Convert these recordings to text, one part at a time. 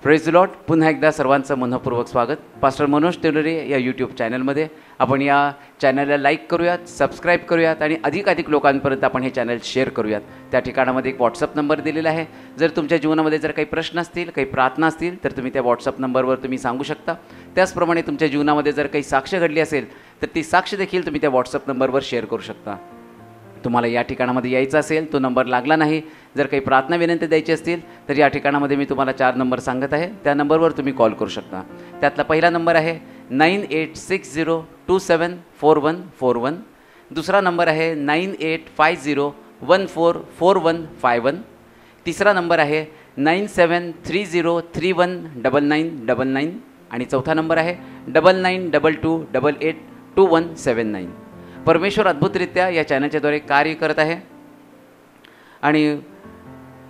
Praise the Lord. पुन्हा एकदा सर्वांचं मनःपूर्वक स्वागत. पास्टर मनोज तेलोरे या यूट्यूब चॅनलमध्ये. आपण या चॅनलला लाईक करूयात, सबस्क्राईब करूयात आणि अधिकाधिक लोकांपर्यंत आपण हे चॅनल शेअर करूयात. त्या ठिकाणामध्ये एक व्हॉट्सअप नंबर दिलेला आहे. जर तुमच्या जीवनामध्ये जर काही प्रश्न असतील, काही प्रार्थना असतील तर तुम्ही त्या व्हॉट्सअप नंबरवर तुम्ही सांगू शकता. त्याचप्रमाणे तुमच्या जीवनामध्ये जर काही साक्ष घडली असेल तर ती साक्ष देखील तुम्ही त्या व्हॉट्सअप नंबरवर शेअर करू शकता. तुम्हाला या ठिकाणामध्ये यायचं असेल, तो नंबर लागला नाही, जर काही प्रार्थना विनंती द्यायची असतील तर या ठिकाणामध्ये मी तुम्हाला 4 नंबर सांगत आहे. त्या नंबरवर तुम्ही कॉल करू शकता. त्यातला पहिला नंबर आहे 9860274141. दुसरा नंबर आहे 9850144151. तिसरा नंबर आहे 9730319999 आणि चौथा नंबर आहे 9922882179. परमेश्वर अद्भुतरित्या या चॅनलच्याद्वारे कार्य करत आहे. आणि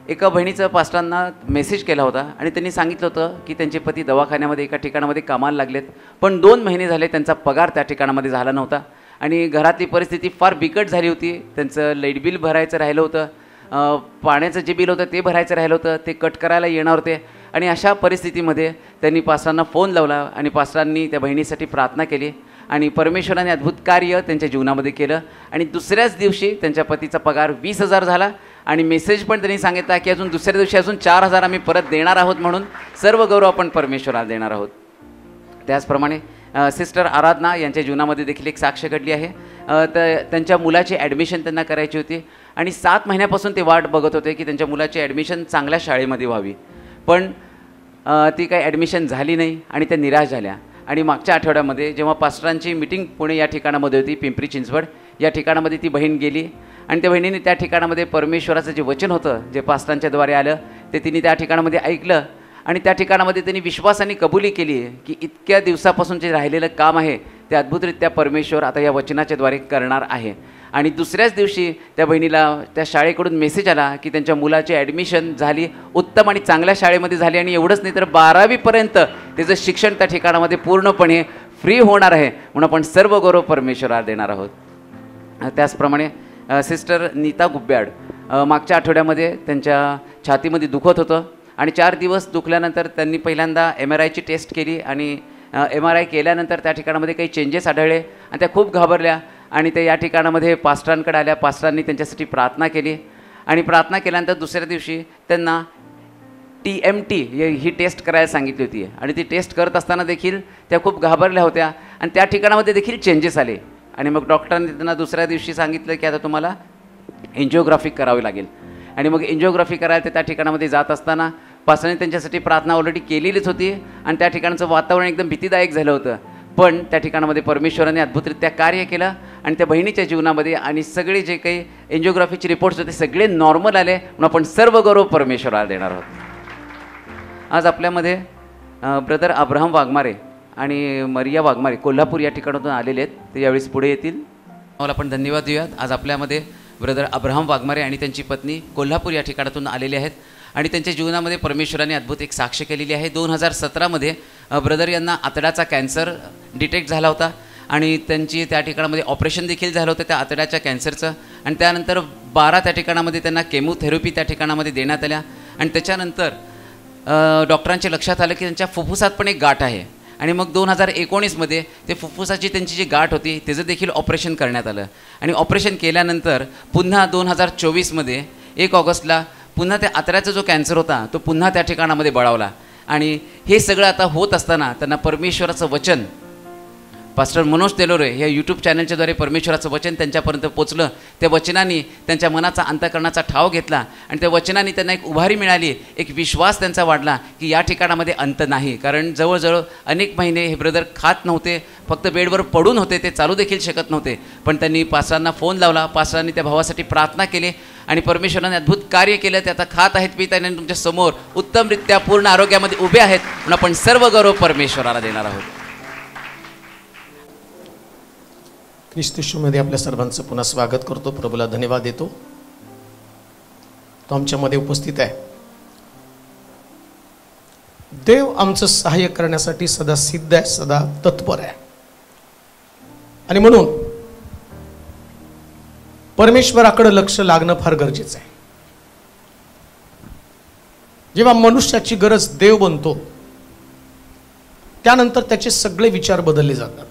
एका बहिणीचं पास्टरांना मेसेज केला होता आणि त्यांनी सांगितलं होतं की त्यांचे पती दवाखान्यामध्ये एका ठिकाणामध्ये कामाला लागलेत, पण 2 महिने झाले त्यांचा पगार त्या ठिकाणामध्ये झाला नव्हता आणि घरातली परिस्थिती फार बिकट झाली होती. त्यांचं लाईट बिल भरायचं राहिलं होतं, पाण्याचं जे बिल होतं ते भरायचं राहिलं होतं, ते कट करायला येणार होते. आणि अशा परिस्थितीमध्ये त्यांनी पास्टरांना फोन लावला आणि पास्टरांनी त्या बहिणीसाठी प्रार्थना केली आणि परमेश्वराने अद्भुत कार्य त्यांच्या जीवनामध्ये केलं. आणि दुसऱ्याच दिवशी त्यांच्या पतीचा पगार 20,000 झाला आणि मेसेज पण त्यांनी सांगितला की अजून दुसऱ्या दिवशी अजून 4,000 आम्ही परत देणार आहोत, म्हणून सर्व गौरव आपण परमेश्वराला देणार आहोत. त्याचप्रमाणे सिस्टर आराधना यांच्या जीवनामध्ये देखील एक साक्ष घडली आहे. तर त्यांच्या मुलाची ॲडमिशन त्यांना करायची होती आणि 7 महिन्यापासून ते वाट बघत होते की त्यांच्या मुलाची ॲडमिशन चांगल्या शाळेमध्ये व्हावी, पण ती काही ॲडमिशन झाली नाही आणि त्या निराश झाल्या. आणि मागच्या आठवड्यामध्ये जेव्हा पास्टरांची मीटिंग पुणे या ठिकाणामध्ये होती, पिंपरी चिंचवड या ठिकाणामध्ये ती बहीण गेली आणि त्या बहिणीने त्या ठिकाणामध्ये परमेश्वराचं जे वचन होतं जे पास्टरांच्याद्वारे आलं ते तिने त्या ठिकाणामध्ये ऐकलं आणि त्या ठिकाणामध्ये त्यांनी विश्वासाने कबुली केली की इतक्या दिवसापासून जे राहिलेलं काम आहे ते अद्भुतरित्या परमेश्वर आता या वचनाच्याद्वारे करणार आहे. आणि दुसऱ्याच दिवशी त्या बहिणीला त्या शाळेकडून मेसेज आला की त्यांच्या मुलाची ॲडमिशन झाली, उत्तम आणि चांगल्या शाळेमध्ये झाली आणि एवढंच नाही तर 12वीपर्यंत त्याचं शिक्षण त्या ठिकाणामध्ये पूर्णपणे फ्री होणार आहे, म्हणून आपण सर्व गौरव परमेश्वराला देणार आहोत. त्याचप्रमाणे सिस्टर नीता गुब्याड मागच्या आठवड्यामध्ये त्यांच्या छातीमध्ये दुखत होतं आणि 4 दिवस दुखल्यानंतर त्यांनी पहिल्यांदा MRIची टेस्ट केली आणि MRI केल्यानंतर त्या ठिकाणामध्ये काही चेंजेस आढळले आणि त्या खूप घाबरल्या आणि ते या ठिकाणामध्ये पास्टरांकडे आल्या. पास्टरांनी त्यांच्यासाठी प्रार्थना केली आणि प्रार्थना केल्यानंतर दुसऱ्या दिवशी त्यांना TMT ही टेस्ट करायला सांगितली होती आणि ती टेस्ट करत असताना देखील त्या खूप घाबरल्या होत्या आणि त्या ठिकाणामध्ये देखील चेंजेस आले. आणि मग डॉक्टरांनी त्यांना दुसऱ्या दिवशी सांगितलं की आता तुम्हाला एन्जिओग्राफी करावी लागेल. आणि मग एन्जिओग्राफी करायला ते त्या ठिकाणामध्ये जात असताना पास्टरांनी त्यांच्यासाठी प्रार्थना ऑलरेडी केलेलीच होती आणि त्या ठिकाणचं वातावरण एकदम भीतीदायक झालं होतं, पण त्या ठिकाणामध्ये परमेश्वराने अद्भुतरित्या कार्य केलं आणि त्या बहिणीच्या जीवनामध्ये आणि सगळे जे काही एन्जिओग्राफीचे रिपोर्ट्स होते सगळे नॉर्मल आले, म्हणून आपण सर्व गौरव परमेश्वराला देणार आहोत. आज आपल्यामध्ये ब्रदर अब्राहम वाघमारे आणि मरिया वाघमारे कोल्हापूर या ठिकाणातून आलेले आहेत, ते यावेळेस पुढे येतील. मला आपण धन्यवाद देऊयात. आज आपल्यामध्ये ब्रदर अब्राहम वाघमारे आणि त्यांची पत्नी कोल्हापूर या ठिकाणातून आलेले आहेत आणि त्यांच्या जीवनामध्ये परमेश्वराने अद्भुत एक साक्ष केलेली आहे. 2017मध्ये ब्रदर यांना आतड्याचा कॅन्सर डिटेक्ट झाला होता आणि त्यांची त्या ठिकाणामध्ये ऑपरेशन देखील झालं होतं त्या आतड्याच्या कॅन्सरचं आणि त्यानंतर 12 त्या ठिकाणामध्ये त्यांना केमोथेरपी त्या ठिकाणामध्ये देण्यात आल्या आणि त्याच्यानंतर डॉक्टरांच्या लक्षात आलं की त्यांच्या फुफ्फुसात पण एक गाठ आहे आणि मग 2019मध्ये ते फुफ्फुसाची त्यांची जी गाठ होती त्याचं देखील ऑपरेशन करण्यात आलं आणि ऑपरेशन केल्यानंतर पुन्हा 2024मध्ये 1 ऑगस्टला पुन्हा त्या आतड्याचा जो कॅन्सर होता तो पुन्हा त्या ठिकाणामध्ये बळावला. आणि हे सगळं आता होत असताना त्यांना परमेश्वराचं वचन पास्टर मनोज तेलोरे या यूट्यूब चॅनलच्याद्वारे परमेश्वराचं वचन त्यांच्यापर्यंत पोचलं. त्या वचनाने त्यांच्या मनाचा अंतःकरणाचा ठाव घेतला आणि त्या वचनाने त्यांना एक उभारी मिळाली, एक विश्वास त्यांचा वाढला की या ठिकाणामध्ये अंत नाही. कारण जवळजवळ अनेक महिने हे ब्रदर खात नव्हते, फक्त बेडवर पडून होते, ते चालू देखील शकत नव्हते, पण त्यांनी पास्टरांना फोन लावला, पास्टरांनी त्या भावासाठी प्रार्थना केली आणि परमेश्वराने अद्भुत कार्य केलं. ते आता खात आहेत, पित आहेत आणि तुमच्या समोर उत्तमरित्या पूर्ण आरोग्यामध्ये उभे आहेत, म्हणून आपण सर्व गौरव परमेश्वराला देणार आहोत. ख्रिस्त येशूमध्ये आपल्या सर्वांचं पुन्हा स्वागत करतो. प्रभूला धन्यवाद देतो. तो आमच्यामध्ये उपस्थित आहे. देव आमचं सहाय्य करण्यासाठी सदा सिद्ध आहे, सदा तत्पर आहे. आणि म्हणून परमेश्वराकडे लक्ष लागणं फार गरजेचं आहे. जेव्हा मनुष्याची गरज देव बनतो त्यानंतर त्याचे सगळे विचार बदलले जातात.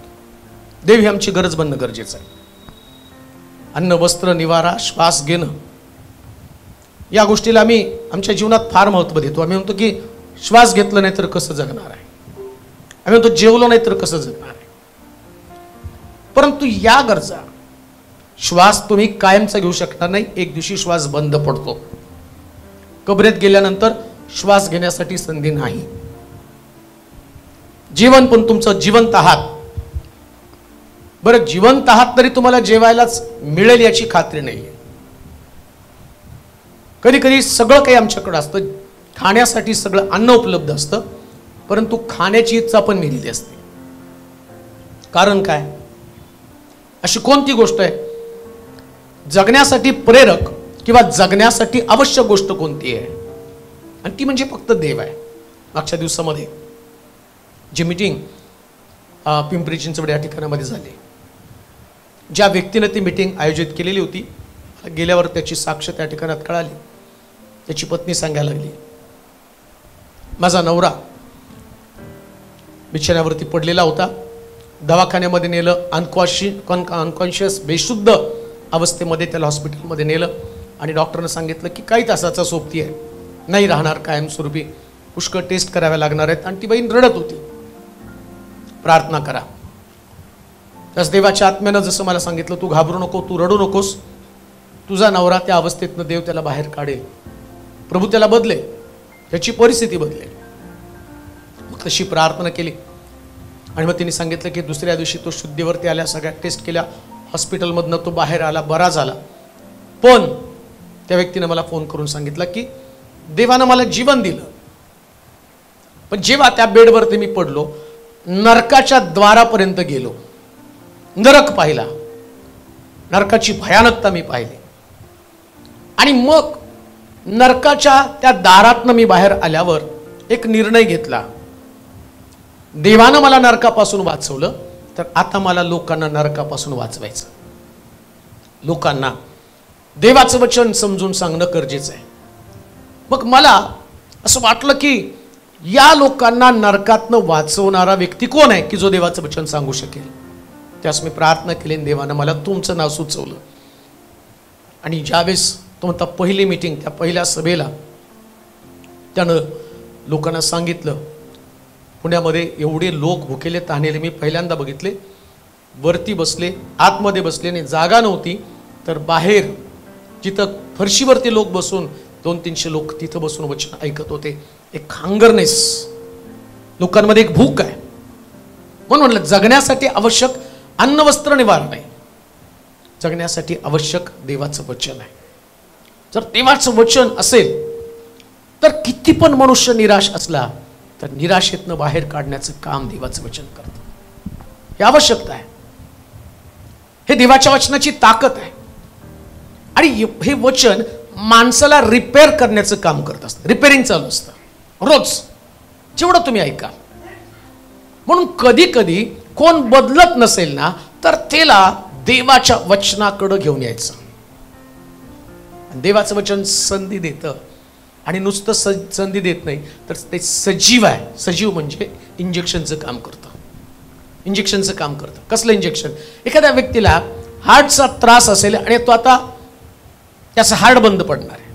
देव ही आमची गरज बनणं गरजेचं आहे. अन्न, वस्त्र, निवारा, श्वास घेणं या गोष्टीला आम्ही आमच्या जीवनात फार महत्त्व देतो. आम्ही म्हणतो की श्वास घेतलं नाही तर कसं जगणार आहे, आम्ही म्हणतो जेवलो नाही तर कसं जगणार आहे. परंतु या गरजा, श्वास तुम्ही कायमचा घेऊ शकणार नाही. एक दिवशी श्वास बंद पडतो. कबरेत गेल्यानंतर श्वास घेण्यासाठी संधी नाही. जीवन पण तुमचं जिवंत आहात. बरं, जिवंत आहात तरी तुम्हाला जेवायलाच मिळेल याची खात्री नाही. कधी कधी सगळं काही आमच्याकडे असतं, खाण्यासाठी सगळं अन्न उपलब्ध असतं, परंतु खाण्याची इच्छा पण मिळालेली असते. कारण काय? अशी कोणती गोष्ट आहे जगण्यासाठी प्रेरक किंवा जगण्यासाठी आवश्यक गोष्ट कोणती आहे? आणि ती म्हणजे फक्त देव आहे. मागच्या दिवसामध्ये जी मीटिंग पिंपरी चिंचवड या ठिकाणामध्ये झाली, ज्या व्यक्तीने ती मीटिंग आयोजित केलेली होती, गेल्यावर त्याची साक्ष त्या ठिकाणात कळाली. त्याची पत्नी सांगायला लागली, माझा नवरा बिछाण्यावरती पडलेला होता, दवाखान्यामध्ये नेलं, अनकॉन्शियस बेशुद्ध अवस्थेमध्ये त्याला हॉस्पिटलमध्ये नेलं आणि डॉक्टरनं सांगितलं की काही तासाचा सोबती आहे, नाही राहणार कायमस्वरूपी, पुष्कळ टेस्ट कराव्या लागणार आहेत. आणि ती बहीण रडत होती. प्रार्थना करा. त्यास देवाच्या आत्म्यानं जसं मला सांगितलं, तू घाबरू नको, तू रडू नकोस, तुझा नवरा त्या अवस्थेतनं देव त्याला बाहेर काढेल, प्रभू त्याला बदले, त्याची परिस्थिती बदलेल. मग तशी प्रार्थना केली आणि मग तिने सांगितलं की दुसऱ्या दिवशी तो शुद्धीवरती आल्या, सगळ्या टेस्ट केल्या, हॉस्पिटलमधनं तो बाहेर आला, बरा झाला. पण त्या व्यक्तीनं मला फोन करून सांगितलं की देवानं मला जीवन दिलं, पण जेव्हा त्या बेडवरती मी पडलो, नरकाच्या द्वारापर्यंत गेलो, नरक पाहिला, नरकाची भयानकता मी पाहिली. आणि मग नरकाच्या त्या दारातनं मी बाहेर आल्यावर एक निर्णय घेतला, देवानं मला नरकापासून वाचवलं, तर आता मला लोकांना नरकापासून वाचवायचं. लोकांना देवाचं वचन समजून सांगणं गरजेचं आहे. मग मला असं वाटलं की या लोकांना नरकातनं वाचवणारा व्यक्ती कोण आहे की जो देवाचं वचन सांगू शकेल. त्यास मी प्रार्थना केली, देवानं मला तुमचं नाव सुचवलं. आणि ज्यावेळेस तो म्हणता पहिली मीटिंग, त्या पहिल्या सभेला त्यानं लोकांना सांगितलं, पुण्यामध्ये एवढे लोक भुकेले ताणलेले मी पहिल्यांदा बघितले. वरती बसले, आतमध्ये बसले, आणि जागा नव्हती तर बाहेर जिथं फरशीवरती लोक बसून 200-300 लोक तिथं बसून वचन ऐकत होते. एक हंगरनेस, लोकांमध्ये एक भूक आहे. म्हणून म्हटलं जगण्यासाठी आवश्यक अन्न, वस्त्र, निवारा नाही, जगण्यासाठी आवश्यक देवाचं वचन आहे. जर देवाचं वचन असेल तर किती पण मनुष्य निराश असला तर निराशेतनं बाहेर काढण्याचं काम देवाचं वचन करतं. ही आवश्यकता आहे. हे देवाच्या वचनाची ताकद आहे. आणि हे वचन माणसाला रिपेअर करण्याचं काम करत असतं. रिपेअरिंग चालू असतं रोज, जेवढं तुम्ही ऐका. म्हणून कधी कधी कोण बदलत नसेल ना तर त्याला देवाच्या वचनाकडे घेऊन यायचं. देवाचं वचन संधी देतं. आणि नुसतं संधी देत नाही तर ते सजीव आहे. सजीव म्हणजे इंजेक्शनचं काम करतं. इंजेक्शनचं काम करतं. कसलं इंजेक्शन? एखाद्या व्यक्तीला हार्टचा त्रास असेल आणि तो आता त्याचं हार्ट बंद पडणार आहे,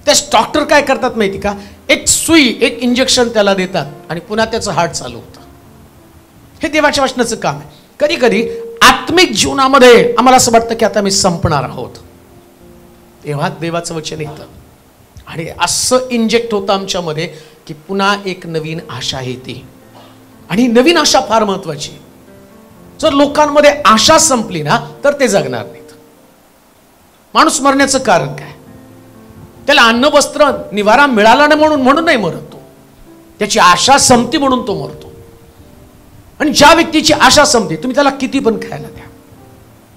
त्यास डॉक्टर काय करतात माहिती का? एक सुई, एक इंजेक्शन त्याला देतात आणि पुन्हा त्याचं हार्ट चालू होतं. हे देवाच्या वचनाचं काम आहे. कधी कधी आत्मिक जीवनामध्ये आम्हाला असं वाटतं की आता मी संपणार आहोत, तेव्हा देवाचं वचन येतं आणि असं इंजेक्ट होतं आमच्यामध्ये की पुन्हा एक नवीन आशा येते. आणि नवीन आशा फार महत्वाची. जर लोकांमध्ये आशा संपली ना तर ते जगणार नाहीत. माणूस मरण्याचं कारण काय? त्याला अन्न, वस्त्र, निवारा मिळाला नाही म्हणून नाही मरत तो, त्याची आशा संपती म्हणून तो मरतो. आणि ज्या व्यक्तीची आशा संपते, तुम्ही त्याला किती पण खायला द्या,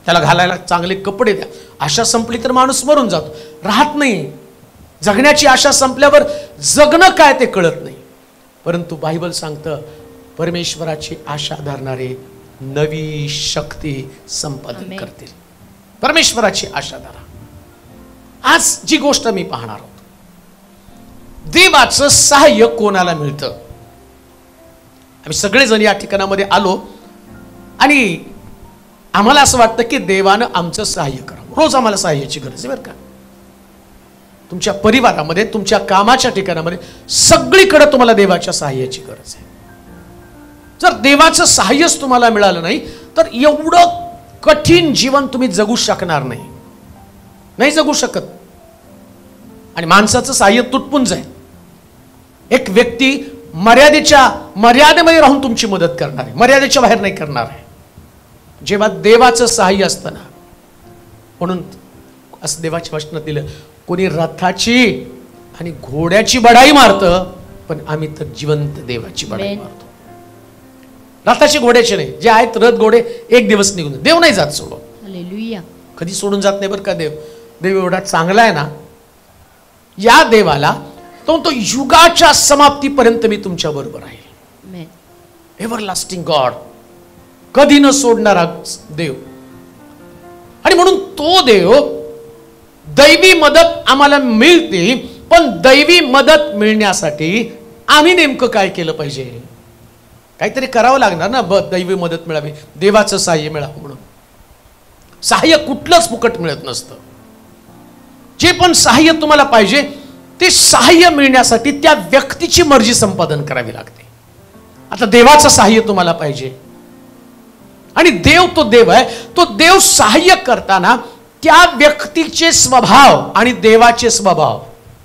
त्याला घालायला चांगले कपडे द्या, आशा संपली तर माणूस मरून जातो, राहत नाही. जगण्याची आशा संपल्यावर जगणं काय ते कळत नाही. परंतु बायबल सांगतं परमेश्वराची आशा धरणारे नवी शक्ती संपादन करतील. परमेश्वराची आशा धरा. आज जी गोष्ट मी पाहणार आहोत, देवाचं सहाय्य कोणाला मिळतं. आम्ही सगळेजण या ठिकाणामध्ये आलो आणि आम्हाला असं वाटतं की देवानं आमचं सहाय्य करावं. रोज आम्हाला सहाय्याची गरज आहे बरं का. तुमच्या परिवारामध्ये, तुमच्या कामाच्या ठिकाणामध्ये सगळीकडे तुम्हाला देवाच्या सहाय्याची गरज आहे. जर देवाचं सहाय्यच तुम्हाला मिळालं नाही तर एवढं कठीण जीवन तुम्ही जगू शकणार नाही जगू शकत. आणि माणसाचं सहाय्य तुटपून जाईल. एक व्यक्ती मर्यादेमध्ये राहून तुमची मदत करणार आहे, मर्यादेच्या बाहेर नाही करणार आहे. जेव्हा देवाचं सहाय्य असतं ना, म्हणून असं देवाच्या वचनात दिलं, कोणी रथाची आणि घोड्याची बढाई मारतं, पण आम्ही तर जिवंत देवाची बढाई मारतो. रथाची घोड्याची नाही. जे आहेत रथ घोडे एक दिवस निघून, देव नाही जात सोडून. हालेलुया. कधी सोडून जात नाही बरं का देव. देव एवढा चांगला आहे ना, या देवाला तो युगाच्या समाप्तीपर्यंत मी तुमच्या बरोबर आहे. एव्हरलास्टिंग गॉड, कधी न सोडणारा देव. आणि म्हणून तो देव, दैवी मदत आम्हाला मिळते, पण दैवी मदत मिळण्यासाठी आम्ही नेमकं काय केलं पाहिजे? काहीतरी करावं लागणार ना. दैवी मदत मिळावी, देवाचं सहाय्य मिळावं म्हणून. सहाय्य कुठलंच फुकट मिळत नसतं. जे पण सहाय्य तुम्हाला पाहिजे ते सहाय्य मिळण्यासाठी त्या व्यक्तीची मर्जी संपादन करावी लागते. आता देवाचं सहाय्य तुम्हाला पाहिजे आणि देव तो देव आहे. तो देव सहाय्य करताना त्या व्यक्तीचे स्वभाव आणि देवाचे स्वभाव,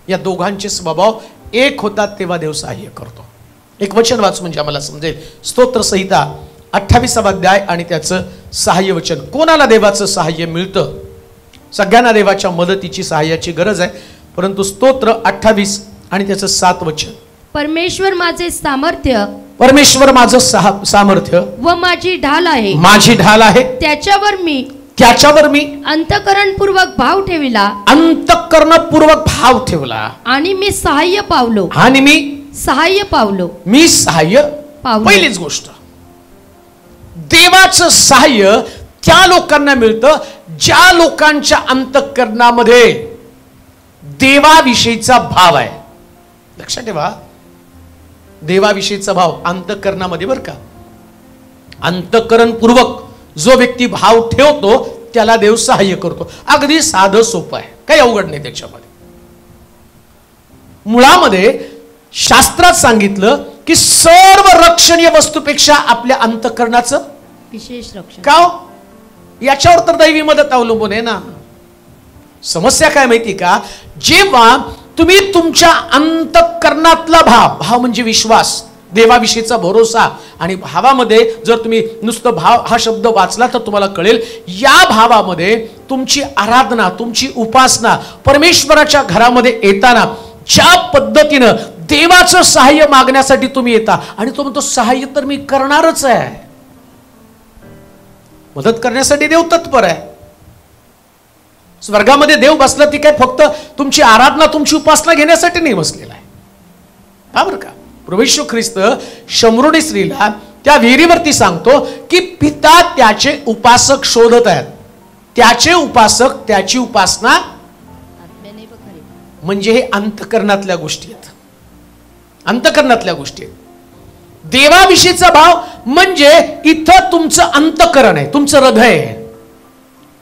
या दोघांचे स्वभाव एक होतात, तेव्हा देव सहाय्य करतो. एक वचन वाच म्हणजे आम्हाला समजेल. स्तोत्र संहिता 28 अध्याय आणि त्याचं सहाय्य वचन. कोणाला देवाचं सहाय्य मिळतं? सगळ्यांना देवाच्या मदतीची, सहाय्याची गरज आहे. परंतु स्तोत्र 28 आणि त्याचं 7 वचन. परमेश्वर माझे सामर्थ्य, परमेश्वर माझं सामर्थ्य व माझी ढाल आहे, माझी ढाल आहे. त्याच्यावर मी अंतःकरणपूर्वक भाव ठेविला, अंतःकरणपूर्वक भाव ठेवला आणि मी सहाय्य पावलो, मी सहाय्य पावलो. पहिलीच गोष्ट, देवाचं सहाय्य त्या लोकांना मिळतं ज्या लोकांच्या अंतःकरणामध्ये देवाविषयीचा भाव आहे. लक्षात ठेवा, देवाविषयीचा भाव अंतःकरणामध्ये बरं का. अंतःकरणपूर्वक जो व्यक्ती भाव ठेवतो त्याला देव सहाय्य करतो. अगदी साधं सोपं आहे, काही अवघड नाही त्याच्यामध्ये. मुळामध्ये शास्त्रात सांगितलं की सर्व रक्षणीय वस्तूपेक्षा आपल्या अंतःकरणाचं विशेष रक्षण. का? याच्यावर तर दैवी मदत अवलंबून आहे ना. समस्या काय माहिती का? जेव्हा तुम्ही तुमच्या अंतःकरणातला भाव म्हणजे विश्वास, देवाविषयीचा भरोसा, आणि भावामध्ये जर तुम्ही नुसतं भाव हा शब्द वाचला तर तुम्हाला कळेल, या भावामध्ये तुमची आराधना, तुमची उपासना, परमेश्वराच्या घरामध्ये येताना ज्या पद्धतीनं देवाचं सहाय्य मागण्यासाठी तुम्ही येता, आणि तो म्हणतो सहाय्य तर मी करणारच आहे. मदत करण्यासाठी देव तत्पर आहे. स्वर्गामध्ये देव बसला ती काय फक्त तुमची आराधना, तुमची उपासना घेण्यासाठी नाही बसलेला आहे. हा बरं का. प्रभू येशू ख्रिस्त शमरोनी स्त्रीला त्या विहिरीवरती सांगतो की पिता त्याचे उपासक शोधत आहेत. त्याचे उपासक, त्याची उपासना म्हणजे हे अंतःकरणातल्या गोष्टी आहेत. अंतःकरणातल्या गोष्टी आहेत. देवाविषयीचा भाव म्हणजे इथं तुमचं अंतःकरण आहे, तुमचं हृदय आहे.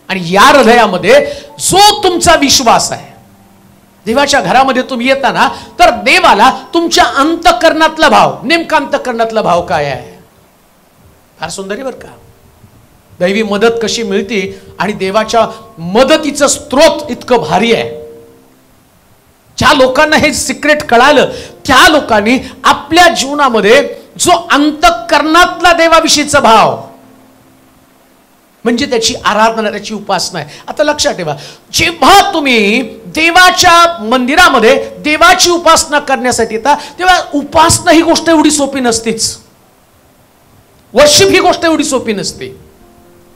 आणि या हृदयामध्ये जो तुमचा विश्वास आहे, देवाच्या घरामध्ये तुम्ही येताना तर देवाला तुमच्या अंतःकरणातला भाव, नेमका अंतःकरणातला भाव काय आहे? फार सुंदर आहे बरं का. दैवी मदत कशी मिळते आणि देवाच्या मदतीचं स्रोत इतकं भारी आहे. ज्या लोकांना हे सिक्रेट कळालं त्या लोकांनी आपल्या जीवनामध्ये जो अंतःकरणातला देवाविषयीचा भाव म्हणजे त्याची आराधना, त्याची उपासना आहे. आता लक्षात ठेवा, जेव्हा तुम्ही देवाच्या मंदिरामध्ये देवाची उपासना करण्यासाठी येता तेव्हा उपासना ही गोष्ट एवढी सोपी नसतेच. वर्शिप ही गोष्ट एवढी सोपी नसते.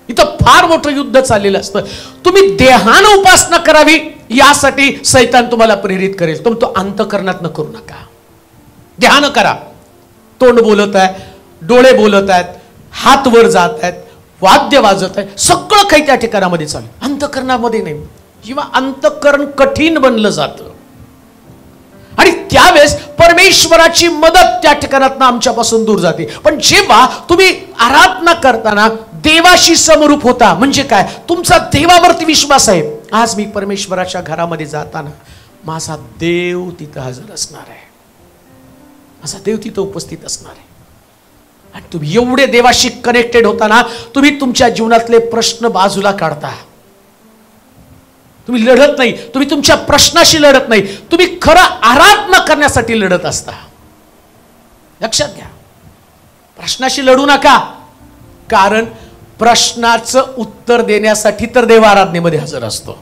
इथं फार मोठं युद्ध चाललेलं असतं. तुम्ही देहानं उपासना करावी यासाठी सैतान तुम्हाला प्रेरित करेल. तो अंतःकरणात न करू नका. ध्यान करा. तोंड बोलत आहे, डोळे बोलत आहेत, हात वर जात आहेत, वाद्य वाजत आहे, सगळं काही त्या ठिकाणामध्ये चालू. अंतःकरणामध्ये नाही. किंवा अंतःकरण कठीण बनलं जातं आणि त्यावेळेस परमेश्वराची मदत त्या ठिकाणातनं आमच्यापासून दूर जाते. पण जेव्हा तुम्ही आराधना करताना देवाशी समरूप होता, म्हणजे काय, तुमचा देवावरती विश्वास आहे. आज मी परमेश्वराच्या घरामध्ये जाताना माझा देव तिथं हजर असणार आहे, माझा देव तिथं उपस्थित असणार आहे. आणि तुम्ही एवढे देवाशी कनेक्टेड होताना तुम्ही तुमच्या जीवनातले प्रश्न बाजूला काढता. तुम्ही लढत नाही, तुम्ही तुमच्या प्रश्नाशी लढत नाही, तुम्ही खरं आराधना करण्यासाठी लढत असता. लक्षात घ्या. प्रश्नाशी लढू नका, कारण प्रश्नाचं उत्तर देण्यासाठी तर देव आराधनेमध्ये हजर असतो.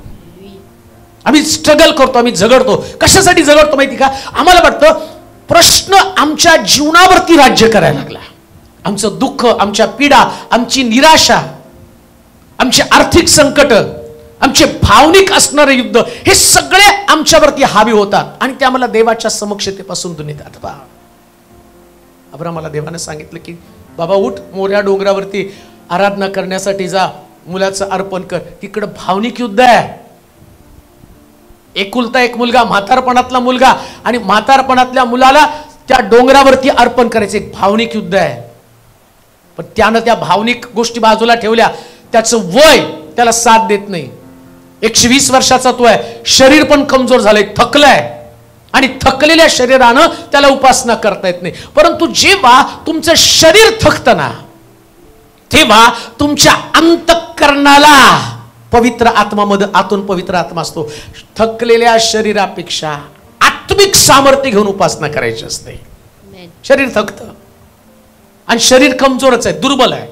आम्ही स्ट्रगल करतो, आम्ही झगडतो. कशासाठी झगडतो माहिती का? आम्हाला वाटतं प्रश्न आमच्या जीवनावरती राज्य करायला लागला. आमचं दुःख, आमच्या पीडा, आमची निराशा, आमचे आर्थिक संकट, आमचे भावनिक असणारे युद्ध, हे सगळे आमच्यावरती हावी होतात आणि ते आम्हाला देवाच्या समक्षतेपासून दूर नेतात. पहा, अब्रामाला देवाने सांगितलं की बाबा उठ, मोऱ्या डोंगरावरती आराधना करण्यासाठी जा, मुलाचं अर्पण कर. तिकडं भावनिक युद्ध आहे. एकुलता एक मुलगा, म्हातारपणातला मुलगा, आणि म्हातारपणातल्या मुलाला त्या डोंगरावरती अर्पण करायचं, एक भावनिक युद्ध आहे. पण त्यानं त्या भावनिक गोष्टी बाजूला ठेवल्या. त्याचं वय त्याला साथ देत नाही. 120 वर्षाचा तो आहे, शरीर पण कमजोर झालंय, थकलंय, आणि थकलेल्या शरीरानं त्याला उपासना करता येत नाही. परंतु जेव्हा तुमचं शरीर थकतं ना, तेव्हा तुमच्या अंतःकरणाला पवित्र आत्मामध्ये, आतून पवित्र आत्मा असतो, थकलेल्या शरीरापेक्षा आत्मिक सामर्थ्य घेऊन उपासना करायची असते. शरीर थकतं आणि शरीर कमजोरच आहे, दुर्बल आहे,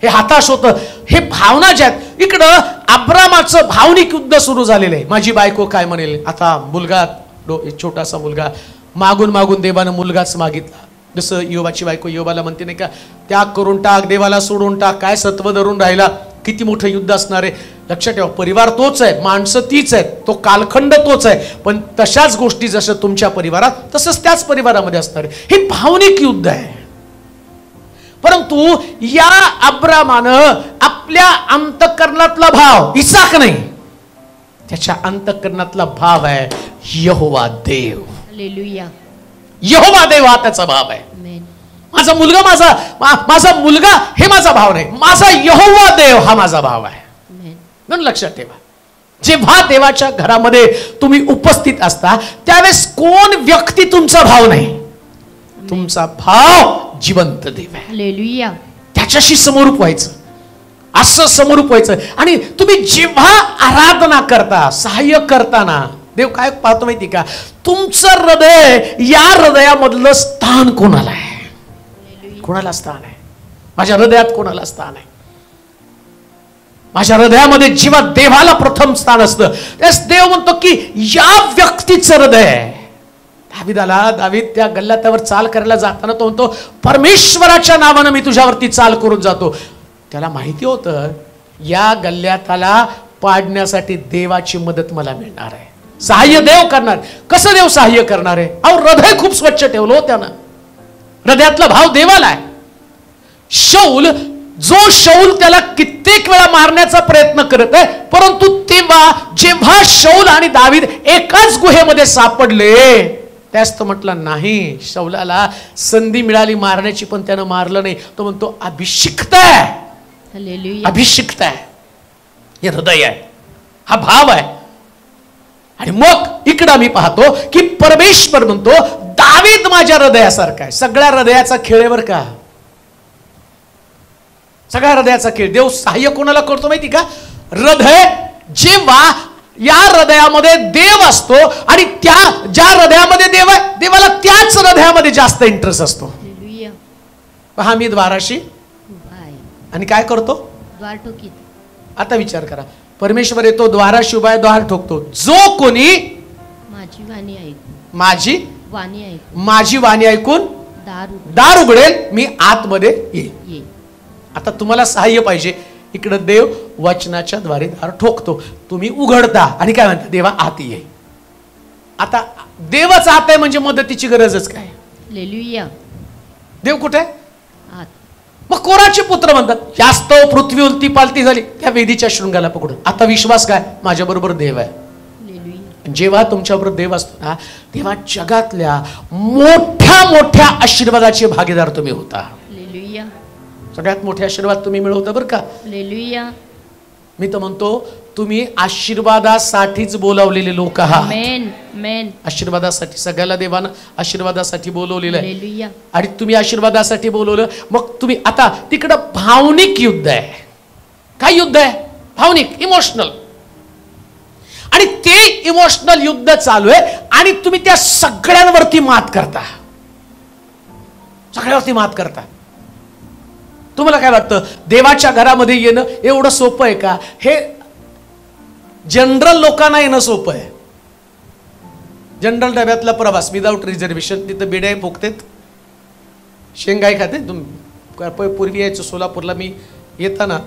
हे हताश होतं. हे भावना ज्या आहेत, इकडं अब्रामाचं भावनिक युद्ध सुरू झालेलं आहे. माझी बायको काय म्हणेल, आता मुलगा, छोटासा मुलगा, मागून मागून देवानं मुलगाच मागितला. जसं योबाची बायको योबाला म्हणते नाही का, त्याग करून टाक, देवाला सोडून टाक, काय सत्व धरून राहिला. किती मोठं युद्ध असणार आहे. लक्षात ठेवा, परिवार तोच आहे, माणसं तीच आहेत, तो कालखंड तोच आहे, पण तशाच गोष्टी जसं तुमच्या परिवारात, तसंच त्याच परिवारामध्ये असणार आहे. हे भावनिक युद्ध आहे. परंतु या अब्रामानं आपल्या अंतःकरणातला भाव, इसाक नाही, त्याच्या अंतःकरणातला भाव आहे यहोवा देव. हालेलुया. यहोवा देव हा त्याचा भाव आहे. माझा मुलगा, माझा मुलगा हे माझा भाव नाही, माझा यहोवा देव हा माझा भाव आहे. म्हणून लक्षात ठेवा, जेव्हा देवाच्या घरामध्ये तुम्ही उपस्थित असता त्यावेळेस कोण व्यक्ती तुमचा भाव नाही, तुमचा भाव जिवंत देव आहे. हालेलुया. त्याच्याशी समरूप व्हायचं, असं समरूप व्हायचं. आणि तुम्ही जेव्हा आराधना करता, सहाय्य करताना, देव काय पाहतो माहिती का, तुमचं हृदय, या हृदयामधलं स्थान कोणाला आहे, कोणाला स्थान आहे. माझ्या हृदयात कोणाला स्थान आहे. माझ्या हृदयामध्ये जेव्हा देवाला प्रथम स्थान असतं, त्यास देव म्हणतो की या व्यक्तीचं हृदय आहे. दावीद त्या गल्ल्यावर चाल करायला जाताना तो म्हणतो, परमेश्वराच्या नावानं मी तुझ्यावरती चाल करून जातो. त्याला माहिती होतं या गल्ल्याताला पाडण्यासाठी देवाची मदत मला मिळणार आहे, सहाय्य देव करणार. कसं देव सहाय्य करणार आहे? अहो, हृदय खूप स्वच्छ ठेवलं हो त्यानं, हृदयातला भाव देवाला आहे. शौल त्याला कित्येक वेळा मारण्याचा प्रयत्न करत आहे, परंतु तेव्हा जेव्हा शौल आणि दावीद एकाच गुहेमध्ये सापडले, त्यास तो म्हटलं नाही, शौलाला संधी मिळाली मारण्याची पण त्यानं मारलं नाही. तो म्हणतो अभिषिक्त आहे, हालेलुया. अभिषिक्त आहे. हे हृदय आहे, हा भाव आहे. आणि मग इकडं मी पाहतो की परमेश्वर म्हणतो दावीद माझ्या हृदयासारखा आहे. सगळ्या हृदयाचा खेळ बर का, सगळ्या हृदयाचा खेळ. देव सहाय्य कोणाला करतो माहिती का? हृदय, जेव्हा या हृदयामध्ये देव असतो आणि त्या ज्या हृदयामध्ये देव आहे, देवाला त्याच हृदयामध्ये जास्त इंटरेस्ट असतो. हालेलुया. पहा, मी द्वाराशी उभा आहे, आणि काय करतो, द्वार ठोकीत. आता विचार करा, परमेश्वर येतो, द्वाराशी उभा आहे, द्वार ठोकतो. जो कोणी माझी वाणी ऐकून, माझी वाणी ऐकून दार दार उघडेल, मी आतमध्ये येईल. ये. आता तुम्हाला सहाय्य पाहिजे, इकडं देव वचनाच्या द्वारे दार ठोकतो, तुम्ही उघडता आणि काय म्हणता, देवा आत ये. आता देवच आत आहे म्हणजे मदतीची गरजच काय. हालेलुया. देव कुठे आहे? आत. मग कोराचे पुत्र म्हणतात, जास्त पृथ्वी उलती पालती झाली त्या वेदीच्या शृंगाला पकडून. आता विश्वास काय, माझ्या बरोबर देव आहे. हालेलुया. जेव्हा तुमच्याबरोबर देव असतो ना, तेव्हा जगातल्या मोठ्या मोठ्या आशीर्वादाचे भागीदार तुम्ही होता. हालेलुया. सगळ्यात मोठे आशीर्वाद तुम्ही मिळवता बरं का. हालेलुया. मी तर म्हणतो तुम्ही आशीर्वादासाठीच बोलावलेले लोक आहात. आमेन. आमेन. आशीर्वादासाठी सगळ्याला देवानं आशीर्वादासाठी बोलवलेलं आहे. हालेलुया. आणि तुम्ही आशीर्वादासाठी बोलवलं, मग तुम्ही आता तिकडं भावनिक युद्ध आहे. काय युद्ध आहे? भावनिक, इमोशनल. आणि ते इमोशनल युद्ध चालू आहे आणि तुम्ही त्या सगळ्यांवरती मात करता. सगळ्यावरती मात करता. तुम्हाला काय वाटतं, देवाच्या घरामध्ये येणं एवढं सोपं आहे का? हे जनरल लोकांना येणं सोपं आहे. जनरल डब्यातला प्रवास विदाऊट रिझर्वेशन, तिथं बिड्या फुकतेत, शेंगाई खाते. पूर्वी यायचं सोलापूरला, मी येताना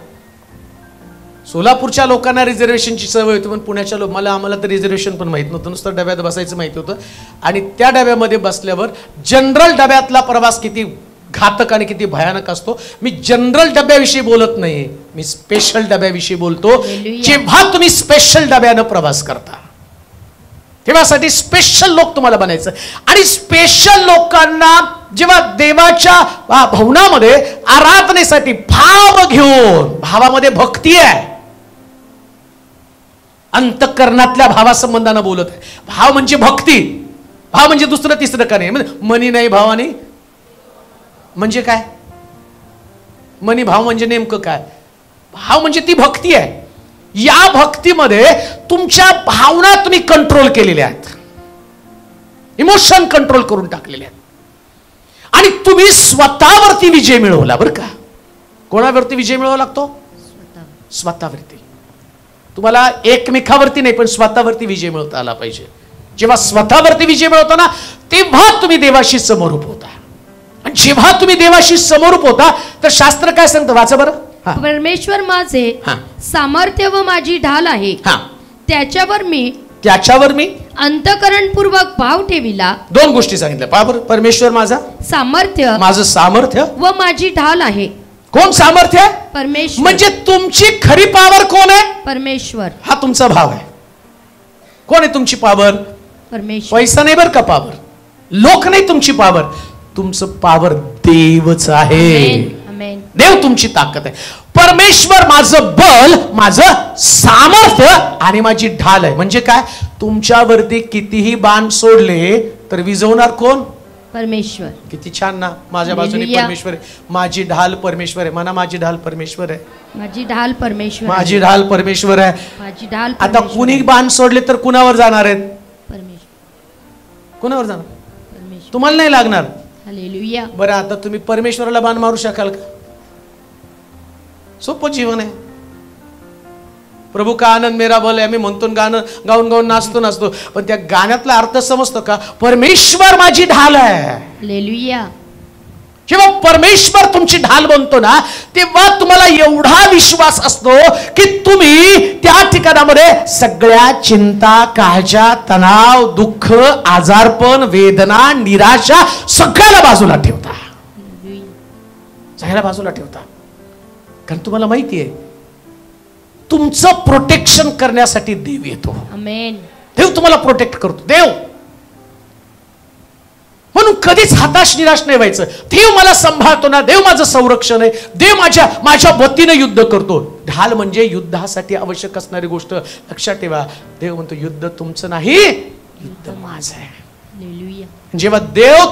सोलापूरच्या लोकांना रिझर्वेशनची सवय होती, पण पुण्याच्या आम्हाला तर रिझर्वेशन पण माहीत नव्हतं, नुसतं डब्यात बसायचं माहिती होतं. आणि त्या डब्यामध्ये बसल्यावर जनरल डब्यातला प्रवास किती घातक आणि किती भयानक असतो. मी जनरल डब्याविषयी बोलत नाही, मी स्पेशल डब्याविषयी बोलतो. जेव्हा तुम्ही स्पेशल डब्यानं प्रवास करता तेव्हासाठी स्पेशल लोक तुम्हाला बनायचं. आणि स्पेशल लोकांना जेव्हा देवाच्या भवनामध्ये आराधनेसाठी भाव घेऊन, भावामध्ये भक्ती आहे, अंतःकरणातल्या भावासंबंधानं बोलत आहे. भाव म्हणजे भक्ती, भाव म्हणजे दुसरं तिसरं का नाही. मनी नाही भावानी म्हणजे काय? मनी भाव म्हणजे नेमकं काय? भाव म्हणजे ती भक्ती आहे. या भक्तीमध्ये तुमच्या भावना तुम्ही कंट्रोल केलेल्या आहेत, इमोशन कंट्रोल करून टाकलेले आहेत. आणि तुम्ही स्वतःवरती विजय मिळवला बरं का. कोणावरती विजय मिळवावा लागतो? स्वतःवरती. तुम्हाला एकमेकावरती नाही, पण स्वतःवरती विजय मिळवता आला पाहिजे. जेव्हा स्वतःवरती विजय मिळवताना तेव्हा तुम्ही देवाशी समरूप होता. आणि जेव्हा तुम्ही देवाशी समरूप होता तर शास्त्र काय सांगतं, वाचा बरं. परमेश्वर माझे सामर्थ्य व माझी ढाल आहे, त्याच्यावर मी अंतःकरणपूर्वक भाव ठेविला. दोन गोष्टी सांगितल्या. पहा बरं, परमेश्वर माझा सामर्थ्य, माझं सामर्थ्य व माझी ढाल आहे. कोण सामर्थ्य आहे? परमेश्वर. म्हणजे तुमची खरी पावर कोण आहे? परमेश्वर. हा तुमचा भाव आहे. कोण आहे तुमची पावर? परमेश्वर. पैसा नाही बरं का पावर, लोक नाही तुमची पावर, तुमचं पावर देवच आहे. आमेन. देव तुमची ताकद आहे. परमेश्वर माझं बल, माझं सामर्थ्य आणि माझी ढाल आहे. म्हणजे काय? तुमच्यावरती कितीही बाण सोडले तर विझवणार कोण? परमेश्वर. किती छान ना. माझ्या बाजूने परमेश्वर आहे, माझी ढाल परमेश्वर आहे. म्हणा, माझी ढाल परमेश्वर आहे. माझी ढाल परमेश्वर. माझी ढाल परमेश्वर आहे. माझी ढाल. आता कुणी बाण सोडले तर कुणावर जाणार आहेत? परमेश्वर. कुणावर जाणार? परमेश्वर. तुम्हाला नाही लागणार. हालेलुया. बरं, आता तुम्ही परमेश्वराला बाण मारू शकाल का? सोपं जीवन आहे. प्रभू का आनंद मेरा बल आहे आम्ही म्हणतो, गाणं गाऊन गाऊन नाचतो, पण त्या गाण्यातला अर्थ समजतो का? परमेश्वर माझी ढाल आहे. हालेलुया. जेव्हा परमेश्वर तुमची ढाल बनतो ना, तेव्हा तुम्हाला एवढा विश्वास असतो की तुम्ही त्या ठिकाणामध्ये सगळ्या चिंता, काळजा, तणाव, दुःख, आजारपण, वेदना, निराशा सगळ्याला बाजूला ठेवता. सगळ्याला बाजूला ठेवता. कारण तुम्हाला माहिती आहे तुमचं प्रोटेक्शन करण्यासाठी देव येतो. आमेन. देव तुम्हाला प्रोटेक्ट करतो. देव म्हणून कधीच हताश निराश नाही व्हायचं. देव मला सांभाळतो ना, देव माझं संरक्षण आहे, देव माझ्या वतीने युद्ध करतो. ढाल म्हणजे युद्धासाठी आवश्यक असणारी गोष्ट. लक्षात ठेवा, देव म्हणतो युद्ध तुमचं नाही, युद्ध माझं आहे. हालेलुया. जेव्हा देव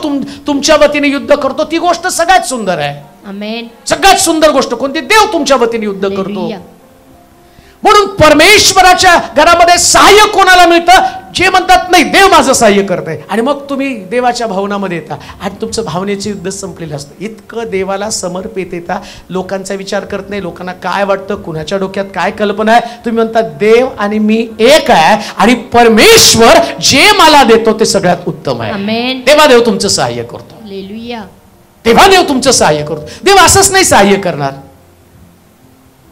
तुमच्या वतीने युद्ध करतो ती गोष्ट सगळ्यात सुंदर आहे. आमेन. सगळ्यात सुंदर गोष्ट कोणती? देव तुमच्या वतीने युद्ध करतो. हालेलुया. म्हणून परमेश्वराच्या घरामध्ये सहाय्य कोणाला मिळतं? जे म्हणतात नाही देव माझं सहाय्य करतंय. आणि मग तुम्ही देवाच्या भावनामध्ये येता आणि तुमचं भावनेचे युद्ध संपलेलं असतं. इतकं देवाला समर्पित येता, लोकांचा विचार करत नाही, लोकांना काय वाटतं, कुणाच्या डोक्यात काय कल्पना आहे. तुम्ही म्हणता देव आणि मी एक आहे आणि परमेश्वर जे मला देतो ते सगळ्यात उत्तम आहे. आमेन. तेव्हा देव तुमचं सहाय्य करतो. हालेलुया. तेव्हा देव तुमचं सहाय्य करतो. देव असंच नाही सहाय्य करणार.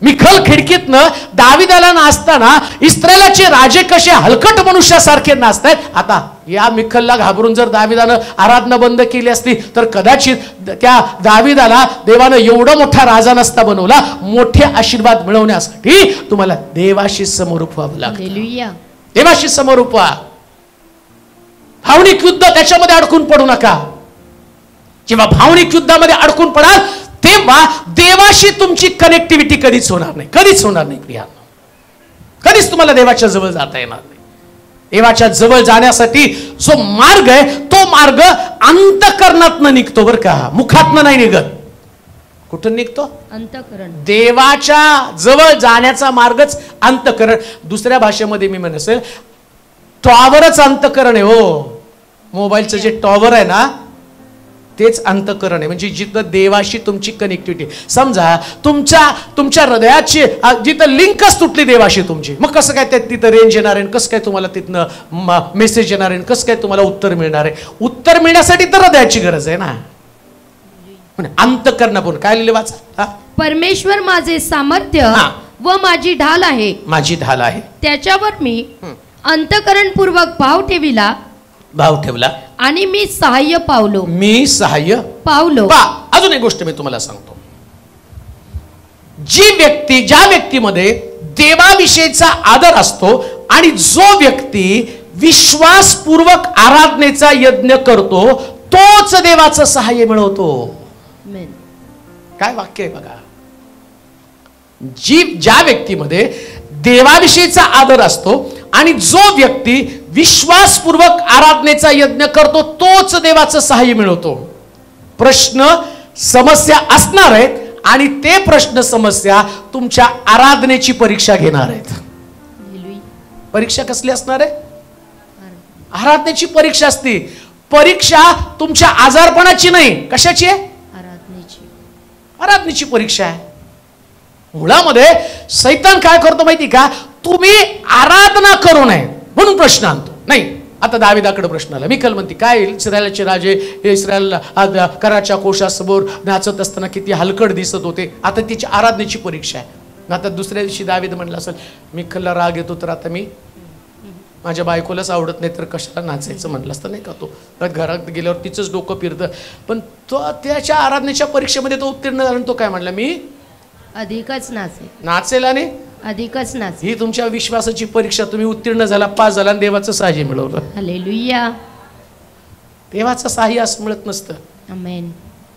मिखल खिडकीतनं दाविदाला नाचताना इस्रायलाचे राजे कसे हलकट मनुष्यासारखे नाचतायत. आता या मिखलला घाबरून जर दाविदानं आराधना बंद केली असती तर कदाचित त्या दाविदाला देवानं एवढा मोठा राजा नसता बनवला. मोठे आशीर्वाद मिळवण्यासाठी तुम्हाला देवाशी समरूप व्हावं लागतं. हालेलुया. देवाशी समरूप व्हा. भावनिक युद्ध त्याच्यामध्ये अडकून पडू नका. जेव्हा भावनिक युद्धामध्ये अडकून पडाल तेव्हा देवाशी तुमची कनेक्टिव्हिटी कधीच होणार नाही. कधीच होणार नाही प्रियांनो. कधीच तुम्हाला देवाच्या जवळ जाता येणार नाही. देवाच्या जवळ जाण्यासाठी जो मार्ग आहे तो मार्ग अंतःकरणातनं निघतो बरं का, मुखातनं नाही निघत. कुठून निघतो? अंतःकरण. देवाच्या जवळ जाण्याचा मार्गच अंतःकरण. दुसऱ्या भाषेमध्ये मी म्हणेल टॉवरच अंतःकरण आहे. हो, मोबाईलचं जे टॉवर आहे ना तेच अंतःकरण आहे. म्हणजे जिथं देवाशी तुमची कनेक्टिव्हिटी. समजा तुमच्या हृदयाची जिथं लिंकच तुटली देवाशी तुमची, मग कसं काय तिथं रेंज येणार आहे, कसं काय तुम्हाला तिथनं मेसेज येणार आहे, कसं काय तुम्हाला उत्तर मिळणार आहे. उत्तर मिळण्यासाठी तर हृदयाची गरज आहे ना. अंतःकरण पण काय लिहिले वाचा. परमेश्वर माझे सामर्थ्य व माझी ढाल आहे. माझी ढाल आहे. त्याच्यावर मी अंतःकरणपूर्वक भाव ठेवला आणि मी सहाय्य पावलो. मी सहाय्य पावलो. अजून एक गोष्ट मी तुम्हाला सांगतो. ज्या व्यक्तीमध्ये देवाविषयीचा आदर असतो आणि जो व्यक्ती विश्वासपूर्वक आराधनेचा यज्ञ करतो तोच देवाचं सहाय्य मिळवतो. काय वाक्य आहे बघा. ज्या व्यक्तीमध्ये देवाविषयीचा आदर असतो आणि जो व्यक्ती विश्वासपूर्वक आराधनेचा यज्ञ करतो तोच देवाचं सहाय्य मिळवतो. प्रश्न समस्या असणार आहेत आणि ते प्रश्न समस्या तुमच्या आराधनेची परीक्षा घेणार आहेत. परीक्षा कसली असणार आहे? आराधनेची परीक्षा असते. परीक्षा तुमच्या आजारपणाची नाही. कशाची आहे? आराधनेची परीक्षा आहे. मुळामध्ये सैतान काय करतो माहिती का, तुम्ही आराधना करू नये म्हणून प्रश्न आणतो. नाही, आता दाविदाकडे प्रश्न आला. मिखल म्हणते काय इस्रायलाचे राजे इस्रायल कराच्या कोशासमोर नाचत असताना किती हलकट दिसत होते. आता तिची आराधनेची परीक्षा आहे. आता दुसऱ्या दिवशी दावीद म्हणला असेल मिखलला राग येतो तर आता मी माझ्या बायकोलाच आवडत नाही तर कशाला नाचायचं म्हणलं असतं नाही का. तो घरात गेल्यावर तिचंच डोकं फिरतं. पण तो त्याच्या आराधनेच्या परीक्षेमध्ये तो उत्तीर्ण झाला. तो काय म्हणला, मी अधिकच नाचेल आणि अधिकच नाचेल. ही तुमच्या विश्वासाची परीक्षा. तुम्ही उत्तीर्ण झाला, पास झाला आणि देवाचं सहाय्य मिळवलं. हालेलुया. देवाचं सहाय्य असं मिळत नसतं. आमेन.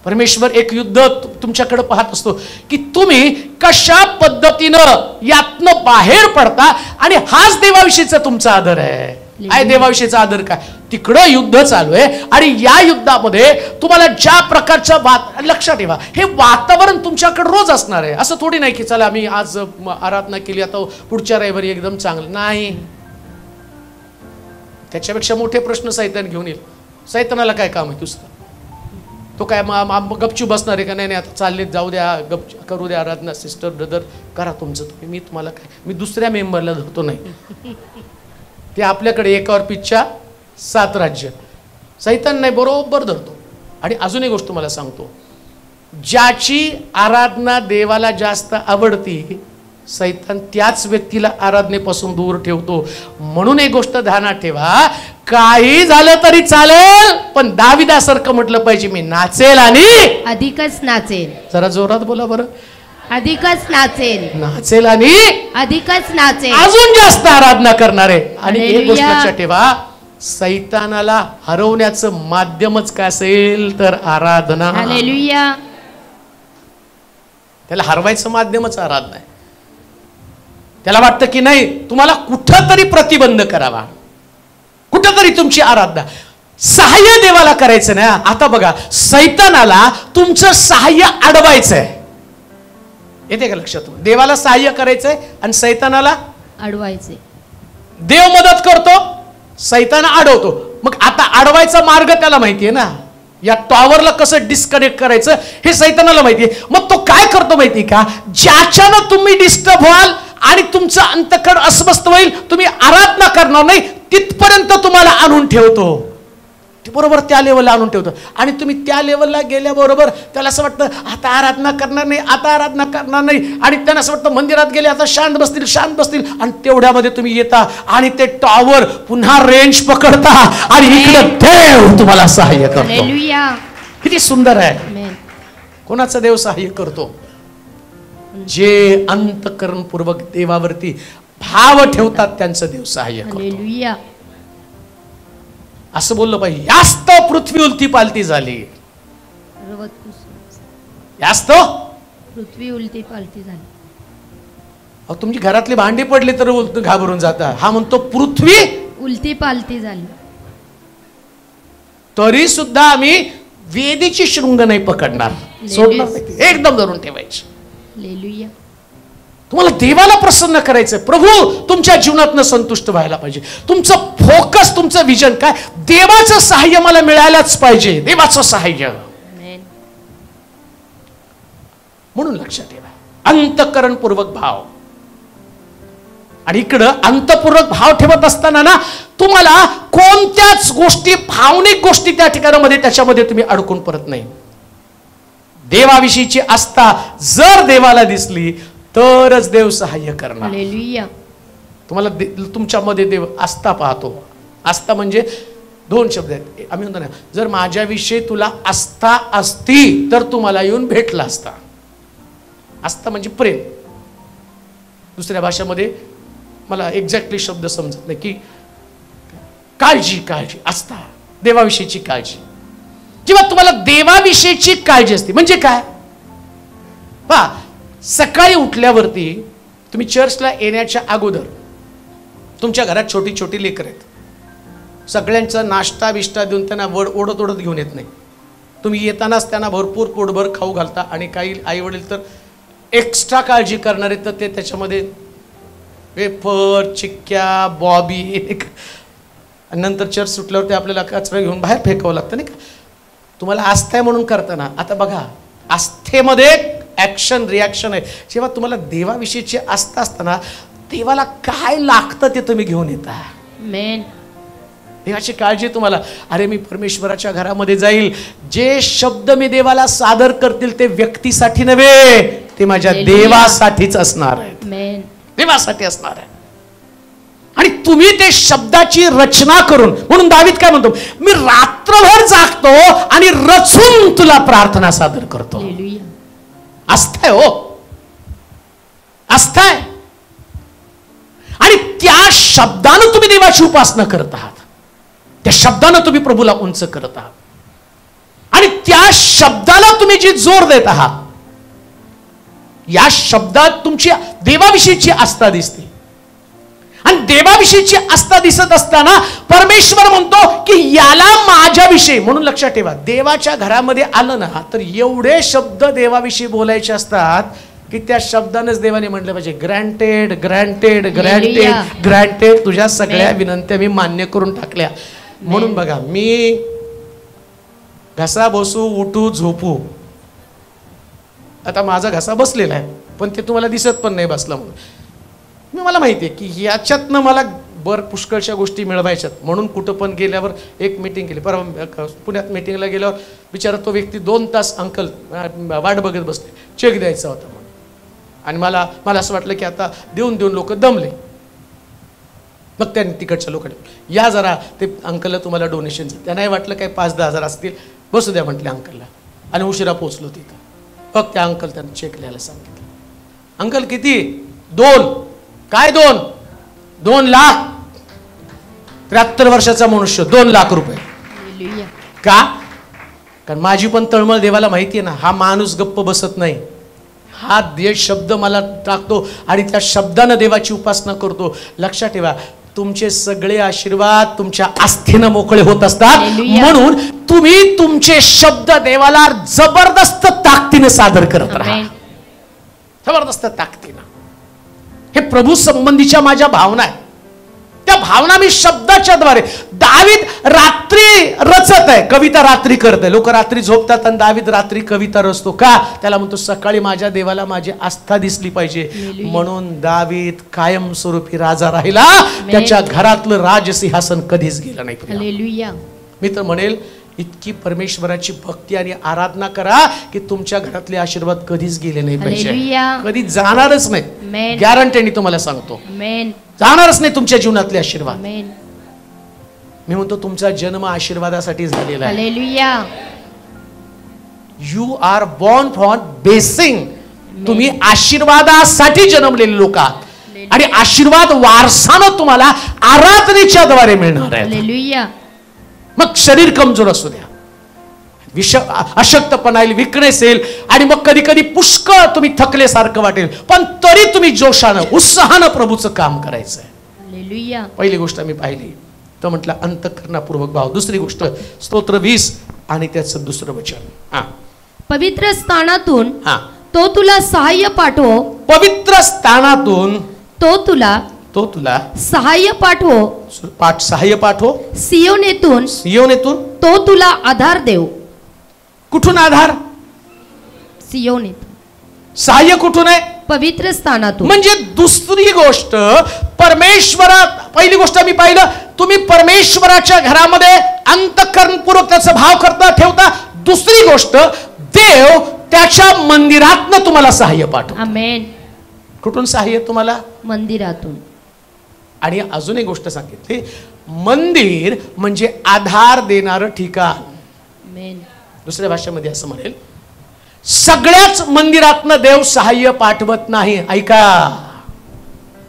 परमेश्वर एक युद्ध तुमच्याकडे पाहत असतो की तुम्ही कशा पद्धतीनं यातनं बाहेर पडता. आणि हाच देवाविषयीचा तुमचा आदर आहे. काय देवाविषयीचा आदर? काय तिकडं युद्ध चालू आहे आणि या युद्धामध्ये तुम्हाला ज्या प्रकारचं लक्षात ठेवा, हे वातावरण तुमच्याकडे रोज असणार आहे. असं थोडी नाही की चला आम्ही आज आराधना केली आता पुढच्या रविवारी एकदम चांगलं नाही. त्याच्यापेक्षा मोठे प्रश्न सैतान घेऊन येईल. सैतानाला काय काम आहे दुसरं? तो काय गपचूप बसणार आहे का? नाही आता चालले जाऊ द्या, करू द्या आराधना. सिस्टर ब्रदर करा तुमचं तुम्ही. मी तुम्हाला काय, मी दुसऱ्या मेंबरला धरतो नाही. ते आपल्याकडे एकावर पिच्छा 7 राज्य. सैतान नाही, बरोबर धरतो. आणि अजून एक गोष्ट तुम्हाला सांगतो, ज्याची आराधना देवाला जास्त आवडती सैतान त्याच व्यक्तीला आराधनेपासून दूर ठेवतो. म्हणून एक गोष्ट ध्यानात ठेवा, काही झालं तरी चालेल पण दाविदासारखं म्हटलं पाहिजे, मी नाचेल आणि अधिकच नाचेल. जरा जोरात बोला बरं. अधिकच नाचेल. नाचेल आणि अधिकच नाचेल. अजून जास्त आराधना करणार आहे. आणि एक गोष्ट लक्षात ठेवा, सैतानाला हरवण्याचं माध्यमच काय असेल तर आराधना. हालेलुया. त्याला हरवायचं माध्यमच आराधना आहे. त्याला वाटतं की नाही तुम्हाला कुठंतरी प्रतिबंध करावा, कुठंतरी तुमची आराधना. सहाय्य देवाला करायचं ना. आता बघा, सैतानाला तुमचं सहाय्य अडवायचंय. येते का लक्षात? देवाला सहाय्य करायचंय आणि सैतानाला अडवायचे. देव मदत करतो, सैतान अडवतो. मग आता अडवायचा मार्ग त्याला माहितीये ना. या टॉवरला कसं डिस्कनेक्ट करायचं हे सैतानाला माहितीये. मग तो काय करतो माहितीये का, ज्याच्यानं तुम्ही डिस्टर्ब व्हाल आणि तुमचं अंतःकरण अस्वस्थ होईल, तुम्ही आराधना करणार नाही, तिथपर्यंत तुम्हाला आणून ठेवतो. बरोबर त्या लेवलला आणून ठेवतो. आणि तुम्ही त्या लेवलला गेल्याबरोबर त्याला असं वाटतं आता आराधना करणार नाही, आता आराधना करणार नाही. आणि त्यांना असं वाटतं मंदिरात गेले आता शांत बसतील, शांत बसतील. आणि तेवढ्यामध्ये तुम्ही येता आणि ते टॉवर पुन्हा रेंज पकडता आणि इकडे देव तुम्हाला सहाय्य करतो. हालेलुया. किती सुंदर आहे. आमेन. कोणाचा देव सहाय्य करतो? जे अंतःकरणपूर्वक देवावरती भाव ठेवतात त्यांचं देव सहाय्य करतो. हालेलुया. असं बोललं पाहिजे. यास्त पृथ्वी उलटी पालटी झाली, यास्त पृथ्वी उलटी पालटी झाली. अहो, तुमची घरातली भांडी पडली तर घाबरून जाता. हा म्हणतो पृथ्वी उलटी पालटी झाली. तरी सुद्धा आम्ही वेदीची शृंग नाही पकडणार, सोडणार नाही, एकदम धरून ठेवायची. हालेलुया. तुम्हाला देवाला प्रसन्न करायचंय. प्रभू तुमच्या जीवनातनं संतुष्ट व्हायला पाहिजे. तुमचं फोकस, तुमचं विजन काय? देवाचं सहाय्य मला मिळायलाच पाहिजे, देवाचं सहाय्य. आमेन. म्हणून लक्षात ठेवा, अंतःकरणपूर्वक भाव. आणि इकडं अंतःपूर्वक भाव ठेवत असताना ना तुम्हाला कोणत्याच गोष्टी, भावनिक गोष्टी त्या ठिकाणामध्ये त्याच्यामध्ये तुम्ही अडकून परत नाही. देवाविषयीची आस्था जर देवाला दिसली तरच देव सहाय्य करणार. हालेलुया. तुम्हाला तुमच्यामध्ये देव आस्था पाहतो. आस्था म्हणजे दोन शब्द आहेत. आम्ही म्हणतो ना, जर माझ्याविषयी तुला आस्था असती तर तुम्हाला येऊन भेटला असता. आस्था म्हणजे प्रेम. दुसऱ्या भाषेमध्ये मला एक्झॅक्टली शब्द समजत नाही की काळजी, काळजी, आस्था, देवाविषयीची काळजी. जेव्हा तुम्हाला देवाविषयीची काळजी असते म्हणजे काय? पहा, सकाळी उठल्यावरती तुम्ही चर्चला येण्याच्या अगोदर तुमच्या घरात छोटी छोटी लेकरं आहेत. सगळ्यांचा नाश्ता बिष्टा देऊन त्यांना ओढत ओढत घेऊन येत नाही. तुम्ही येतानाच त्यांना भरपूर पोटभर खाऊ घालता. आणि काही आई वडील तर एक्स्ट्रा काळजी करणारे तर ते त्याच्यामध्ये वेफर, चिक्क्या, बॉबी, नंतर चर्च सुटल्यावर ते आपल्याला कचरा घेऊन बाहेर फेकावं लागतं नाही का? तुम्हाला आस्था आहे म्हणून करताना. आता बघा, आस्थेमध्ये ऍक्शन रिॲक्शन आहे. जेव्हा तुम्हाला देवाविषयीची आस्था असताना देवाला काय लागतं ते तुम्ही घेऊन येता. आमेन. देवाची काळजी तुम्हाला. अरे मी परमेश्वराच्या घरामध्ये जाईल, जे शब्द मी देवाला सादर करतील ते व्यक्तीसाठी नव्हे, ते माझ्या देवासाठीच असणार आहेत. आमेन. देवासाठी असणार आहे. आणि तुम्ही ते शब्दाची रचना करून, म्हणून दावीद काय म्हणतो, मी रात्रभर जागतो आणि रचून तुला प्रार्थना सादर करतो. हालेलुया. आस्था आहे हो, आस्था आहे. आणि त्या शब्दानं तुम्ही देवाची उपासना करत आहात, त्या शब्दानं तुम्ही प्रभूला उंच करत आहात. आणि त्या शब्दाला तुम्ही जी जोर देत आहात, या शब्दात तुमची देवाविषयीची आस्था दिसते. आणि देवाविषयीची आस्था दिसत असताना परमेश्वर म्हणतो की याला माझ्याविषयी, म्हणून लक्षात ठेवा, देवाच्या घरामध्ये आलं ना तर एवढे शब्द देवाविषयी बोलायचे असतात की त्या शब्दानेच देवाने म्हटलं पाहिजे, ग्रँटेड, ग्रँटेड, ग्रँटेड, ग्रँटेड. तुझ्या सगळ्या विनंत्या मी मान्य करून टाकल्या. म्हणून बघा, मी घसा बसू, उठू, झोपू, आता माझा घसा बसलेला आहे पण ते तुम्हाला दिसत पण नाही बसला म्हणून. मी मला माहिती आहे की याच्यातनं मला पुष्कळशा गोष्टी मिळवायच्यात. म्हणून कुठं पण गेल्यावर एक मीटिंग केली. परवा पुण्यात मीटिंगला गेल्यावर बिचारा तो व्यक्ती 2 तास अंकल वाट बघत बसले, चेक द्यायचा होता म्हणून. आणि मला असं वाटलं की आता देऊन देऊन लोक दमले. मग त्यांनी तिकडच्या लोकांनी, या जरा ते अंकलला तुम्हाला डोनेशन, त्यांनाही वाटलं काय 5-10 हजार असतील, बसू द्या म्हटले अंकलला. आणि उशिरा पोचलो तिथं. बघ त्या अंकल त्यांना चेक लिहायला सांगितलं. अंकल किती? 2. काय 2? 2 लाख. 73 वर्षाचा मनुष्य, 2 लाख रुपये. हालेलुया. का? कारण माझी पण तळमळ देवाला माहिती आहे ना. हा माणूस गप्प बसत नाही. हा शब्द मला टाकतो आणि त्या शब्दानं देवाची उपासना करतो. लक्षात ठेवा, तुमचे सगळे आशीर्वाद तुमच्या आस्थेनं मोकळे होत असतात. म्हणून तुम्ही तुमचे शब्द देवाला जबरदस्त ताकदीने सादर करत राहा. जबरदस्त ताकदीनं. हे प्रभू संबंधीच्या माझ्या भावना आहे. त्या भावना मी शब्दाच्या द्वारे, दावीद रात्री रचत आहे, कविता रात्री करत आहे. लोक रात्री झोपतात आणि दावीद रात्री कविता रचतो. का? त्याला म्हणतो सकाळी माझ्या देवाला माझी आस्था दिसली पाहिजे. म्हणून दावीद कायमस्वरूपी राजा राहिला. त्याच्या घरातलं राजसिंहासन कधीच गेलं नाही. हालेलुया. मी तर म्हणेल इतकी परमेश्वराची भक्ती आणि आराधना करा की तुमच्या घरातले आशीर्वाद कधीच गेले नाही पाहिजे, हालेलुया. कधी जाणारच नाही. Amen. गॅरंटीने तुम्हाला सांगतो, आमेन. जाणारच नाही तुमच्या जीवनातले आशीर्वाद. आमेन. मी म्हणतो तुमचा जन्म आशीर्वादासाठी झालेला आहे. Hallelujah. You are born for blessing. तुम्ही आशीर्वादासाठी जन्मलेले लोक आहात आणि आशीर्वाद वारसानं तुम्हाला आराधनेच्या द्वारे मिळणार आहे. हालेलुया. मग शरीर कमजोर असू द्या, अशक्तपणा येईल, विकनेस येईल आणि मग कधी कधी पुष्कळ तुम्ही थकल्यासारखं वाटेल, पण तरी तुम्ही जोशानं उत्साहानं प्रभूचं काम करायचं आहे. हालेलुया. पहिली गोष्ट मी पाहिली तर म्हटलं अंतःकरणापूर्वक भाव. दुसरी गोष्ट स्तोत्र 20 आणि त्याचं दुसरं वचन. हा पवित्र स्थानातून हा तो तुला सहाय्य पाठवो. पवित्र स्थानातून तो तुला सहाय्य पाठवो. सहाय्य पाठव. सियोनेतून तो तुला आधार देव. कुठून आधार? सियोनेतून. सहाय्य कुठून आहे? पवित्र स्थानातून. म्हणजे दुसरी गोष्ट परमेश्वरात. पहिली गोष्ट मी पाहिलं, तुम्ही परमेश्वराच्या घरामध्ये अंतःकरणपूर्वक त्याचा भाव करता ठेवता. दुसरी गोष्ट, देव त्याच्या मंदिरातनं तुम्हाला सहाय्य पाठवतो. आमेन. कुठून सहाय्य? तुम्हाला मंदिरातून. आणि अजून एक गोष्ट सांगितली, मंदिर म्हणजे आधार देणारं ठिकाण. आमेन. दुसऱ्या भाषेमध्ये असं म्हणेल, सगळ्याच मंदिरातनं देव सहाय्य पाठवत नाही. ऐका,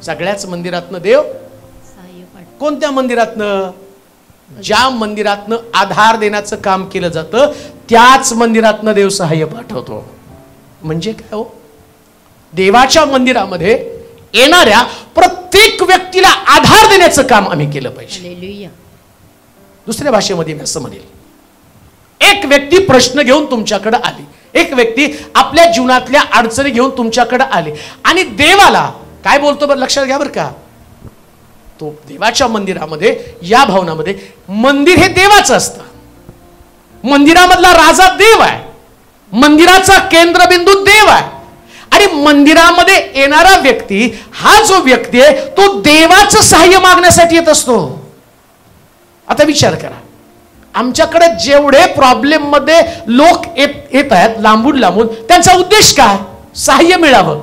सगळ्याच मंदिरातनं देव सहाय्य पाठवो. कोणत्या मंदिरातनं? ज्या मंदिरातनं आधार देण्याचं काम केलं जातं त्याच मंदिरातनं देव सहाय्य पाठवतो. म्हणजे काय हो? देवाच्या मंदिरामध्ये येणाऱ्या प्रत्येक व्यक्तीला आधार देण्याचं काम आम्ही केलं पाहिजे. हालेलुया. दुसऱ्या भाषेमध्ये मी असं म्हणेल, एक व्यक्ती प्रश्न घेऊन तुमच्याकडे आली, एक व्यक्ती आपल्या जीवनातल्या अडचणी घेऊन तुमच्याकडे आली आणि देवाला काय बोलतो बरं? लक्षात घ्या बरं का, तो देवाच्या मंदिरामध्ये, या भवनामध्ये, मंदिर हे देवाचं असतं. मंदिरामधला राजा देव आहे, मंदिराचा केंद्रबिंदू देव आहे आणि मंदिरामध्ये येणारा व्यक्ती, हा जो व्यक्ती आहे तो देवाचं सहाय्य मागण्यासाठी येत असतो. आता विचार करा, आमच्याकडे जेवढे प्रॉब्लेम मध्ये लोक येत आहेत लांबून लांबून, त्यांचा उद्देश काय? सहाय्य मिळावं.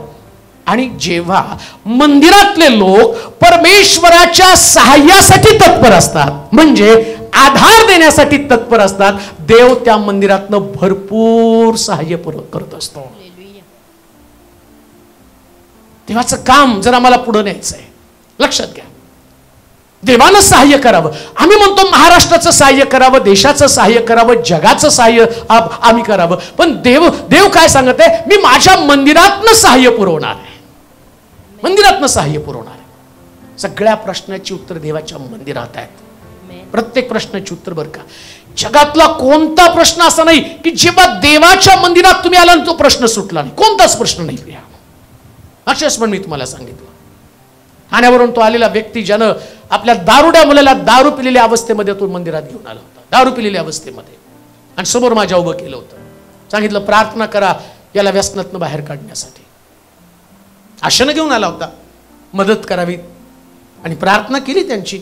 आणि जेव्हा मंदिरातले लोक परमेश्वराच्या सहाय्यासाठी तत्पर असतात, म्हणजे आधार देण्यासाठी तत्पर असतात, देव त्या मंदिरातनं भरपूर सहाय्य करत असतो. देवाचं काम जर आम्हाला पुढे न्यायचं आहे, लक्षात घ्या, देवानं सहाय्य करावं. आम्ही म्हणतो महाराष्ट्राचं सहाय्य करावं, देशाचं सहाय्य करावं, जगाचं सहाय्य आम्ही करावं, पण देव काय सांगत आहे? मी माझ्या मंदिरातनं सहाय्य पुरवणार आहे, मंदिरातनं सहाय्य पुरवणार आहे. सगळ्या प्रश्नाची उत्तर देवाच्या मंदिरात आहेत. प्रत्येक प्रश्नाची उत्तर बरं का. जगातला कोणता प्रश्न असा नाही की जेव्हा देवाच्या मंदिरात तुम्ही आला तो प्रश्न सुटला नाही. कोणताच प्रश्न नाही. अक्षरशः पण मी तुम्हाला सांगितलं, ठाण्यावरून तो आलेला व्यक्ती ज्यानं आपल्या दारुड्या मुलाला दारू पिलेल्या अवस्थेमध्ये तो मंदिरात घेऊन आला होता, दारू पिलेल्या अवस्थेमध्ये, आणि समोर माझ्या उभं केलं होतं. सांगितलं प्रार्थना करा याला व्यसनातनं बाहेर काढण्यासाठी. आशेनं घेऊन आला होता, मदत करावी, आणि प्रार्थना केली त्यांची.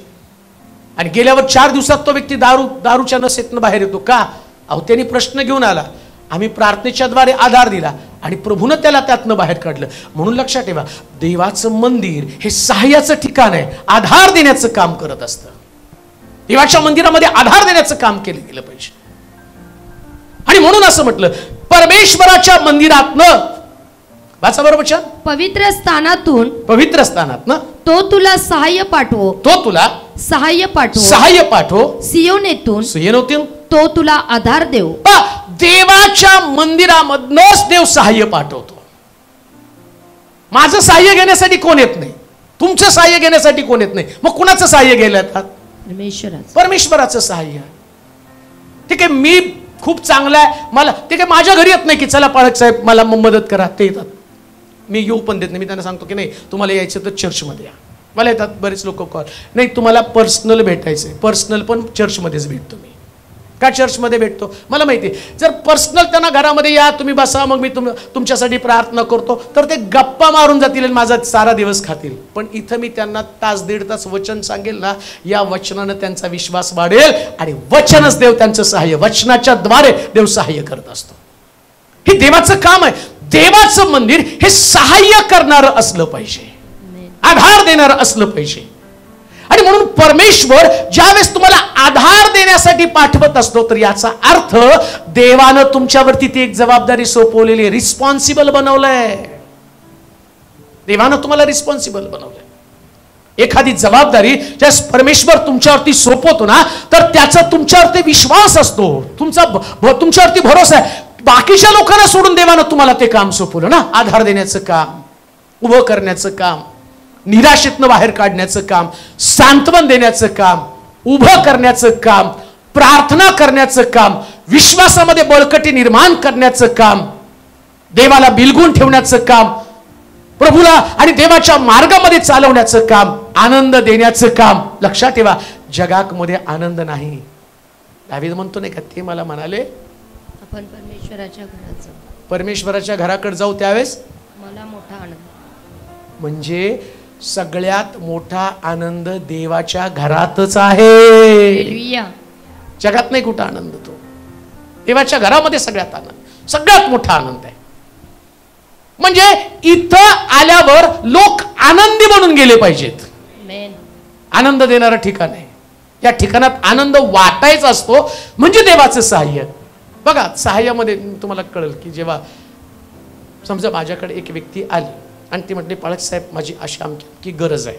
आणि गेल्यावर 4 दिवसात तो व्यक्ती दारूच्या नशेतनं बाहेर येतो. का? अहो त्यांनी प्रश्न घेऊन आला, आम्ही प्रार्थनेच्या द्वारे आधार दिला आणि प्रभूनं त्याला त्यातनं बाहेर काढलं. म्हणून लक्षात ठेवा, देवाचं मंदिर हे सहाय्याचं ठिकाण आहे, आधार देण्याचं काम करत असतं. देवाच्या मंदिरामध्ये आधार देण्याचं काम केलं गेलं पाहिजे. आणि म्हणून असं म्हटलं, परमेश्वराच्या मंदिरातनं, वाचा बरोबर वचन, पवित्र स्थानातनं तो तुला सहाय्य पाठवो. सहाय्य पाठवो. सियोनेतून तो तुला आधार देव. देवाच्या मंदिरामधनच देव सहाय्य पाठवतो. माझं सहाय्य घेण्यासाठी कोण येत नाही, तुमचं सहाय्य घेण्यासाठी कोण येत नाही. मग कुणाचं सहाय्य घ्यायला येतात? परमेश्वराचं सहाय्य. ठीक आहे, मी खूप चांगला आहे, मला ठीक आहे, माझ्या घरी येत नाही की चला पाळक साहेब मला मदत करा, ते येतात. मी येऊ पण देत नाही. मी त्यांना सांगतो की नाही तुम्हाला यायचं तर चर्चमध्ये या. मला येतात बरेच लोक कॉल, नाही तुम्हाला पर्सनल भेटायचंय, पर्सनल पण चर्चमध्येच भेटतो मी. का चर्चमध्ये भेटतो? मला माहिती आहे, जर पर्सनल त्यांना घरामध्ये या, तुम्ही बसा, मग मी तुमच्यासाठी प्रार्थना करतो, तर ते गप्पा मारून जातील आणि माझा सारा दिवस खातील. पण इथं मी त्यांना तास दीड तास वचन सांगेल ना, या वचनानं त्यांचा विश्वास वाढेल आणि वचनच देव त्यांचं सहाय्य, वचनाच्या द्वारे देव सहाय्य करत असतो. हे देवाचं काम आहे. देवाचं मंदिर हे सहाय्य करणारं असलं पाहिजे, आधार देणारं असलं पाहिजे. आणि म्हणून परमेश्वर ज्यावेळेस तुम्हाला आधार देण्यासाठी पाठवत असतो, तर याचा अर्थ देवानं तुमच्यावरती ती एक जबाबदारी सोपवलेली आहे, रिस्पॉन्सिबल बनवलंय. देवानं तुम्हाला रिस्पॉन्सिबल बनवलंय. एखादी जबाबदारी ज्यास परमेश्वर तुमच्यावरती सोपवतो ना, तर त्याचा तुमच्यावरती विश्वास असतो, तुमच्यावरती भरोसा आहे. बाकीच्या लोकांना सोडून देवानं तुम्हाला ते काम सोपवलं ना, आधार देण्याचं काम, उभं करण्याचं काम, निराशेतनं बाहेर काढण्याचं काम, सांत्वन देण्याचं काम, उभं करण्याचं काम, प्रार्थना करण्याचं काम, विश्वासामध्ये बळकटी निर्माण करण्याचं काम, देवाला बिलगून ठेवण्याचं काम, प्रभूला आणि देवाच्या मार्गामध्ये चालवण्याचं काम, आनंद देण्याचं काम. लक्षात ठेवा, जगामध्ये आनंद नाही. दावीद म्हणतो नाही का, ते मला म्हणाले आपण परमेश्वराच्या घरात जाऊ, परमेश्वराच्या घराकडे जाऊ, त्यावेळेस मला मोठा आनंद. म्हणजे सगळ्यात मोठा आनंद देवाच्या घरातच आहे. हालेलुया. जगात नाही कुठं आनंद, तो देवाच्या घरामध्ये सगळ्यात आनंद, सगळ्यात मोठा आनंद आहे. म्हणजे इथं आल्यावर लोक आनंदी बनून गेले पाहिजेत. आमेन. आनंद देणारं ठिकाण आहे. या ठिकाणात आनंद वाटायचा असतो, म्हणजे देवाचं सहाय्य. बघा, सहाय्यामध्ये तुम्हाला कळेल की जेव्हा समजा माझ्याकडे एक व्यक्ती आली आणि ती म्हटली, पाळक साहेब, माझी अशी आमची गरज आहे.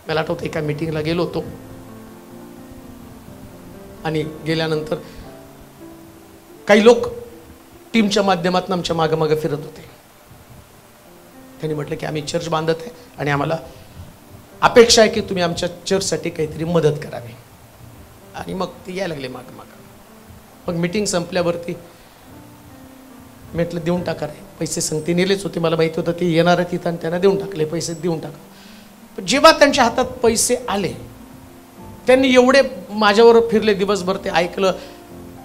मला आठवतं एका मीटिंगला गेलो होतो आणि गेल्यानंतर काही लोक टीमच्या माध्यमातून आमच्या मागं फिरत होते. त्यांनी म्हटलं की आम्ही चर्च बांधत आहे आणि आम्हाला अपेक्षा आहे की तुम्ही आमच्या चर्चसाठी काहीतरी मदत करावी. आणि मग ते यायला लागले मागं. मग मीटिंग संपल्यावरती म्हटलं देऊन टाका रे पैसे. सांगते नेलेच होते, मला माहिती होतं ते येणार आहे तिथं, आणि त्यांना देऊन टाकले पैसे, देऊन टाका. पण जेव्हा त्यांच्या हातात पैसे आले, त्यांनी एवढे माझ्यावर फिरले दिवसभर, ते ऐकलं.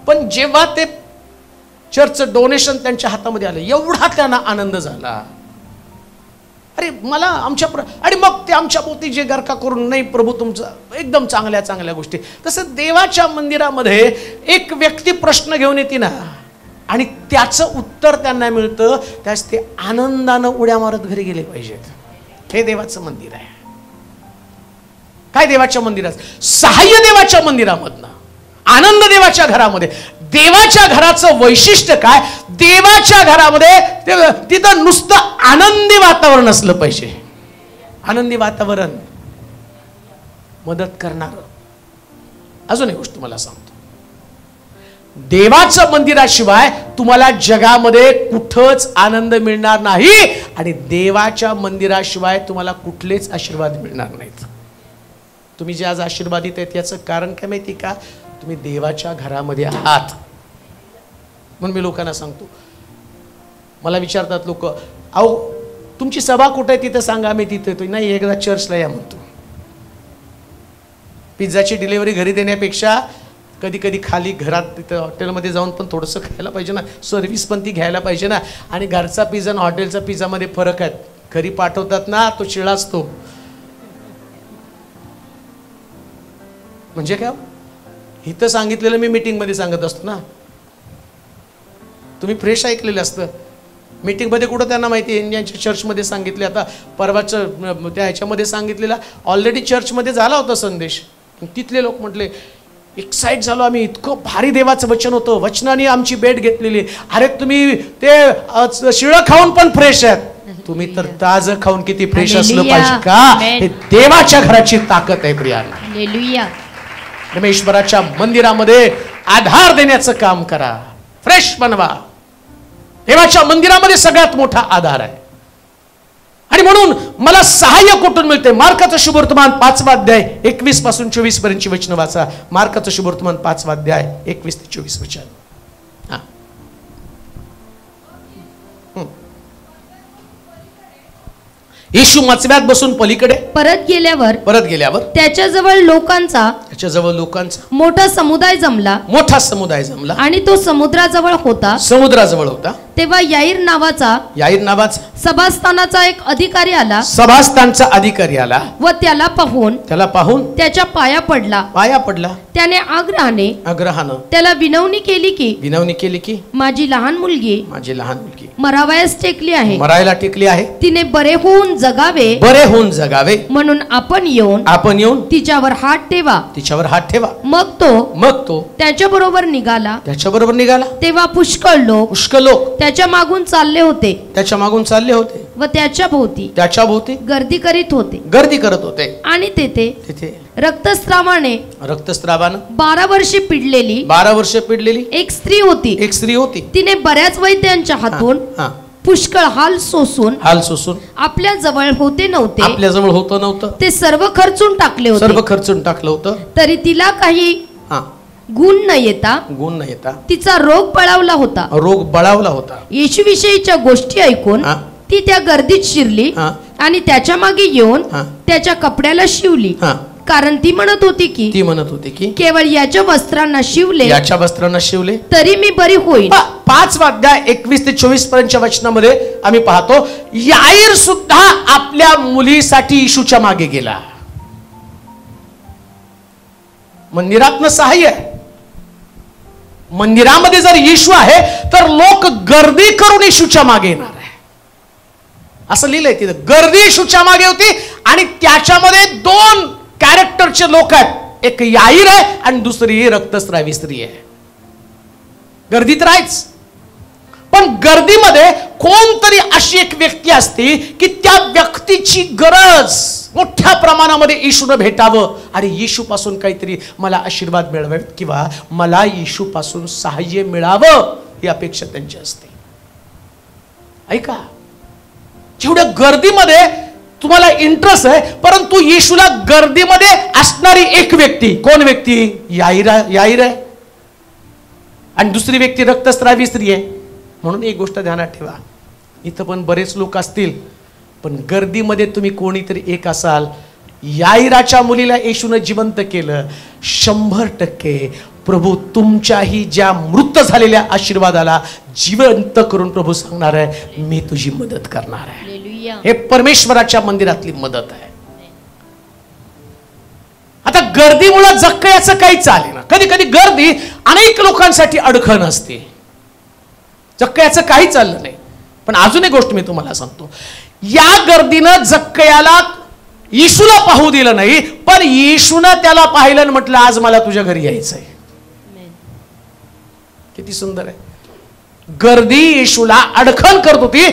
पण जेव्हा ते चर्चचं डोनेशन त्यांच्या हातामध्ये आलं, एवढा त्यांना आनंद झाला. अरे मला आणि मग ते आमच्या भोवती जे गरका करून, नाही प्रभू तुमचं एकदम चांगल्या गोष्टी. तसं देवाच्या मंदिरामध्ये एक व्यक्ती प्रश्न घेऊन येते ना, आणि त्याचं उत्तर त्यांना मिळतं, त्यास ते आनंदानं उड्या मारत घरी गेले पाहिजेत. हे देवाचं मंदिर आहे. काय देवाच्या मंदिरात? सहाय्य देवाच्या मंदिरामधनं, आनंद देवाच्या घरामध्ये. देवाच्या घराचं वैशिष्ट्य काय? देवाच्या घरामध्ये तिथं नुसतं आनंदी वातावरण असलं पाहिजे. आनंदी वातावरण, मदत करणार. अजून एक गोष्ट तुम्हाला सांगतो, देवाच्या मंदिराशिवाय तुम्हाला जगामध्ये कुठंच आनंद मिळणार नाही, आणि देवाच्या मंदिराशिवाय तुम्हाला कुठलेच आशीर्वाद मिळणार नाहीत. तुम्ही जे आज आशीर्वादित आहेत याचं कारण काय माहिती का? तुम्ही देवाच्या घरामध्ये आहात. म्हणून मी लोकांना सांगतो, मला विचारतात लोक, अहो तुमची सभा कुठे आहे तिथं सांगा, आम्ही तिथे येतो. नाही, एकदा चर्चला या म्हणतो. पिझ्झाची डिलिव्हरी घरी देण्यापेक्षा कधी कधी खाली घरात तिथं हॉटेलमध्ये जाऊन पण थोडंसं खायला पाहिजे ना, सर्व्हिस पण ती घ्यायला पाहिजे ना. आणि घरचा पिझ्झा आणि हॉटेलचा पिझ्झामध्ये फरक आहे. घरी पाठवतात ना, तो शिळा असतो. म्हणजे काय? इथं सांगितलेलं मी मीटिंगमध्ये सांगत असतो ना, तुम्ही फ्रेश ऐकलेलं असतं. मीटिंगमध्ये कुठं त्यांना माहिती आहे, इंडियनच्या चर्चमध्ये सांगितले. आता परवाचं त्या ह्याच्यामध्ये सांगितलेला ऑलरेडी चर्चमध्ये झाला होता संदेश. तिथले लोक म्हटले, एक्साइट झालो आम्ही, इतकं भारी देवाचं वचन होतं, वचनाने आमची भेट घेतलेली. अरे तुम्ही ते शिळं खाऊन पण फ्रेश आहेत, तुम्ही तर ताजं खाऊन किती फ्रेश असलं पाहिजे का? हे देवाच्या घराची ताकद आहे प्रियांना. हालेलुया. परमेश्वराच्या मंदिरामध्ये आधार देण्याचं काम करा, फ्रेश बनवा. देवाच्या मंदिरामध्ये सगळ्यात मोठा आधार आहे. आणि म्हणून मला सहाय्य कुठून मिळते? मार्काचं शुभवर्तमान 5वा अध्याय 21 पासून 24 पर्यंतची वचन वाचा. मार्काचं शुभवर्तमान 5वा अध्याय 21 ते 24 वचन. येशू मचव्यात बसून पलीकडे परत गेल्यावर त्याच्याजवळ त्याच्याजवळ लोकांचा मोठा समुदाय जमला मोठा समुदाय जमला आणि तो समुद्राजवळ होता. समुद्राजवळ होता. तेव्हा याईर नावाचा सभास्थानाचा एक अधिकारी आला. सभास्थानचा अधिकारी आला व त्याला पाहून त्याच्या पाया पडला. त्याने आग्रहानं त्याला विनवणी केली की माझी लहान मुलगी मरावयास टेकली आहे. तिने बरे होऊन जगावे म्हणून आपण येऊन तिच्यावर हात ठेवा. मग तो त्याच्या बरोबर निघाला. तेव्हा पुष्कळ लोक त्याच्या मागून चालले होते व त्याच्या भोवती गर्दी करत होते. आणि तेथे रक्तस्रावाने 12 वर्षे पिडलेली एक स्त्री होती. तिने बऱ्याच वैद्यांच्या हातून पुष्कळ हाल सोसून आपल्या जवळ होते नव्हते ते सर्व खर्चून टाकले होते. तरी तिला काही गुण न येता तिचा रोग बळावला होता. येशू विषयीच्या गोष्टी ऐकून ती त्या गर्दीत शिरली आणि त्याच्या मागे येऊन त्याच्या कपड्याला शिवली. कारण ती म्हणत होती की केवळ याच्या वस्त्रांना शिवले तरी मी बरी होईल. 5 अध्याय 21 ते 24 पर्यंतच्या वचनामध्ये आम्ही पाहतो याईर सुद्धा आपल्या मुलीसाठी येशूच्या मागे गेला. मंदिरातनं सहाय्य आहे. मंदिरामध्ये जर येशू आहे तर लोक गर्दी करून येशूच्या मागे येणार आहे असं लिहिलंय तिथं. गर्दी येशूच्या मागे होती आणि त्याच्यामध्ये 2 कॅरेक्टरचे लोक आहेत. एक याईर आहे आणि दुसरी रक्तस्रावी स्त्री आहे. गर्दीत राहायच पण गर्दीमध्ये कोणतरी अशी एक व्यक्ती असते की त्या व्यक्तीची गरज मोठ्या प्रमाणामध्ये येशूने भेटावं आणि येशू पासून काहीतरी मला आशीर्वाद मिळावे किंवा मला येशू पासून सहाय्य मिळावं ही अपेक्षा त्यांची असते. ऐका, जेवढ्या गर्दीमध्ये तुम्हाला इंटरेस्ट आहे परंतु येशूला गर्दीमध्ये असणारी एक व्यक्ती, कोण व्यक्ती? याईर आहे आणि दुसरी व्यक्ती रक्तस्रावी स्त्री आहे. म्हणून एक गोष्ट ध्यानात ठेवा, इथं पण बरेच लोक असतील पण गर्दीमध्ये तुम्ही कोणीतरी एक असाल. याईराच्या मुलीला येशूने जिवंत केलं. 100% प्रभू तुमच्याही ज्या मृत झालेल्या आशीर्वादाला जिवंत करून प्रभू सांगणार आहे मी तुझी मदत करणार आहे. हे परमेश्वराच्या मंदिरातली मदत आहे. आता गर्दीमुळे जक्कयाचं काही चाले ना. कधी कधी गर्दी अनेक लोकांसाठी अडखण असते. जक्कयाचं काही चाललं नाही. पण अजून एक गोष्ट मी तुम्हाला सांगतो, या गर्दीनं जक्कयाला येशूला पाहू दिलं नाही पण येशूनं त्याला पाहिलं आणि म्हटलं आज मला तुझ्या घरी यायचंय. किती सुंदर आहे. गर्दी येशूला अडखण करत होती,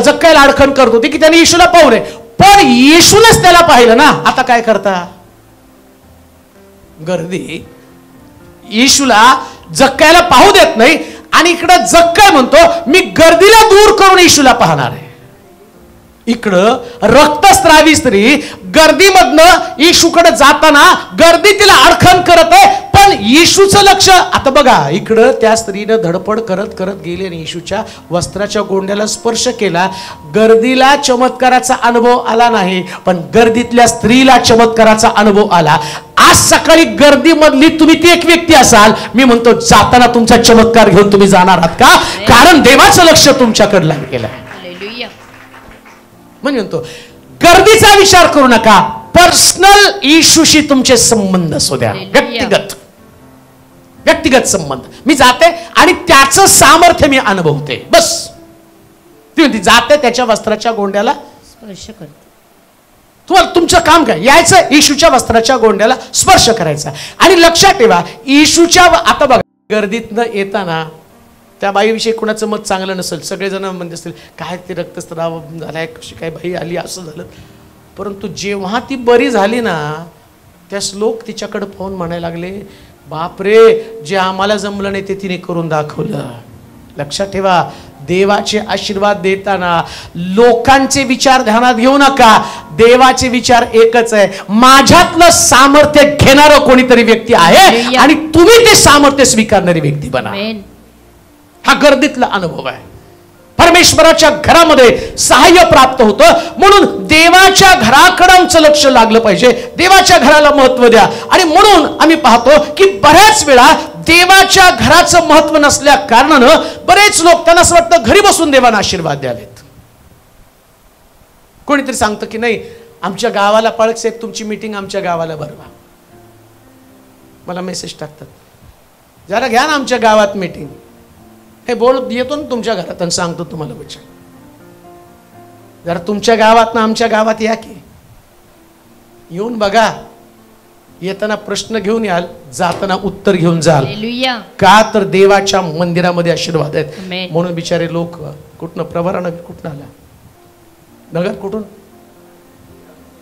जक्कयाला अडखण करत होती की त्याने येशूला पाहू नये पण येशूनच त्याला पाहिलं ना. आता काय करता? गर्दी येशूला जक्कयाला पाहू देत नाही आणि इकडं जक्कय म्हणतो मी गर्दीला दूर करून येशूला पाहणार आहे. इकडं रक्तस्रावी स्त्री गर्दीमधनं येशूकडे जाताना गर्दी तिला अडखण करत आहे पण येशूचं लक्ष. आता बघा इकडं त्या स्त्रीनं धडपड करत करत गेली आणि येशूच्या वस्त्राच्या गोंड्याला स्पर्श केला. गर्दीला चमत्काराचा अनुभव आला नाही पण गर्दीतल्या स्त्रीला चमत्काराचा अनुभव आला. आज सकाळी गर्दीमधली तुम्ही ती एक व्यक्ती असाल. मी म्हणतो जाताना तुमचा चमत्कार घेऊन तुम्ही जाणार आहात का? कारण देवाचं लक्ष तुमच्याकडे लागलेलं आहे. म्हणतो गर्दीचा विचार करू नका. पर्सनल येशूशी तुमचे संबंध असू द्या. व्यक्तिगत संबंध. मी जाते आणि त्याचं सामर्थ्य मी अनुभवते. बस ती म्हणते जाते त्याच्या वस्त्राच्या गोंड्याला स्पर्श करते. तुम्हाला तुमचं काम काय? यायचं येशूच्या वस्त्राच्या गोंड्याला स्पर्श करायचा. आणि लक्षात ठेवा येशूच्या आता बघा गर्दीतनं येताना त्या बाईविषयी कुणाचं मत चांगलं नसेल. सगळेजण म्हणत असतील काय ते रक्तस्राव झालाय, कशी काय बाई आली, असं झालं. परंतु जेव्हा ती बरी झाली ना त्यास लोक तिच्याकडे पाहून म्हणायला लागले बापरे जे आम्हाला जमलं नाही ते तिने करून दाखवलं. लक्षात ठेवा देवाचे आशीर्वाद देताना लोकांचे विचार ध्यानात घेऊ नका. देवाचे विचार एकच आहे. माझ्यातलं सामर्थ्य घेणारं कोणीतरी व्यक्ती आहे आणि तुम्ही ते सामर्थ्य स्वीकारणारी व्यक्ती बना. हा गर्दीतला अनुभव आहे. परमेश्वराच्या घरामध्ये सहाय्य प्राप्त होतं. म्हणून देवाच्या घराकडे आमचं लक्ष लागलं पाहिजे, देवाच्या घराला महत्व द्या. आणि म्हणून आम्ही पाहतो की बऱ्याच वेळा देवाच्या घराचं महत्व नसल्या कारणानं बरेच लोक, त्यांना असं वाटतं घरी बसून देवाला आशीर्वाद द्यावेत. कोणीतरी सांगतं की नाही, आमच्या गावाला पाळक साहेब तुमची मीटिंग आमच्या गावाला भरवा. मला मेसेज टाकतात, जरा घ्या ना आमच्या गावात मीटिंग. हे बोल येतो ना तुमच्या घरात आणि सांगतो तुम्हाला बच्चा, जरा तुमच्या गावात ना आमच्या गावात या की, येऊन बघा. येताना प्रश्न घेऊन याल, जाताना उत्तर घेऊन जाल. का तर देवाच्या मंदिरामध्ये आशीर्वाद आहेत. म्हणून बिचारे लोक कुठनं, प्रवरानगर कुठनं आला, नगर कुठून,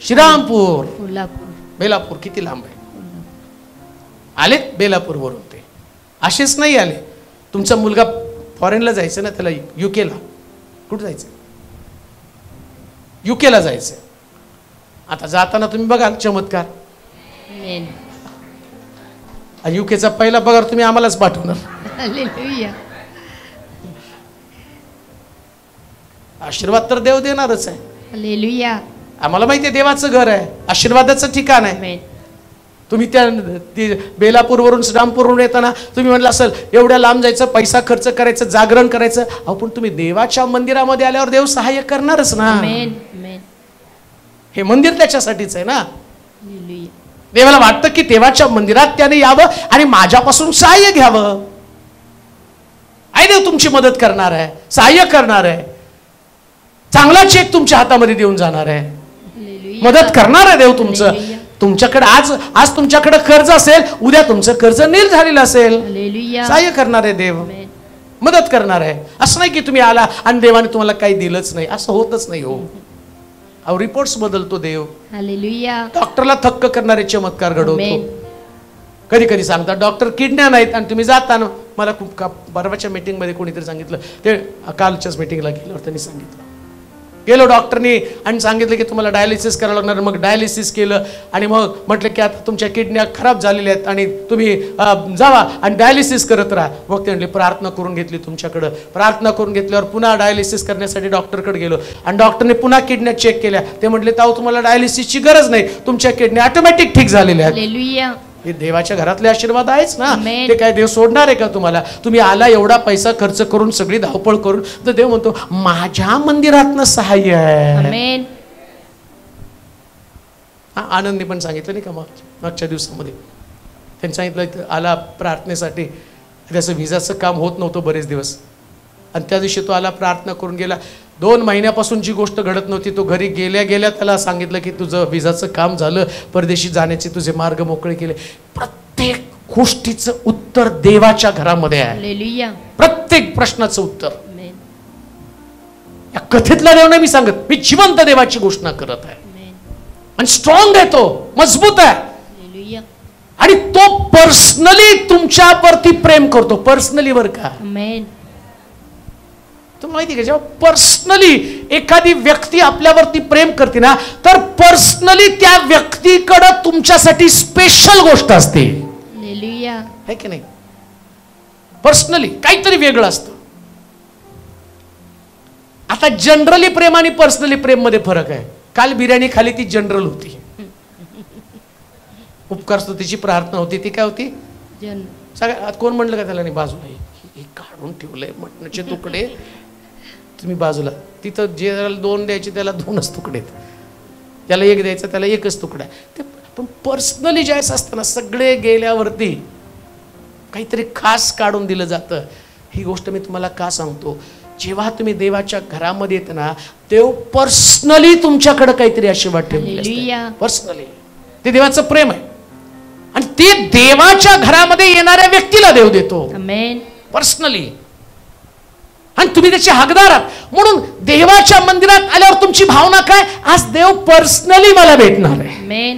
श्रीरामपूर, बेलापूर, किती लांब आहे, आलेत बेलापूर वरून. ते असेच नाही आले. तुमचा मुलगा फॉरेनला जायचं ना, त्याला युकेला, कुठं जायचं, युकेला जायचं. आता जाताना तुम्ही बघाल चमत्कार, युकेचा पहिला पगार तुम्ही आम्हालाच पाठवणार. आशीर्वाद तर देव देणारच आहे. आम्हाला माहिती आहे देवाचं घर आहे, आशीर्वादाचं ठिकाण आहे. तुम्ही त्या बेलापूरवरून श्रीरामपूरवरून येताना तुम्ही म्हटलं असेल एवढ्या लांब जायचं, पैसा खर्च करायचं, जागरण करायचं. अहो पण तुम्ही देवाच्या मंदिरामध्ये आल्यावर देव सहाय्य करणारच ना. हे मंदिर त्याच्यासाठीच आहे ना. देवाला वाटतं की देवाच्या मंदिरात त्याने यावं आणि माझ्यापासून सहाय्य घ्यावं. आहे देव तुमची मदत करणार आहे, सहाय्य करणार आहे, चांगला चेक तुमच्या हातामध्ये देऊन जाणार आहे, मदत करणार आहे देव तुमचं. तुमच्याकडे आज तुमच्याकडे कर्ज असेल, उद्या तुमचं कर्ज नील झालेलं असेल, सहाय्य करणार आहे देव, मदत करणार आहे. असं नाही की तुम्ही आला आणि देवाने तुम्हाला काही दिलंच नाही, असं होतच नाही. हो, अहो रिपोर्ट्स बदलतो देव. डॉक्टरला थक्क करणारे चमत्कार घडवतो. कधी कधी सांगतात डॉक्टर किडण्या नाहीत आणि तुम्ही जाता ना. मला खूप परवाच्या मीटिंग मध्ये कोणीतरी सांगितलं, ते कालच्याच मीटिंगला गेल्यावर त्यांनी सांगितलं, गेलो डॉक्टरनी आणि सांगितलं की तुम्हाला डायलिसिस करावं लागणार. मग डायलिसिस केलं आणि मग म्हटलं की आता तुमच्या किडन्या खराब झालेल्या आहेत आणि तुम्ही जावा आणि डायलिसिस करत राहा. मग ते म्हटले प्रार्थना करून घेतली तुमच्याकडं. प्रार्थना करून घेतल्यावर पुन्हा डायलिसिस करण्यासाठी डॉक्टरकडे गेलो आणि डॉक्टरने पुन्हा किडन्या चेक केल्या. ते म्हटले ताऊ तुम्हाला डायलिसिसची गरज नाही, तुमच्या किडन्या ऑटोमॅटिक ठीक झालेल्या आहेत. हे देवाच्या घरातले आशीर्वाद आहेच ना. ते काय देव सोडणार आहे का तुम्हाला? तुम्ही आला एवढा पैसा खर्च करून, सगळी धावपळ करून, तर देव म्हणतो माझ्या मंदिरातनं सहाय्य आहे. आनंदी पण सांगितलं नाही का मागच्या दिवसामध्ये, त्यांनी सांगितलं आला प्रार्थनेसाठी, त्याचं व्हिसाचं काम होत नव्हतं बरेच दिवस आणि त्या दिवशी तो आला, प्रार्थना करून गेला. 2 महिन्यापासून जी गोष्ट घडत नव्हती, तो घरी गेल्या गेल्या त्याला सांगितलं की तुझं व्हिसाचं काम झालं, परदेशी जाण्याचे तुझे मार्ग मोकळे केले. प्रत्येक गोष्टीचं उत्तर देवाच्या घरामध्ये आहे. प्रत्येक प्रश्नाचं उत्तर. या कथेतला देव नाही मी सांगत, मी जिवंत देवाची घोषणा करत आहे. आणि स्ट्रॉंग आहे तो, मजबूत आहे आणि तो पर्सनली तुमच्यावरती प्रेम करतो. पर्सनली वर का तुम्हाला माहिती का, जेव्हा पर्सनली एखादी व्यक्ती आपल्यावरती प्रेम करते ना, तर पर्सनली त्या व्यक्तीकडे तुमच्यासाठी स्पेशल गोष्ट असते. है की नाही? पर्सनली काहीतरी वेगळं असतं. आता जनरली प्रेम आणि पर्सनली प्रेम मध्ये फरक आहे. काल बिर्याणी खाली ती जनरल होती, उपकार स्तुतीची प्रार्थना होती, ती काय होती सगळ्या. कोण म्हणलं का त्याला नाही बाजूला हे काढून ठेवलंय मटणाचे तुकडे, तुम्ही बाजूला. तिथं जे 2 द्यायचे त्याला 2च तुकडे, त्याला 1 द्यायचा त्याला 1च तुकडा. ते पण पर्सनली ज्यावेळेस असतं ना, सगळे गेल्यावरती काहीतरी खास काढून दिलं जातं. ही गोष्ट मी तुम्हाला का सांगतो, जेव्हा तुम्ही देवाच्या घरामध्ये येते ना, देव पर्सनली तुमच्याकडे काहीतरी आशीर्वाद ठेवले. पर्सनली ते देवाचं प्रेम आहे आणि ते देवाच्या घरामध्ये येणाऱ्या व्यक्तीला देव देतो पर्सनली, आणि तुम्ही त्याचे हकदार आहात. म्हणून देवाच्या मंदिरात आल्यावर तुमची भावना काय, आज देव पर्सनली मला भेटणार आहे,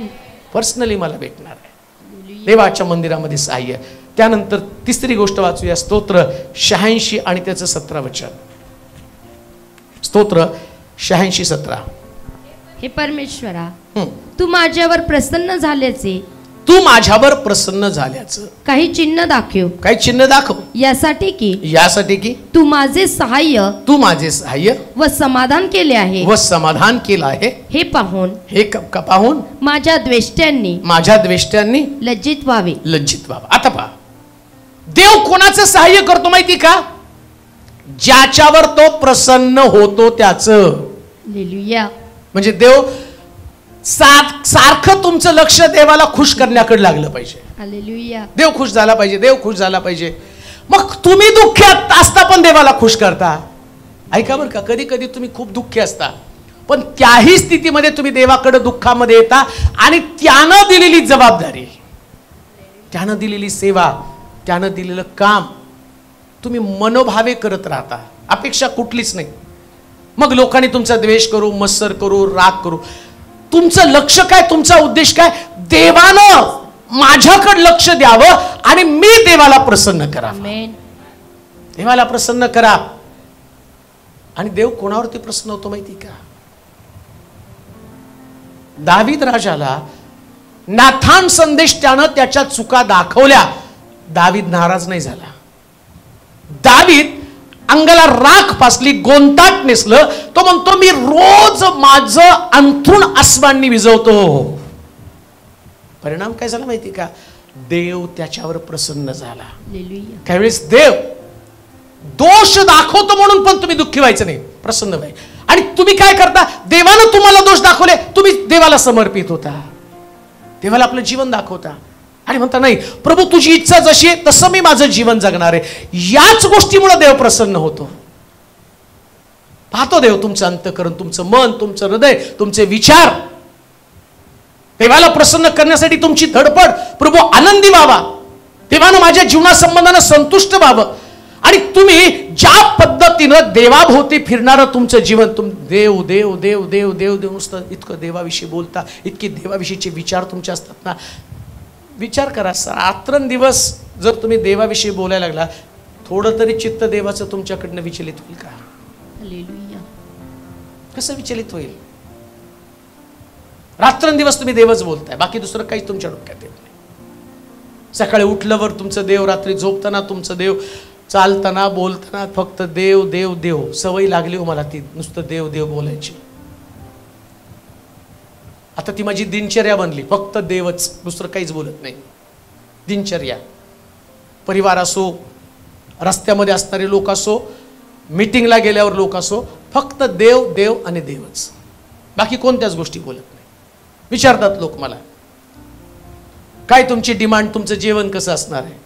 पर्सनली मला भेटणार आहे. देवाच्या मंदिरामध्ये सहाय्य. त्यानंतर तिसरी गोष्ट वाचूया, स्तोत्र 86 आणि त्याचं 17 वचन. स्तोत्र 86:17. हे परमेश्वरा, तू माझ्यावर प्रसन्न झाल्याचे तू माझ्यावर प्रसन्न झाल्याचं काही चिन्ह दाखव. काही चिन्ह दाखव. यासाठी की तू माझे सहाय्य व समाधान केले आहे. हे पाहून माझ्या द्वेष्ट्यांनी लज्जित व्हावे. आता पहा, देव कोणाचं सहाय्य करतो माहिती का? ज्याच्यावर तो प्रसन्न होतो त्याचं. हालेलुया. म्हणजे देव सारखं तुमचं लक्ष देवाला खुश करण्याकडे लागलं पाहिजे. हालेलुया. देव खुश झाला पाहिजे. मग तुम्ही दुःखात असता पण देवाला खुश करता. ऐका बरं का, कधी कधी तुम्ही खूप दुःखी असता, पण त्याही स्थितीमध्ये तुम्ही देवाकडे दुःखामध्ये येता आणि त्यानं दिलेली जबाबदारी, त्यानं दिलेली सेवा, त्यानं दिलेलं काम तुम्ही मनोभावे करत राहता. अपेक्षा कुठलीच नाही. मग लोकांनी तुमचा द्वेष करू, मत्सर करू, राग करू, तुमचं लक्ष काय, तुमचा उद्देश काय? देवानं माझ्याकडे लक्ष द्यावं आणि मी देवाला प्रसन्न करा. देवाला प्रसन्न करा. आणि देव कोणावरती प्रसन्न होतो माहिती का? दावीद राजाला नाथान संदेश त्यानं त्याच्या चुका दाखवल्या, दावीद नाराज नाही झाला. दावीद अंगाला राख फासली, गोंताट नेसलं, तो म्हणतो मी रोज माझं अंथरूण अस्मांनी विझवतो. परिणाम काय झाला माहिती का? देव त्याच्यावर प्रसन्न झाला. त्यावेळेस देव दोष दाखवतो म्हणून पण तुम्ही दुःखी व्हायचं नाही, प्रसन्न व्हाय. आणि तुम्ही काय करता? देवानं तुम्हाला दोष दाखवले, तुम्ही देवाला समर्पित होता, देवाला आपलं जीवन दाखवता आणि म्हणता नाही प्रभू तुझी इच्छा जशी आहे तसं मी माझं जीवन जगणार आहे. याच गोष्टीमुळे देव प्रसन्न होतो. पाहतो देव तुमचं अंतःकरण, तुमचं मन, तुमचं हृदय, तुमचे विचार. देवाला प्रसन्न करण्यासाठी तुमची धडपड, प्रभू आनंदी व्हावा, देवानं माझ्या जीवनासंबंधानं संतुष्ट व्हावं. आणि तुम्ही ज्या पद्धतीनं देवाभोवती फिरणारं तुमचं जीवन, देव देव देव देव देव देव नुसतं इतकं देवाविषयी बोलता, इतके देवाविषयीचे विचार तुमचे असतात ना. विचार करा, रात्रंदिवस जर तुम्ही देवाविषयी बोलायला लागला, थोडं तरी चित्त देवाचं तुमच्याकडनं विचलित होईल का? हालेलुया. कसं विचलित होईल? रात्रंदिवस तुम्ही देवच बोलताय, बाकी दुसरं काहीच तुमच्या डोक्यात येत नाही. सकाळी उठल्यावर तुमचं देव, रात्री झोपताना तुमचं देव, चालताना बोलताना फक्त देव देव देव. सवय लागली हो मला ती नुसतं देव देव बोलायची. आता ती माझी दिनचर्या बनली, फक्त देवच, दुसरं काहीच बोलत नाही. दिनचर्या, परिवार असो, रस्त्यामध्ये असणारे लोक असो, मीटिंगला गेल्यावर लोक असो, फक्त देव देव आणि देवच, बाकी कोणत्याच गोष्टी बोलत नाही. विचारतात लोक मला, काय तुमची डिमांड, तुमचं जेवण कसं असणार आहे?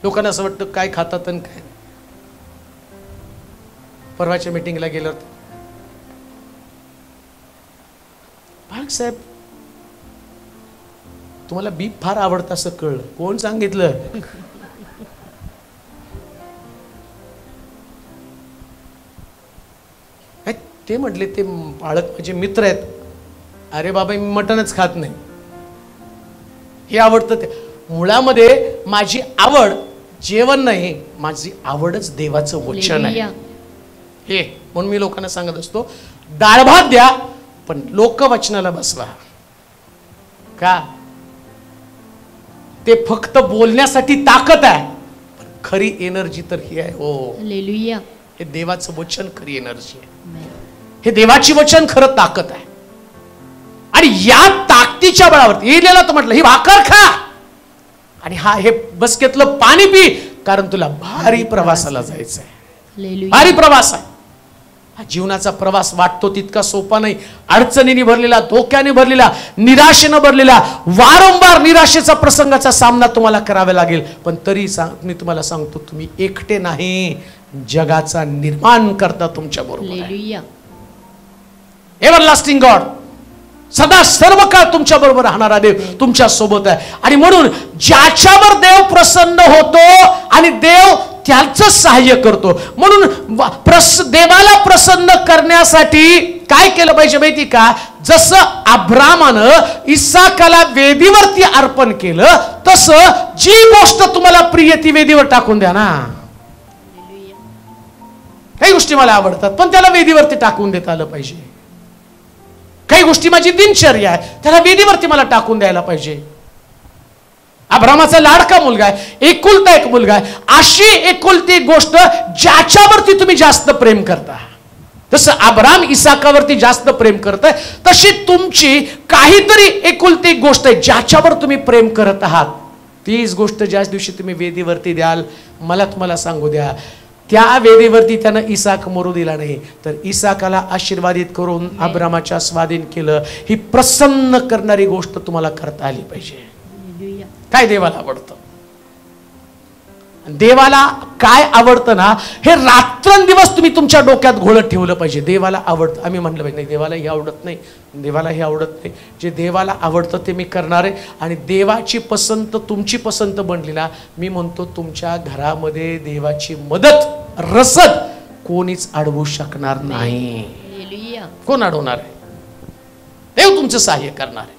लोकांना असं वाटतं काय खातात आणि काय. परवाच्या मीटिंगला गेल्यावर, पालक साहेब तुम्हाला बीफ फार आवडतं असं कळलं, कोण सांगितलं? ते म्हटले, ते पाळक माझे मित्र आहेत. अरे बाबा मी मटणच खात नाही, हे आवडतं. ते मुळामध्ये माझी आवड जेवण नाही, माझी आवडच देवाचं वचन आहे. हे म्हणून मी लोकांना सांगत असतो, डाळ भात द्या पण लोक वचनाला बसवा. का? ते फक्त बोलण्यासाठी ताकद आहे, पण खरी एनर्जी तर ही आहे. हो, हालेलुया. हे देवाचं वचन खरी एनर्जी आहे. हे देवाची वचन खरं ताकद आहे. आणि या ताकदीच्या बळावरती येलेला तर म्हटलं ही भाकर खा आणि हा हे बसकेतलं पाणी पी, कारण तुला भारी प्रवासाला जायचं आहे. भारी प्रवास आहे. हा जीवनाचा प्रवास वाटतो तितका सोपा नाही. अडचणीने भरलेला, धोक्याने भरलेला, निराशेनं भरलेला, वारंवार निराशेचा प्रसंगाचा सामना तुम्हाला करावा लागेल. पण तरी मी तुम्हाला सांगतो, तुम्ही एकटे नाही, जगाचा निर्माण करता तुमच्या बरोबर. एव्हरलास्टिंग गॉड, सदा सर्व काळ तुमच्या बरोबर राहणारा देव तुमच्या सोबत आहे. आणि म्हणून ज्याच्यावर देव प्रसन्न होतो आणि देव त्याचं सहाय्य करतो. म्हणून देवाला प्रसन्न करण्यासाठी काय केलं पाहिजे माहिती का? जसं अब्रामानं इसाकाला वेदीवरती अर्पण केलं, तसं जी गोष्ट तुम्हाला प्रिय ती वेदीवर टाकून द्या ना. काही गोष्टी मला आवडतात पण त्याला वेदीवरती टाकून देता आलं पाहिजे. काही गोष्टी माझी दिनचर्या आहे, त्याला वेदीवरती मला टाकून द्यायला पाहिजे. अब्रामाचा लाडका मुलगा आहे, एकुलता एक मुलगा आहे. अशी एकुलती एक गोष्ट ज्याच्यावरती तुम्ही जास्त प्रेम करता, जसं अब्राम इसाकावरती जास्त प्रेम करताय, तशी तुमची काहीतरी एकुलती एक गोष्ट आहे ज्याच्यावर तुम्ही प्रेम करत आहात. तीच गोष्ट ज्याच दिवशी तुम्ही वेदीवरती द्याल, मला तुम्हाला सांगू द्या, त्या वेदीवरती त्यानं इसाक मरू दिला नाही, तर इसाकाला आशीर्वादित करून अब्रामाच्या स्वाधीन केलं. ही प्रसन्न करणारी गोष्ट तुम्हाला करता आली पाहिजे. काय देवाला आवडतं? देवाला काय आवडतं ना, हे रात्रंदिवस तुम्ही तुमच्या डोक्यात घोळत ठेवलं पाहिजे. देवाला आवडतं. आम्ही म्हटलं पाहिजे नाही देवाला हे आवडत नाही, देवाला हे आवडत नाही. जे देवाला आवडतं ते मी करणार आहे. आणि देवाची पसंत तुमची पसंत बनली ना, मी म्हणतो तुमच्या घरामध्ये देवाची मदत, रसद कोणीच अडवू शकणार नाही. कोण अडवणार आहे? देव तुमचं सहाय्य करणार आहे.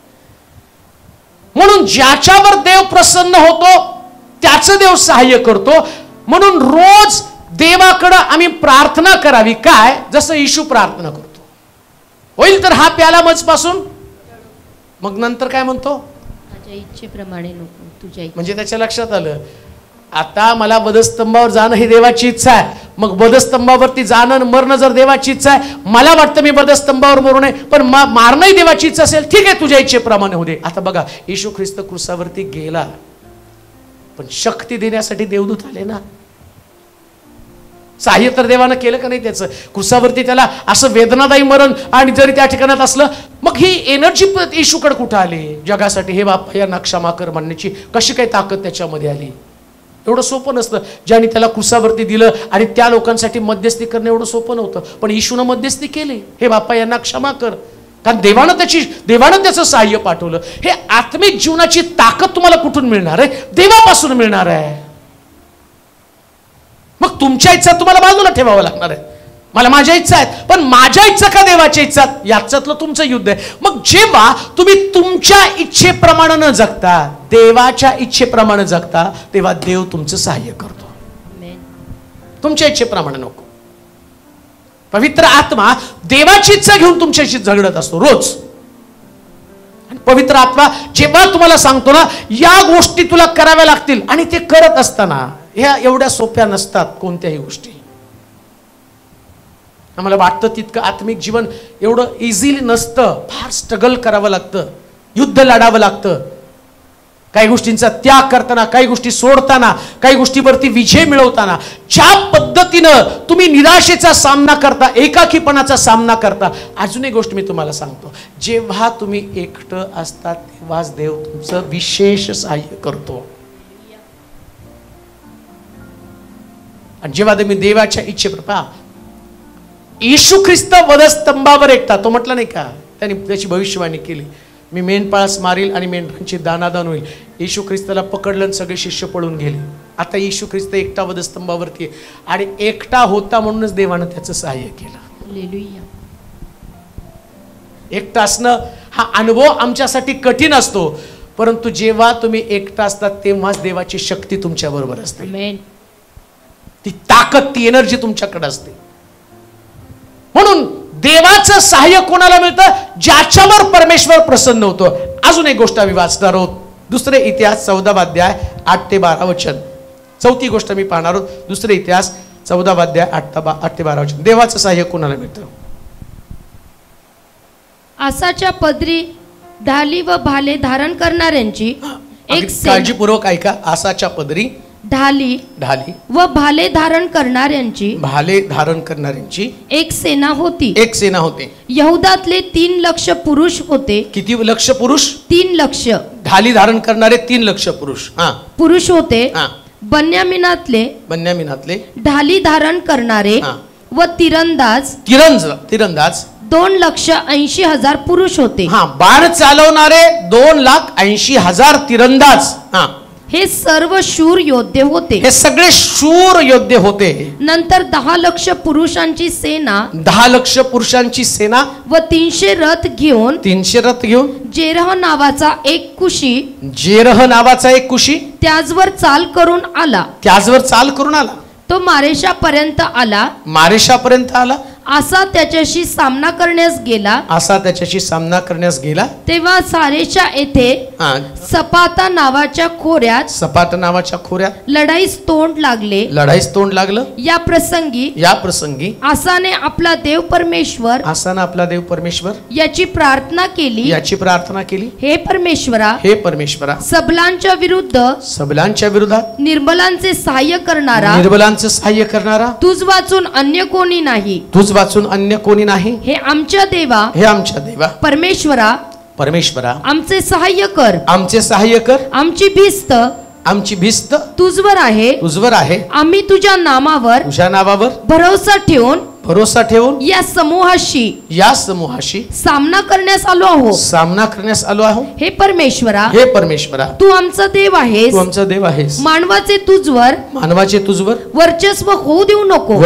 म्हणून ज्याच्यावर देव प्रसन्न होतो त्याचं देव सहाय्य करतो. म्हणून रोज देवाकडं आम्ही प्रार्थना करावी. काय? जसं येशू प्रार्थना करतो, होईल तर हा प्याला मजपासून, मग नंतर काय म्हणतो? माझ्या इच्छेप्रमाणे नको, तुझ्या इच्छे. म्हणजे त्याच्या लक्षात आलं, आता मला वधस्तंभावर जाणं ही देवाची इच्छा आहे. मग वधस्तंभावरती जाणं मरणं जर देवाची इच्छा आहे, मला वाटतं मी वधस्तंभावर मरू नये, पण मारणंही देवाची इच्छा असेल, ठीक आहे तुझ्या इच्छेप्रमाणे होऊ दे. आता बघा, येशू ख्रिस्त क्रूसावरती गेला, पण शक्ती देण्यासाठी देवदूत आले ना. सहाय्य तर देवानं केलं का नाही त्याचं? क्रूसावरती त्याला असं वेदनादायी मरण आणि जरी त्या ठिकाणात असलं, मग ही एनर्जी येशूकडे कुठं आली जगासाठी? हे बाप्पा यांना क्षमा कर म्हणण्याची कशी काय ताकद त्याच्यामध्ये आली? एवढं सोपं नसतं. ज्याने त्याला क्रूसावरती दिलं आणि त्या लोकांसाठी मध्यस्थी करणं एवढं सोपं नव्हतं, पण येशूनं मध्यस्थी केली. हे बाप्पा यांना क्षमा कर, कारण देवानं त्याचं सहाय्य पाठवलं. हे आत्मिक जीवनाची ताकद तुम्हाला कुठून मिळणार आहे? देवापासून मिळणार आहे. मग तुमच्या इच्छा तुम्हाला बाजूला ठेवावं लागणार आहे. मला माझ्या इच्छा आहेत, पण माझ्या इच्छा का देवाच्या इच्छा, याच्यातलं तुमचं युद्ध आहे. मग जेव्हा तुम्ही तुमच्या इच्छेप्रमाणे न जगता देवाच्या इच्छेप्रमाणे जगता, तेव्हा देव तुमचं सहाय्य करतो. तुमच्या इच्छेप्रमाणे नको. पवित्र आत्मा देवाची इच्छा घेऊन तुमच्याशी झगडत असतो रोज. आणि पवित्र आत्मा जेव्हा तुम्हाला सांगतो ना, या गोष्टी तुला कराव्या लागतील, आणि ते करत असताना ह्या एवढ्या सोप्या नसतात कोणत्याही गोष्टी. आम्हाला वाटतं तितकं आत्मिक जीवन एवढं इझिली नसतं. फार स्ट्रगल करावं लागतं, युद्ध लढावं लागतं. काही गोष्टींचा त्याग करताना, काही गोष्टी सोडताना, काही गोष्टीवरती विजय मिळवताना, ज्या पद्धतीनं तुम्ही निराशेचा सामना करता, एकाकीपणाचा सामना करता. अजून एक गोष्ट मी तुम्हाला सांगतो, जेव्हा तुम्ही एकटं असता तेव्हाच देव तुमचं विशेष सहाय्य करतो. आणि जेव्हा तुम्ही देवाच्या इच्छेप्रमाणे, येशू ख्रिस्त वधस्तंभावर एकटा, तो म्हटला नाही का, त्याने त्याची भविष्यवाणी केली, मी मेंढपाळास मारील आणि मेंढरांची दानादान होईल. येशू ख्रिस्ताला पकडलं आणि सगळे शिष्य पळून गेले. आता येशू ख्रिस्त एकटा वधस्तंभावरती आहे, आणि एकटा होता म्हणूनच देवानं त्याचं सहाय्य केलं. एकटा असणं हा अनुभव आमच्यासाठी कठीण असतो, परंतु जेव्हा तुम्ही एकटा असतात तेव्हाच देवाची शक्ती तुमच्या बरोबर असते. ती ताकद, ती एनर्जी तुमच्याकडे असते. म्हणून देवाचं सहाय्य कोणाला मिळतं? ज्याच्यावर परमेश्वर प्रसन्न होतो. अजून एक गोष्ट आम्ही वाचणार आहोत, दुसरे इतिहास 14 अध्याय 8 ते 12 वचन. चौथी गोष्ट मी पाहणार आहोत, दुसरे इतिहास 14 अध्याय 8 ते 12 वचन. देवाचं सहाय्य कोणाला मिळतं? आसाच्या पदरी ढाली व भाले धारण करणाऱ्यांची, एक काळजीपूर्वक ऐका, आसाच्या पदरी ढाली व भाले धारण करणाऱ्यांची एक सेना होती. यहुदातले 3 लक्ष पुरुष होते. किती लक्ष पुरुष? 3 लक्ष. ढाली धारण करणारे 3 लक्ष पुरुष होते. बन्यामिनातले ढाली धारण करणारे व तिरंदाज 2,80,000 पुरुष होते. बाण चालवणारे 2,80,000 तिरंदाज. हे सर्व शूर योद्धे होते. हे सगळे शूर योद्धे होते. नंतर 10 लक्ष पुरुषांची सेना व 300 रथ घेऊन जेरह नावाचा एक कुशी त्याचवर चाल करून आला. तो मारेशापर्यंत आला असा त्याच्याशी सामना करण्यास गेला तेव्हा सारेशा येथे सपाता नावाच्या खोऱ्यात लढाईस तोंड लागलं. या प्रसंगी आसाने आपला देव परमेश्वर याची प्रार्थना केली. हे परमेश्वरा सबलांच्या विरुद्धात निर्मलांचे सहाय्य करणारा तुझ वाचून अन्य कोणी नाही. हे आमच्या देवा परमेश्वरा आमचे सहाय्य कर. आमची भिस्त तुझवर आहे. आम्ही तुझ्या नामावर भरोसा ठेवून या समूहाशी सामना करण्यास आलो आहोत. हे परमेश्वरा तू आमचा देव आहेस. मानवाचे तुझवर वर्चस्व होऊ देऊ नको.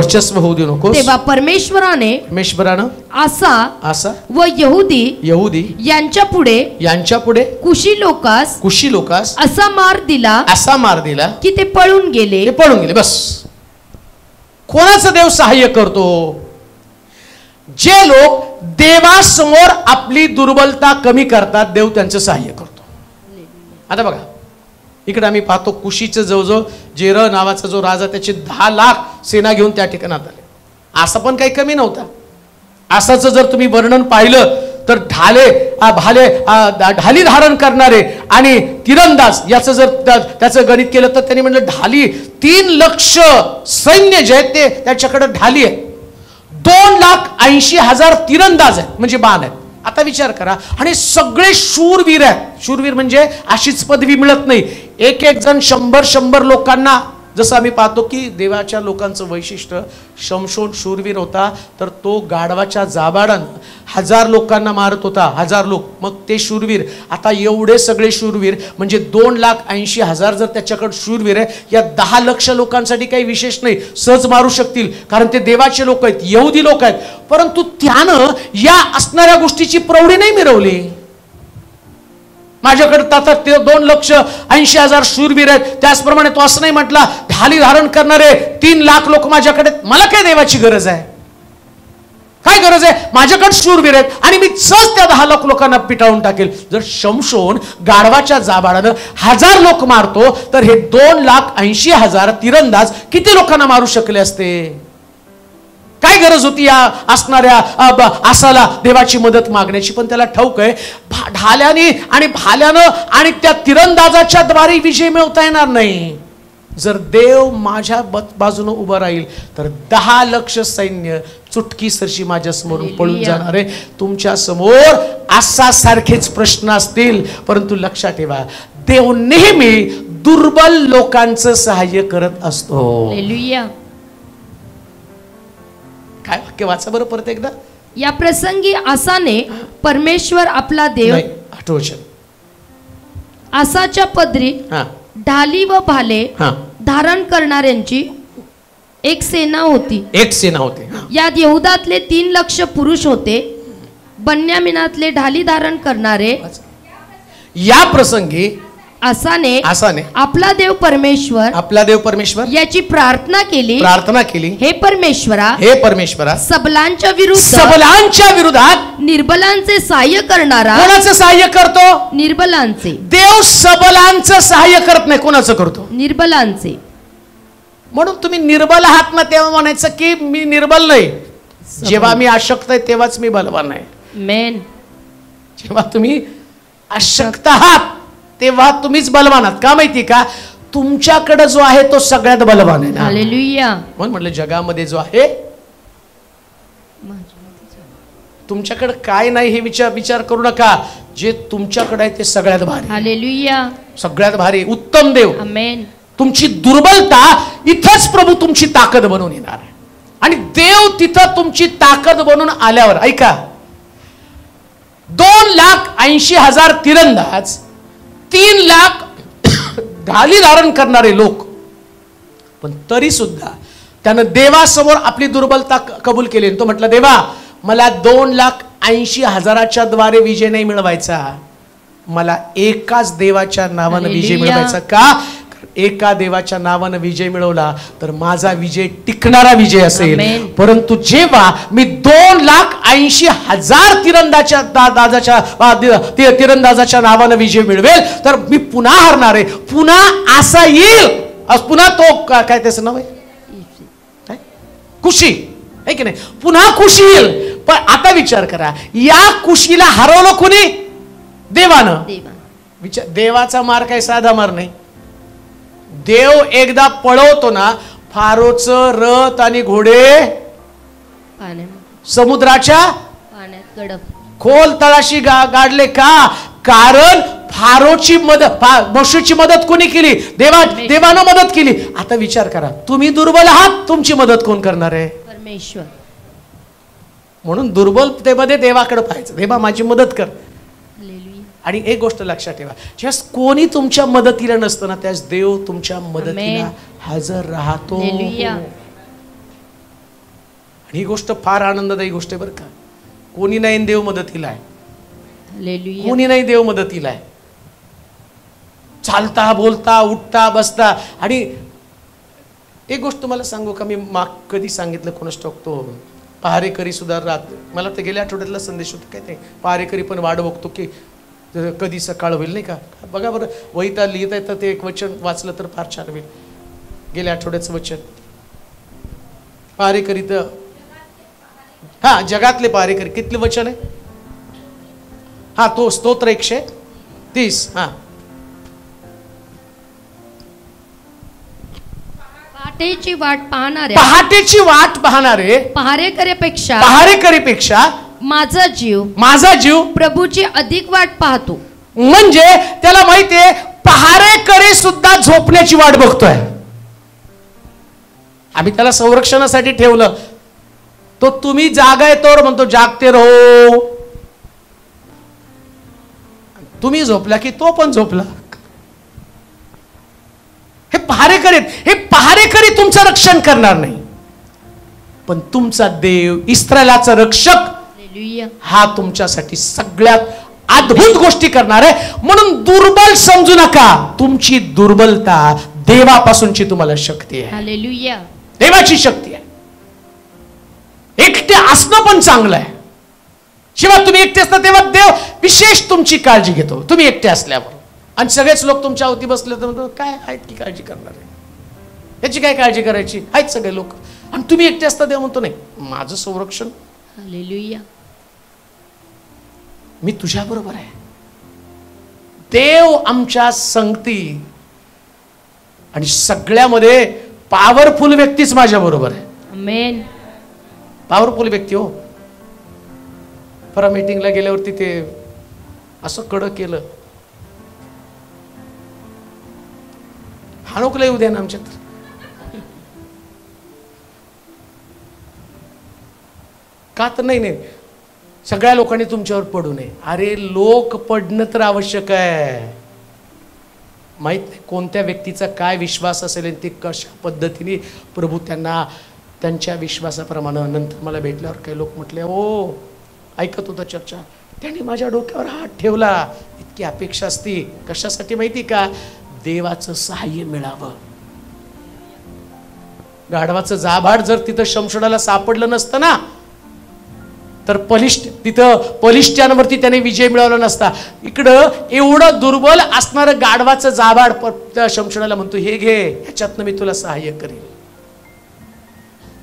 तेव्हा परमेश्वरानं आसा व यहुदी यांच्या पुढे कुशी लोकास असा मार दिला की ते पळून गेले. बस. कोणाचं देव सहाय्य करतो? जे लोक देवासमोर आपली दुर्बलता कमी करतात, देव त्यांचं सहाय्य करतो. आता बघा, इकडे आम्ही पाहतो कुशीचं जवळजवळ जेर नावाचा जो राजा, त्याची 10 लाख सेना घेऊन त्या ठिकाणात आले. असं पण काही कमी नव्हता. असाचं जर तुम्ही वर्णन पाहिलं तर ढाली धारण करणारे आणि तिरंदाज याचं जर त्याचं गणित केलं तर त्यांनी म्हटलं ढाली 3 लक्ष सैन्य जे आहे ते त्याच्याकडे ढाली आहे. 2,80,000 तिरंदाज आहेत, म्हणजे बाण आहेत. आता विचार करा, आणि सगळे शूरवीर आहेत. शूरवीर म्हणजे अशीच पदवी मिळत नाही. एक जण 100 लोकांना, जसं आम्ही पाहतो की देवाच्या लोकांचं वैशिष्ट्य, शमशोन शूरवीर होता तर तो गाढवाच्या जाबाडानं 1000 लोकांना मारत होता. 1000 लोक. मग ते शूरवीर, आता एवढे सगळे शूरवीर म्हणजे 2,80,000 जर त्याच्याकडे शूरवीर आहे, या 10 लक्ष लोकांसाठी काही विशेष नाही, सहज मारू शकतील, कारण ते देवाचे लोक आहेत, यहुदी लोक आहेत. परंतु त्यानं या असणाऱ्या गोष्टीची प्रौढी नाही मिरवली. माझ्याकडे आता 2,80,000 शूरवीर आहेत, त्याचप्रमाणे तो असं नाही म्हटला ढाली धारण करणारे 3 लाख लोक माझ्याकडे, मला काय देवाची गरज आहे? काय गरज आहे? माझ्याकडे शूरवीर आहेत आणि मी सहज त्या 10 लाख लोकांना पिटाळून टाकेल. जर शमशोन गाढवाच्या जाबाडानं 1000 लोक मारतो तर हे 2,80,000 तिरंदाज किती लोकांना मारू शकले असते? काय गरज होती या असणाऱ्या आसाला देवाची मदत मागण्याची? पण त्याला ठाऊक आहे ढाल्याने आणि भाल्यानं आणि त्या तिरंदाजाच्या द्वारे विजय मिळवता येणार नाही. जर देव माझ्या बाजूने उभं राहील तर 10 लक्ष सैन्य चुटकी सरशी माझ्या समोरून पळून जाणार आहे. तुमच्या समोर आसासारखेच प्रश्न असतील, परंतु लक्षात ठेवा देव नेहमी दुर्बल लोकांचं सहाय्य करत असतो. हालेलुया. काय वाक्य वाचा बरं परत एकदा. या प्रसंगी आसाने परमेश्वर आपला देव, आसाच्या पदरी ढाली व भाले धारण करणाऱ्यांची एक सेना होती. यात यहुदातले 3 लक्ष पुरुष होते. बन्यामिनातले ढाली धारण करणारे. या प्रसंगी आसाने आपला देव परमेश्वर याची प्रार्थना केली. हे परमेश्वरा सबलांच्या विरुद्धात निर्बलांचे सहाय्य करणारा. कोणाचं सहाय्य करतो? निर्बलांचे. देव सबलांचं सहाय्य करत नाही. कोणाचं करतो? निर्बलांचे. म्हणून तुम्ही निर्बल आहात ना, तेव्हा म्हणायचं की मी निर्बल नाही. जेव्हा मी अशक्त आहे तेव्हाच मी बलवान आहे. मेन. जेव्हा तुम्ही अशक्त आहात तेव्हा तुम्हीच बलवान आहात. का माहिती का? तुमच्याकडे जो आहे तो सगळ्यात बलवान आहे. हालेलुया. म्हणून म्हटलं जगामध्ये जो आहे, तुमच्याकडे काय नाही हे विचार करू नका. जे तुमच्याकडे आहे ते सगळ्यात भारी. हालेलुया. सगळ्यात भारी उत्तम देव. आमेन. तुमची दुर्बलता इथंच प्रभू तुमची ताकद बनवून येणार आहे. आणि देव तिथं तुमची ताकद बनवून आल्यावर, ऐका, 2,80,000 तिरंदाज, 3 लाख ढाली धारण करणारे लोक, पण तरी सुद्धा त्यानं देवासमोर आपली दुर्बलता कबूल केली. तो म्हटला देवा मला 2,80,000च्या द्वारे विजय नाही मिळवायचा, मला एकाच देवाच्या नावानं विजय मिळवायचा. का? एका देवाच्या नावानं विजय मिळवला तर माझा विजय टिकणारा विजय असेल. परंतु जेव्हा मी 2,80,000 तिरंदाजाच्या नावानं विजय मिळवेल तर मी पुन्हा हरणार आहे. पुन्हा असा येईल, पुन्हा तो काय त्याचं नाव आहे, कुशी आहे की नाही, पुन्हा कुशी येईल. पण आता विचार करा, या कुशीला हरवलं कोणी? देवानं. विचार, देवाचा मार काही साधा मार नाही. देव एकदा पळवतो ना, फारोचं रथ आणि घोडे समुद्राच्या खोल तळाशी गाडले का? कारण फारोची मदत, मोशेची मदत कोणी केली? देवानं मदत केली. आता विचार करा, तुम्ही दुर्बल आहात, तुमची मदत कोण करणार आहे? परमेश्वर. म्हणून दुर्बलतेमध्ये देवाकडे पाहायचं, देवा माझी मदत कर. आणि एक गोष्ट लक्षात ठेवा, ज्यास कोणी तुमच्या मदतीला नसतं ना, त्यास देव तुमच्या मदतीला हजर राहतो. आणि ही गोष्ट फार आनंददायी गोष्ट आहे बरं का. कोणी नाही देव मदतीला आहे, कोणी नाही देव मदतीला आहे. चालता बोलता उठता बसता. आणि एक गोष्ट तुम्हाला सांगू का, मी कधी सांगितलं कोणाच टाकतो, पहारेकरी सुद्धा राहत, मला तर गेल्या आठवड्यातला संदेश होता काय ते, पहारेकरी पण वाट बघतो की कधी सकाळ होईल, नाही का. बघा बरं, वहीता लिहिता येतं ते एक वचन वाचलं तर फार छान होईल. गेल्या आठवड्याचं वचन, पहारेकरी तर हा जगातले पहारेकरी, कितले वचन आहे? हा तो स्तोत्र 130. हा, पहाटेची वाट पाहणारे पहारेकरीपेक्षा माझा जीव प्रभूची अधिक वाट पाहतो. म्हणजे त्याला माहितीये, पहारेकरी सुद्धा झोपण्याची वाट बघतोय. आम्ही त्याला संरक्षणासाठी ठेवलं, तो तुम्ही जागा आहे तोवर म्हणतो जागते रहो. तुम्ही झोपला की तो पण झोपला. हे पहारेकरी तुमचं रक्षण करणार नाही, पण तुमचा देव इस्रायलाचा रक्षक हा तुमच्यासाठी सगळ्यात अद्भुत गोष्टी करणार आहे. म्हणून दुर्बल समजू नका, तुमची दुर्बलता देवापासूनची तुम्हाला शक्ती आहे. देवाची शक्ती आहे. एकटे असणं पण चांगलं आहे. शिवाय तुम्ही एकटे असता तेव्हा देव विशेष तुमची काळजी घेतो. तुम्ही एकटे असल्यावर आणि सगळेच लोक तुमच्या अवती बसले तर म्हणतो काय आहेत की काळजी करणार आहे, याची काय काळजी करायची, आहेत सगळे लोक. आणि तुम्ही एकटे असता देव म्हणतो नाही, माझं संरक्षण, मी तुझ्या बरोबर आहे. देव आमच्या संगती आणि सगळ्यामध्ये पॉवरफुल व्यक्तीच माझ्या बरोबर आहे. आमेन. पॉवरफुल व्यक्ती हो. परा मीटिंगला गेल्यावरती ते असं कडक केलं, हाणोकला येऊ द्या ना आमच्यात. का तर नाही, सगळ्या लोकांनी तुमच्यावर पडू नये. अरे लोक पडणं तर आवश्यक आहे. माहित नाही कोणत्या व्यक्तीचा काय विश्वास असेल आणि ते कशा पद्धतीने प्रभू त्यांना त्यांच्या विश्वासाप्रमाणे. नंतर मला भेटल्यावर काही लोक म्हटले, ओ ऐकत होता चर्चा, त्यांनी माझ्या डोक्यावर हात ठेवला. इतकी अपेक्षा असती कशासाठी माहिती का? देवाचं सहाय्य मिळावं. गाढवाचं जाभाड जर तिथं शमशोनाला सापडलं नसतं ना, तर तिथं पलिष्ठ्यांवरती त्याने विजय मिळवला नसता. इकडं एवढं दुर्बल असणारं गाढवाचं जाभाड शमशोनाला म्हणतो, हे घे, ह्याच्यातनं मी तुला सहाय्य करेन.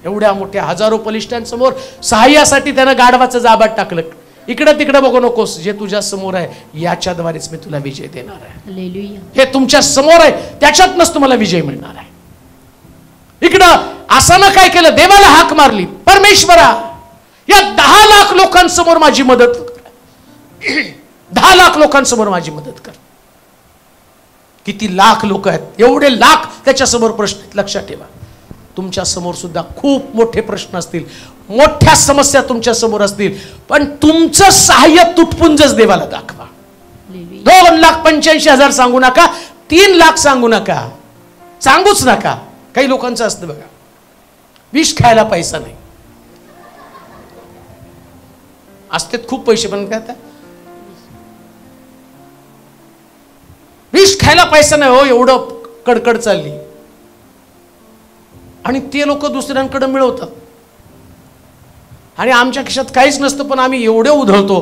एवढ्या मोठ्या हजारो पलिष्ठ्यांसमोर सहाय्यासाठी त्यानं गाढवाचं जाभाड टाकलं. इकडं तिकडं बघू नकोस, जे तुझ्या समोर आहे याच्याद्वारेच मी तुला विजय देणार आहे. हे तुमच्या समोर आहे त्याच्यातनच तुम्हाला विजय मिळणार आहे. इकडं आसानं काय केलं? देवाला हाक मारली, परमेश्वरा या 10 लाख लोकांसमोर माझी मदत कर. 10 लाख लोकांसमोर माझी मदत कर. किती लाख लोक आहेत, एवढे लाख त्याच्यासमोर प्रश्न. लक्षात ठेवा, तुमच्या समोर सुद्धा खूप मोठे प्रश्न असतील, मोठ्या समस्या तुमच्या समोर असतील, पण तुमचं सहाय्य तुटपुंजच देवाला दाखवा. 2,85,000 सांगू नका, 3 लाख सांगू नका, सांगूच नका. काही लोकांचं असतं बघा, विष खायला पैसा नाही, असतेत खूप पैसे पण काय आता विष खायला पैसा नाही हो, एवढं कडकड चालली आणि ते लोक दुसऱ्यांकडे मिळवतात आणि आमच्या खिशात काहीच नसतं, पण आम्ही एवढे उधळतो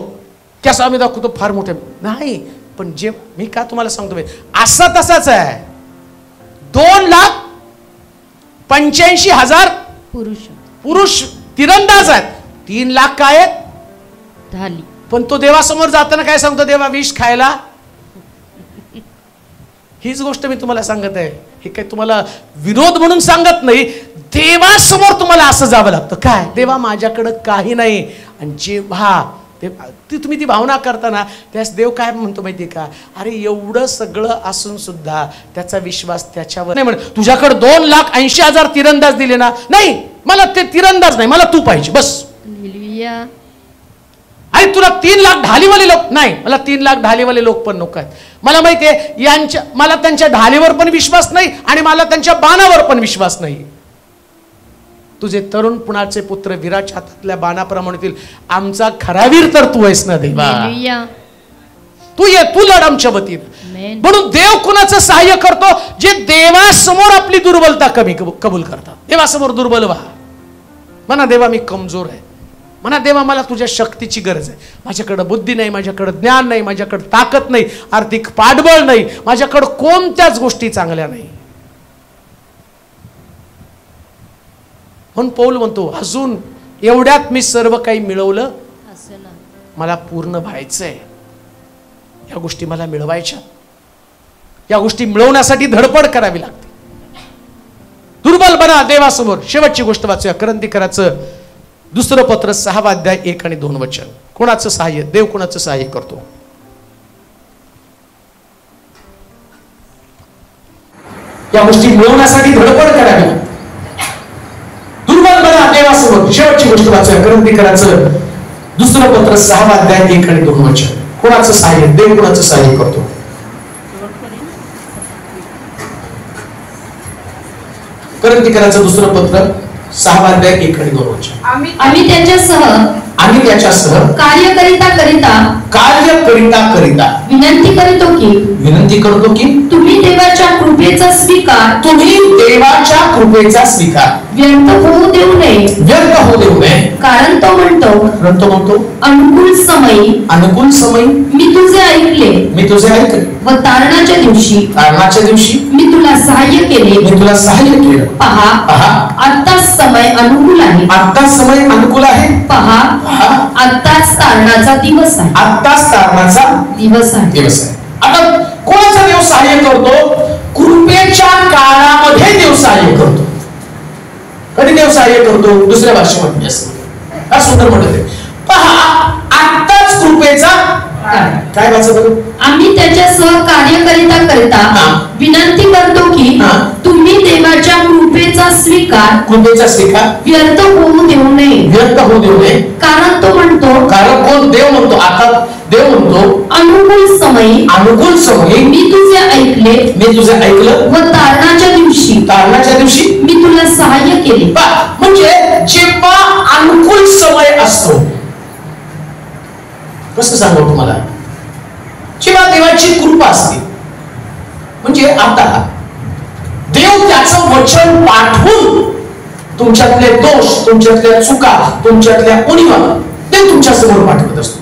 की असं आम्ही दाखवतो फार मोठे नाही. पण जे मी का तुम्हाला सांगतो असा तसाच आहे. 2,85,000 पुरुष तीरंदाज आहेत, 3 लाख काय आहेत ढाली. पण तो देवासमोर जाताना काय सांगतो, देवा विष खायला. हीच गोष्ट मी तुम्हाला सांगत आहे. हे काही तुम्हाला विनोद म्हणून सांगत नाही. देवासमोर तुम्हाला असं जावं लागतं. काय देवा माझ्याकडं काही नाही. आणि जेव्हा तुम्ही ती भावना करताना त्यास देव काय म्हणतो माहितीये का, अरे एवढं सगळं असून सुद्धा त्याचा विश्वास त्याच्यावर नाही. म्हण तुझ्याकडे 2,80,000 तीरंदाज दिले ना, नाही मला ते तीरंदाज नाही, मला तू पाहिजे बस. आणि तुला 3 लाख ढालीवाले लोक नाही, मला 3 लाख ढालीवाले लोक पण नको आहेत. मला माहितीये मला त्यांच्या ढालीवर पण विश्वास नाही आणि मला त्यांच्या बाणावर पण विश्वास नाही. तुझे तरुण पुणाचे पुत्र वीराच्या हातातल्या बाणाप्रमाणे होतील. आमचा खरा वीर तर तू आहेस ना देवा. तू ये, तू लढ आमच्या वतीने. म्हणून देव कुणाचं सहाय्य करतो, जे देवासमोर आपली दुर्बलता कबूल करतात. देवासमोर दुर्बल व्हा. म्हणा देवा मी कमजोर आहे, म्हणा देवा मला तुझ्या शक्तीची गरज आहे. माझ्याकडे बुद्धी नाही, माझ्याकडे ज्ञान नाही, माझ्याकडे ताकद नाही, आर्थिक पाठबळ नाही, माझ्याकडे कोणत्याच गोष्टी चांगल्या नाही. म्हणून पौल म्हणतो अजून एवढ्यात मी सर्व काही मिळवलं, मला पूर्ण व्हायचंय. या गोष्टी मला मिळवायच्या, या गोष्टी मिळवण्यासाठी धडपड करावी लागते. दुर्बल बना देवासमोर. शेवटची गोष्ट वाचूया, करंथीकराचं 2 पत्र 6 अध्याय 1 आणि 2 वचन. कोणाचं सहाय्य, देव कोणाचं सहाय्य करतो. या गोष्टी मिळवण्यासाठी धडपड करावी लागते. दुर्बल बना देवासमोर. शेवटची गोष्ट वाचूया, करंथीकराचं 2 पत्र 6 अध्याय 1 आणि 2 वचन. कोणाचं सहाय्य, देव कोणाचं सहाय्य करतो. करंथीकराचं 2 पत्र 6 अध्याय 1 आणि 2 वचन. आम्ही त्याच्यासह कार्य करिता विनंती करतो की तुम्ही देवाच्या कृपेचा स्वीकार व्यर्थ होऊ देऊ नये. कारण तो म्हणतो अनुकूल समय मी तुझे ऐकले व तारणाच्या दिवशी मी तुला सहाय्य केले. पहा आत्ताच समय अनुकूल आहे. पहा आत्ताच तारणाचा दिवस आहे. आता कोणाचा देव सहाय्य करतो? कृपेच्या काळामध्ये देव सहाय्य करतो. कधी देव सहाय्य करतो? दुसऱ्या भाषेमध्ये का सुंदर म्हणते, पहा आत्ताच कृपेचा काय वाचतो. आम्ही त्याच्यासह कार्य करिता विनंती करतो की तुम्ही देवाच्या कृपेचा स्वीकार व्यर्थ होऊ देऊ नये. कारण तो म्हणतो, कोण? देव म्हणतो. आता देव म्हणतो अनुकूल समय मी तुझे ऐकलं व तारणाच्या दिवशी मी तुला सहाय्य केले. म्हणजे जेव्हा अनुकूल समय असतो, कसं सांगू तुम्हाला, जेव्हा देवाची कृपा असते, म्हणजे आता देव त्याचं वचन पाठवून तुमच्यातले दोष, तुमच्यातल्या चुका, तुमच्यातल्या उणीवा देव तुमच्या समोर पाठवत असतो.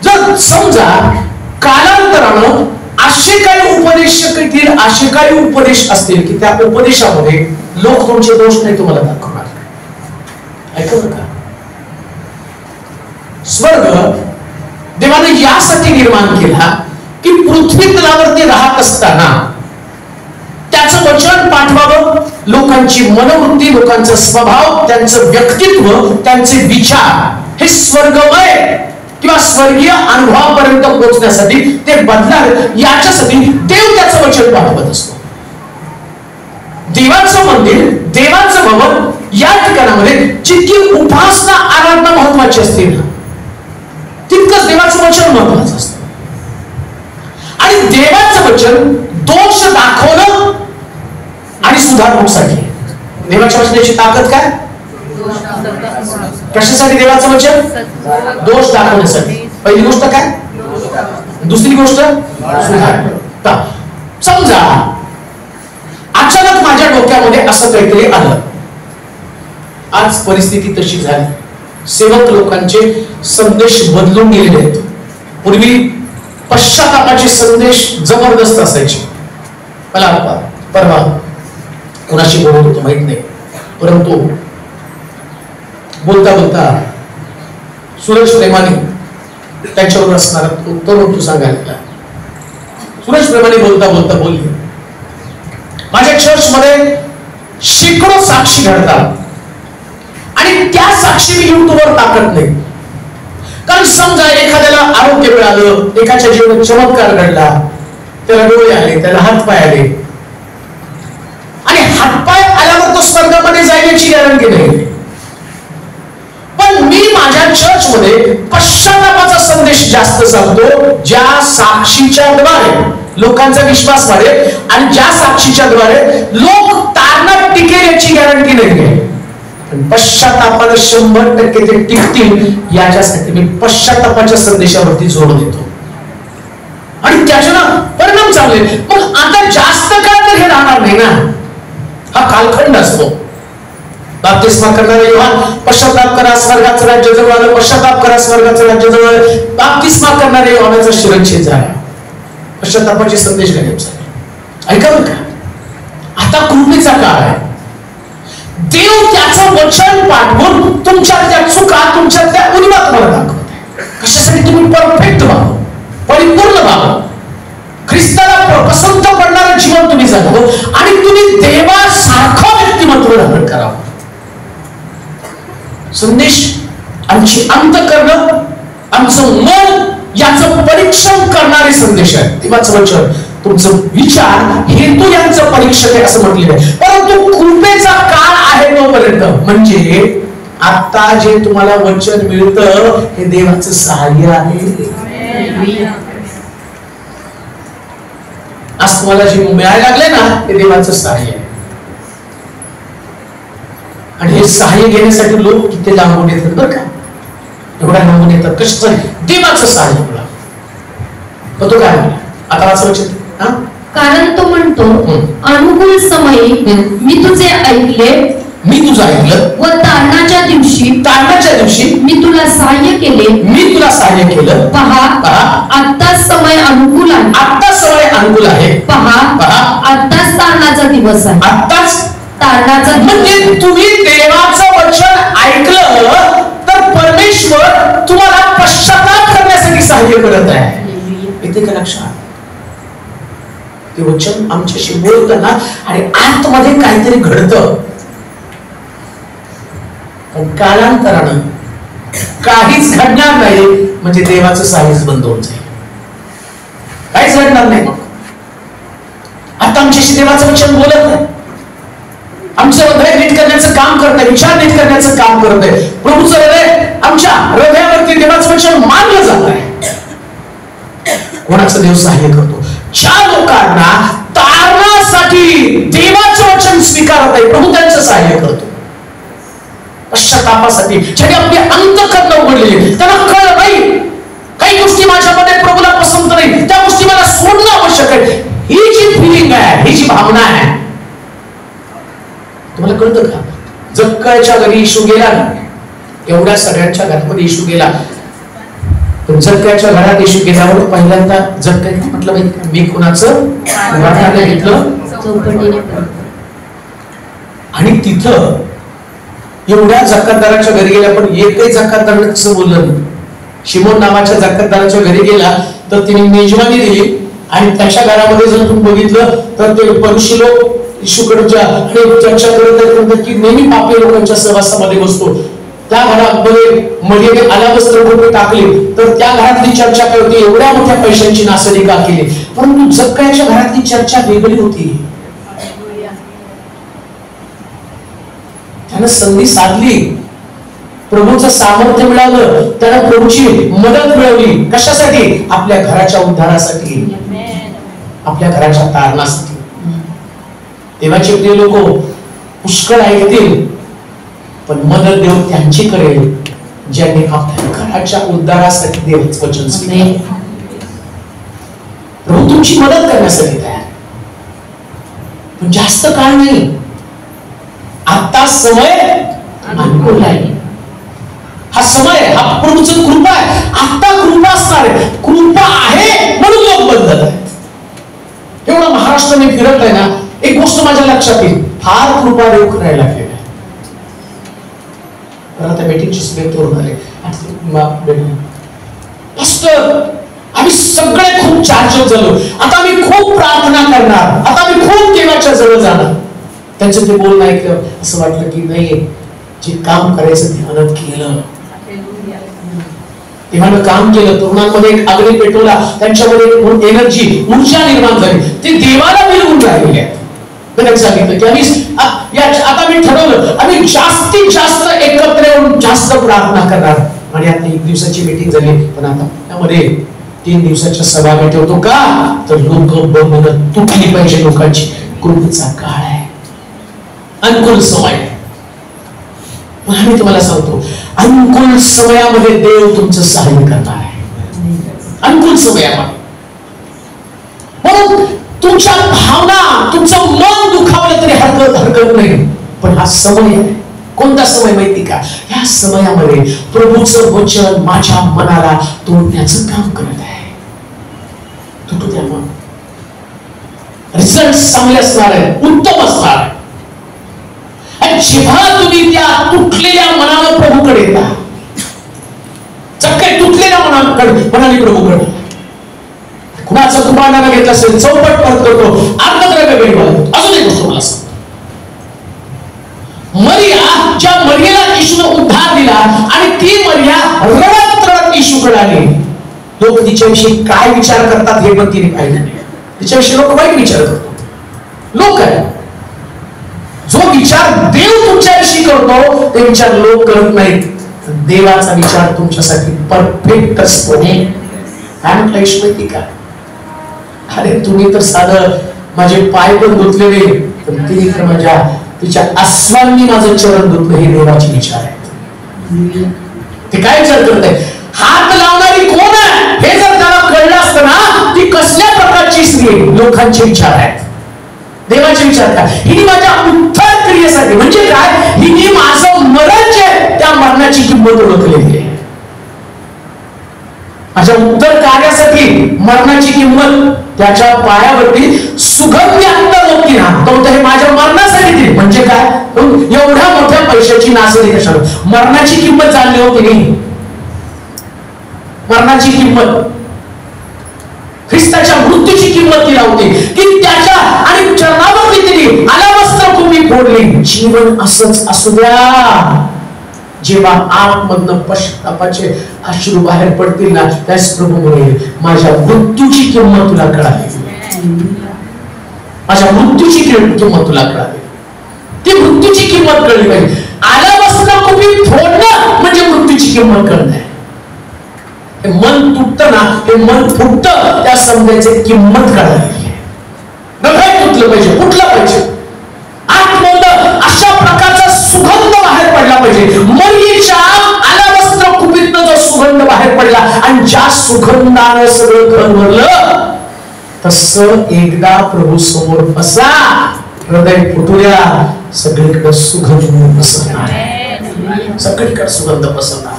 जर समजा कालांतरानं असे काही उपदेश असतील की त्या उपदेशामध्ये लोक तुमचे दोष नाही तुम्हाला दाखवणार. ऐकलं का? स्वर्ग देवाने यासाठी निर्माण केला की पृथ्वी तलावरती राहत असताना त्याचं वचन पाठवावं. लोकांची मनोवृत्ती, लोकांचा स्वभाव, त्यांचं व्यक्तित्व, त्यांचे विचार हे स्वर्गमय किंवा स्वर्गीय अनुभवापर्यंत पोहोचण्यासाठी ते बदलावे, याच्यासाठी देव त्याचं वचन पाठवत असतो. देवाचं मंदिर, देवाचं भवन या ठिकाणामध्ये जितकी उपासना आराधना महत्वाची असते ना, तितकंच देवाचं वचन महत्वाचं असतं. आणि देवाचं वचन दोष दाखवणं आणि सुधारण्यासाठी. देवाच्या वचनाची ताकद काय? कशासाठी देवाचं वचन? दोष दाखवण्यासाठी. पहिली गोष्ट काय? दुसरी गोष्ट सुधार. समजा असं काहीतरी आलं. आज परिस्थिती तशी झाली. सेवक लोकांचे संदेश बदलून गेलेले आहेत. पूर्वी पश्चातापाचे संदेश जबरदस्त असायचे. मला परवा कोणाशी बोलत होतो माहित नाही, परंतु बोलता बोलता सूरज प्रेमाने त्याच्यावर असणारा तरुण तू सांगायला. सूरज प्रेमाने बोलता बोलता बोलले, माझ्या चर्च मध्ये शेकडो साक्षी घडतात आणि त्या साक्षी मी युट्यूबवर टाकत नाही. कारण समजा एखाद्याला आरोग्य मिळालं, एकाच्या जीवनात चमत्कार घडला, त्याला डोळे आले, त्याला हातपाय आले आणि हातपाय आल्यावर तो स्वर्गामध्ये जायची गॅरंटी नाही. पण मी माझ्या चर्च मध्ये पश्चातापाचा संदेश जास्त सांगतो, ज्या साक्षीच्या द्वारे लोकांचा विश्वास वाढेल आणि ज्या साक्षीच्या द्वारे लोक तारणात टिकेल याची गॅरंटी नाही. पश्चातापाला 100% ते टिकतील याच्यासाठी मी पश्चातापाच्या संदेशावरती जोर देतो आणि त्याच्यानं परिणाम चांगले. मग आता जास्त काळ तर हे राहणार नाही ना, हा कालखंड असतो. बाप्तिस्मा करणारे योहान, पश्चाताप करा स्वर्गाचं राज्य जवळ आलं, पश्चाताप करा स्वर्गाचं राज्य जवळ आलं. बाप्तिस्मा करणारे योहानाचा शिरच्छेद झाला, पश्चातापाचे संदेश गायब झाले. ऐका बरं का, आता कृपेचा काळ आहे. देव त्याचं वचन पाठवून तुमच्या त्या चुका, तुमच्या त्या उणीवा तुम्हाला दाखवत. कशासाठी? तुम्ही परफेक्ट व्हावं, परिपूर्ण व्हावं, ख्रिस्ताला पसंत पडणारं जीवन तुम्ही जगावं आणि तुम्ही देवासारखं व्यक्तिमत्व धारण करावं. संदेश आमची अंतःकरण, आमचं मन याचं परीक्षण करणारे संदेश आहे. देवाचं वचन, तुमचं विचार, हेतू यांचं परीक्षण आहे असं म्हटलेलं आहे. परंतु कृपेचा काळ आहे तोपर्यंत, म्हणजे आता जे तुम्हाला वचन मिळतं हे देवाचं सहाय्य आहे. आज तुम्हाला जे मिळायला लागले ना हे देवाचं सहाय्य आहे. आणि हे सहाय्य घेण्यासाठी लोक किती लांबून येतात बरं का, एवढ्या लांबून येतात. कशासाठी? देवाचं सहाय्य. तो काय म्हणला आता वाचा वचन. कारण तो म्हणतो, अनुकूल समयी मी तुझे ऐकले, मी तुझं ऐकलं, व तारणाच्या दिवशी मी तुला सहाय्य केले, मी तुला सहाय्य केलं. पहा आत्ताच समय अनुकूल आहे, आत्ताच समय अनुकूल आहे. पहा आत्ताच तारणाचा दिवस आहे, आत्ताच तारणाचा. म्हणजे तुम्ही देवाचं वचन ऐकलं तर परमेश्वर तुम्हाला पश्चाताप करण्यासाठी सहाय्य करत आहे. येते का लक्षात? ते वचन आमच्याशी बोलताना आणि आतमध्ये काहीतरी घडतं, पण कालांतरानं काहीच घडणार नाही, म्हणजे देवाचं साहित्य बंद होऊन जाईल, काहीच घडणार नाही. आता आमच्याशी देवाचं वचन बोलत नाही, आमचं हृदय नीट करण्याचं काम करत आहे, विचार नीट करण्याचं काम करत आहे. प्रभूचं हृदय आमच्या हृदयावरती देवाचं वचन मानलं जात आहे. कोणाचं देव सहाय्य करतो? ज्या लोकांना तारणासाठी देवाचं वचन स्वीकारत आहे, प्रभू त्यांचं सहाय्य करतो. पश्चातापासाठी ज्याने आपले अंतःकरण उघडलेले, त्यांना कळलं नाही काही गोष्टी माझ्यामध्ये प्रभूला पसंत नाही, त्या गोष्टी मला सोडणं आवश्यक आहे. ही जी फिलिंग आहे, ही जी भावना आहे, तुम्हाला कळतं का? जक्कयच्या घरी येशू गेला ना, एवढ्या सगळ्यांच्या घरामध्ये येशू गेला, पण जक्कयच्या घरात येशू गेल्यावर पहिल्यांदा जक्कय म्हटलं माहिती, मी कुणाचं वाटायला घेतलं. आणि तिथं एवढ्या जकातदाराच्या घरी गेल्या, पण एकही जकातदाराने कसं बोललं नाही. शिमोन नावाच्या जकातदाराच्या घरी गेला तर तिने मेजवानी दिली आणि त्याच्या घरामध्ये जर तुम्ही बघितलं तर ते परुषी लोक येशूकडच्या चर्चा करत की नेहमी पापी लोकांच्या सहवासामध्ये बसतो. त्या घरामध्ये मडीने आलावस्त्र रुपये टाकले तर त्या घरातली चर्चा काय होती, एवढ्या मोठ्या पैशांची नासडी का केली. परंतु जक्कयच्या घरातली चर्चा वेगळी होती. त्यानं संधी साधली, प्रभूचं सामर्थ्य मिळालं, त्याला प्रभूची मदत मिळवली. कशासाठी? आपल्या घराच्या उद्धारासाठी, आपल्या घराच्या तारणासाठी. देवाचे प्रिय लोक पुष्कळ ऐकतील, पण मदत देव त्यांची करेल ज्यांनी आपल्या घराच्या उद्धारासाठी देवाचं वचन स्वीकारलं. प्रभू तुमची मदत करण्यासाठी तयार, पण जास्त काळ नाही. आता समय अनुकूल आहे. हा समय आहे, हा प्रभूचं कृपा आहे. आता कृपा असणार आहे, कृपा आहे म्हणून लोक बदलत आहेत. एवढा महाराष्ट्र मी फिरत आहे ना, एक गोष्ट माझ्या लक्षात येईल, फार कृपा देव करायला लागलेला आहे. आता मीटिंगची स्पेक करून आले पास्टर, आम्ही सगळे खूप चार्ज झालो, आता आम्ही खूप प्रार्थना करणार, आता आम्ही खूप देवाच्या जवळ जाणार. त्यांचं ते बोलणं ऐकलं असं वाटलं की नाही, जे काम करायचं ध्यानात केलं, देवानं काम केलं, तरुणांमध्ये एक अग्नी पेटवला, त्यांच्यामध्ये एक एनर्जी, ऊर्जा निर्माण झाली, ते देवाला मिळवून राहिलेले आहेत. त्यांनी सांगितलं की आम्ही आता मी ठरवलं, आम्ही जास्तीत जास्त एकत्र येऊन जास्त प्रार्थना करणार. आणि आता 1 दिवसाची मीटिंग झाली, पण आता त्यामध्ये 3 दिवसाच्या सभा मी ठेवतो का, तर लोक बघून तुटली पाहिजे. लोकांची कृपेचा काळ आहे, अनुकूल समय. आम्ही तुम्हाला सांगतो, अनुकूल समयामध्ये देव तुमचं सहाय्य करणार आहे. अनुकूल समयामध्ये म्हणून तुमच्या भावना, तुमचं मन दुखावलं तरी हरकत नाही, पण हा समय आहे. कोणता समय माहिती का? या समयामध्ये प्रभूचं वचन माझ्या मनाला तोडण्याचं काम करत आहे. तुटू द्या मग, रिझल्ट चांगले असणार आहे, उत्तम असणार आहे. आणि जेव्हा तुम्ही त्या तुटलेल्या मनानं प्रभूकडे येता, चक्के तुटलेल्या मनाने प्रभूकडे, कुणाचा कुमारानं घेतला असेल, चौपट परत करतो, अर्धद्रव्य भेटवतो. अजून एक गोष्ट मला सांगतो, मरिया, ज्या मरियाला येशूने उद्धार दिला आणि ती मरिया रडत रडत येशूकडे आली. लोक तिच्याविषयी काय विचार करतात हे पण तिने पाहिलं नाही. तिच्याविषयी लोक वाईट विचार करतात. लोक आहे, जो विचार देव तुमच्याविषयी करतो ते विचार लोक करत नाहीत. देवाचा विचार तुमच्यासाठी परफेक्ट असतो. काय म्हटलं येशू माहिती का? अरे तुम्ही तर साधं माझे पाय पण धुतलेले, पण तिने तर माझ्या तिच्या अश्वांनी माझं चरण धुतलं. हे देवाचे विचार आहेत. ते काय विचार करत आहे? हात लावणारी कोण आहे हे जर त्याला कळलं असतं ना, ती कसल्या प्रकारची स्त्री. लोकांचे विचार आहेत, देवाचे विचार काय? हिने माझ्या उत्तर क्रियेसाठी, म्हणजे काय, हिने माझं मरण जे त्या मरणाची किंमत ओळखलेली आहे. माझ्या उत्तर कार्यासाठी मरणाची किंमत, त्याच्या पायावरती सुगंधी अत्तर होती ना, तो हे माझ्या मरणासाठी दिली. म्हणजे काय, एवढ्या मोठ्या पैशाची नासरी कशाला? मरणाची किंमत जाणली होती नाही. मरणाची किंमत, ख्रिस्ताच्या मृत्यूची किंमत तिला होती, की त्याच्या आणि चरणावरती तिने अलवस्त्र भूमी फोडली. जीवन असंच असू द्या. जेव्हा आतमधनं पश्चातापाचे अश्रू बाहेर पडतील ना, त्याच प्रभू म्हणेल, माझ्या मृत्यूची किंमत तुला कळाली, माझ्या मृत्यूची किंमत तुला कळाली. ती मृत्यूची किंमत कळली पाहिजे. अलवस्त्र भूमी फोडणं म्हणजे मृत्यूची किंमत कळणं आहे. हे मन तुटतं ना, हे मन फुटतं, त्या समजायची किंमत कळाली. नव्हे तुटलं पाहिजे, फुटलं पाहिजे. आतमधनं अशा प्रकारचा सुगंध बाहेर पडला पाहिजे. मरीच्या अलवस्त्र कुपीतनं जो सुगंध बाहेर पडला आणि ज्या सुगंधानं सगळं घर भरलं, तसं एकदा प्रभू समोर बसा, हृदय फुटूया, सगळीकडे सुगंध पसरणार, सगळीकडे सुगंध पसरणार.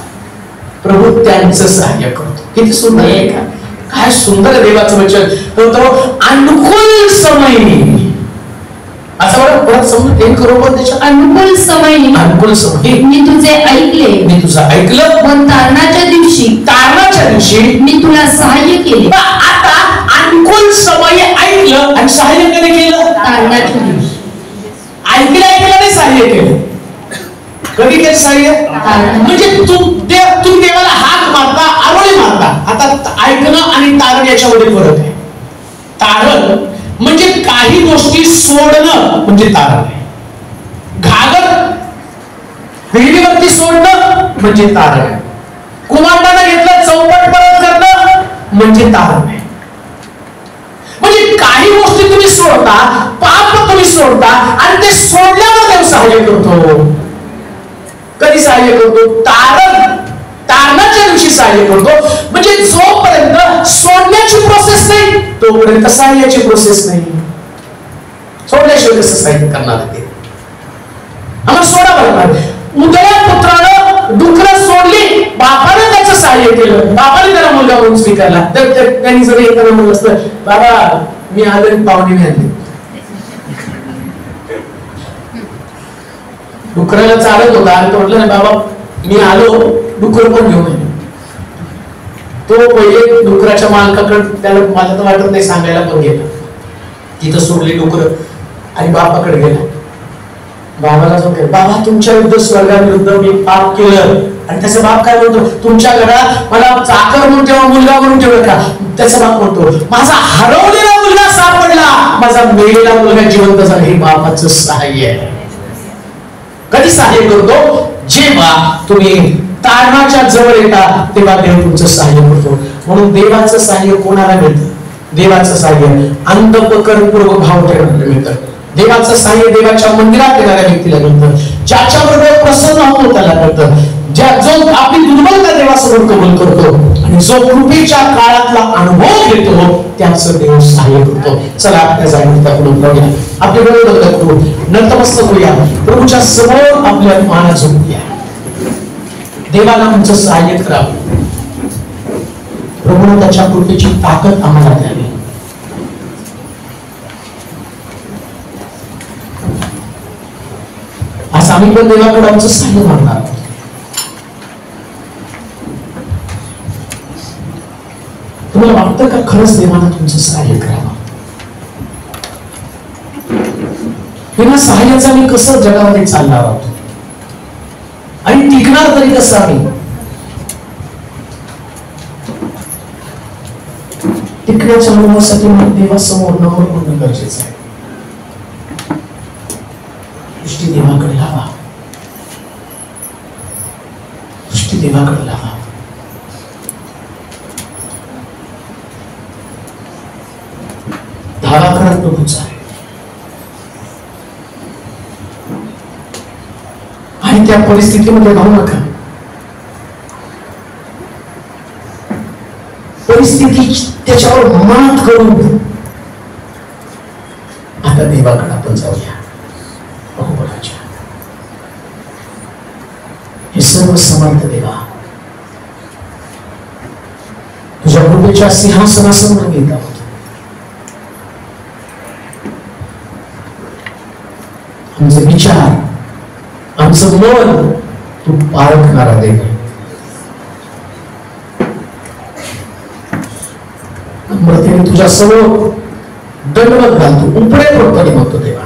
प्रभू त्यांचं सहाय्य करतो. किती सुंदर आहे का? काय सुंदर देवाचं वचन. अनुकूल समय, असं बरं परत समजून एक बरोबर त्याच्या अनुकूल समय, अनुकूल समय. मी तुझे ऐकले, मी तुझं ऐकलं. पण तारणाच्या दिवशी मी तुला सहाय्य केले. आता अनुकूल समय ऐकलं आणि सहाय्य कधी केलं? तारणाच्या दिवशी. ऐकलं नाही, सहाय्य केलं. कधी केलं सहाय्य? म्हणजे तुम्ही देवाला हात मारता, आरोळी मारता. आता ऐकणं आणि तारण याच्यामध्ये फरक आहे. तारण म्हणजे काही गोष्टी सोडणं म्हणजे तारण आहे. घागर विहिरीवरती सोडणं म्हणजे तारण आहे. कुमांडानं घेतलं चौपट परत करणं म्हणजे तारण आहे. म्हणजे काही गोष्टी तुम्ही सोडता, पाप तुम्ही सोडता आणि ते सोडल्यावर देव सहाय्य करतो. कधी सहाय्य करतो? तारणाच्या दिवशी सहाय्य करतो. म्हणजे जोपर्यंत सोडण्याची प्रोसेस नाही तोपर्यंत सहाय्याची प्रोसेस नाही. सोडल्याशिवाय कसं सहाय्य करणार ते? आम्हाला सोडा बरं. उदया पुत्रानं डुकरं सोडली, बापाने त्याचं सहाय्य केलं, बापाने त्याला मुलगा म्हणून स्वीकारला. तर त्यांनी जर एखादं म्हणलं असतं, बाबा मी आलो पाहुणे आणली, डुकराला चालत होता आणि तो म्हटलं ना बाबा मी आलो, डुकर पण घेऊन आलो. तो पहिले डुकराच्या मालकाकडे, त्याला मला तर वाटत नाही सांगायला पण गेला, तिथं सोडली डुकर आणि बापाकडे गेला. बाबाला जो बाबा तुमच्या विरुद्ध स्वर्गाविरुद्ध मी पाप केलं. आणि त्याचा बाप काय म्हणतो, तुमच्या घरात मला चाकर म्हणून ठेवा, मुलगा म्हणून ठेवलं का? त्याचा बाप म्हणतो माझा हरवलेला मुलगा सापडला, माझा मेलेला मुलगा जिवंत झाला. हे बापाचं सहाय्य आहे. कधी सहाय्य करतो? जेव्हा तुम्ही तारणाच्या जवळ येता तेव्हा देव तुमचं सहाय्य करतो. म्हणून देवाचं सहाय्य कोणाला मिळतं? देवाचं सहाय्य अंतःकरणपूर्वक भाव ठेवण्याला मिळतं. देवाचं सहाय्य देवाच्या मंदिरात येणाऱ्या व्यक्तीला मिळतं. ज्याच्यावर देव प्रसन्न होतो त्याला मिळतं. जो आपली दुर्बलता देवासमोर कबूल करतो आणि जो कृपेच्या काळातला अनुभव घेतो त्याचं देव सहाय्य करतो. चला आपल्या जागेवर आपण उतरूया, आपले डोळे बंद करू, नतमस्तक होऊया, प्रभूच्या समोर आपल्या माना झुकूया. देवाला आमचं सहाय्य करावं, प्रभूने त्याच्या कृपेची ताकद आम्हाला द्यावी. आज आम्ही पण देवाकडे आमचं सहाय्य मागणार आहोत. तुम्हाला वाटतं का खरंच देवाला तुमचं सहाय्य करावं? बिना सहाय्याचा मी कसं जगामध्ये चालणार आहोत आणि टिकणार तरी कसं आम्ही? टिकण्याच्या अनुभवासाठी मला देवासमोर नम्र होणं गरजेचं आहे. दृष्टी देवाकडे लावा, दृष्टी देवाकडे लावा. धावा करत प्रभूचा आणि त्या परिस्थितीमध्ये राहू नका. परिस्थिती त्याच्यावर मात करून आता देवाकडे आपण जाऊया. बहुबळाच्या हे सर्व समर्थ देवा, तुझ्या कृपेच्या सिंहासनासमोर येत आहोत. आमचे विचार, आमचं मन तू पारखणारा देव. नम्रतेने तुझ्या समोर दंडवत घालतो, उपडे पडतो म्हणतो देवा,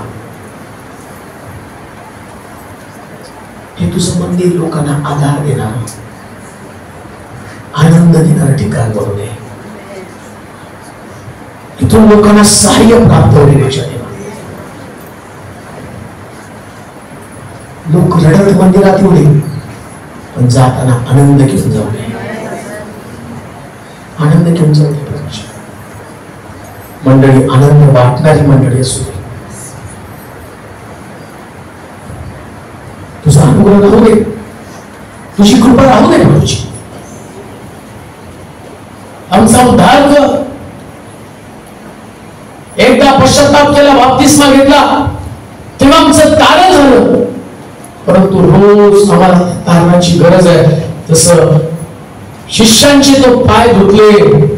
हे तुझं मंदिर लोकांना आधार देणार, आनंद देणारं ठिकाण बनू दे. इथून लोकांना सहाय्य प्राप्त होईल. देवा लोक रडत मंदिरात येऊ दे, पण जाताना आनंद घेऊन जाऊ दे, आनंद घेऊन जाऊ दे. मंडळी आनंद वाटणारी मंडळी असू दे. तुझा अनुग्रह राहू दे, तुझी कृपा राहू दे. प्रभूची आमचा उद्धार कर. एकदा पश्चाताप केला, बाप्तिस्मा घेतला, तेव्हा आमचं तारण झालं. परंतु रोज आम्हाला तारणाची गरज आहे. तसं शिष्यांचे तो पाय धुतले,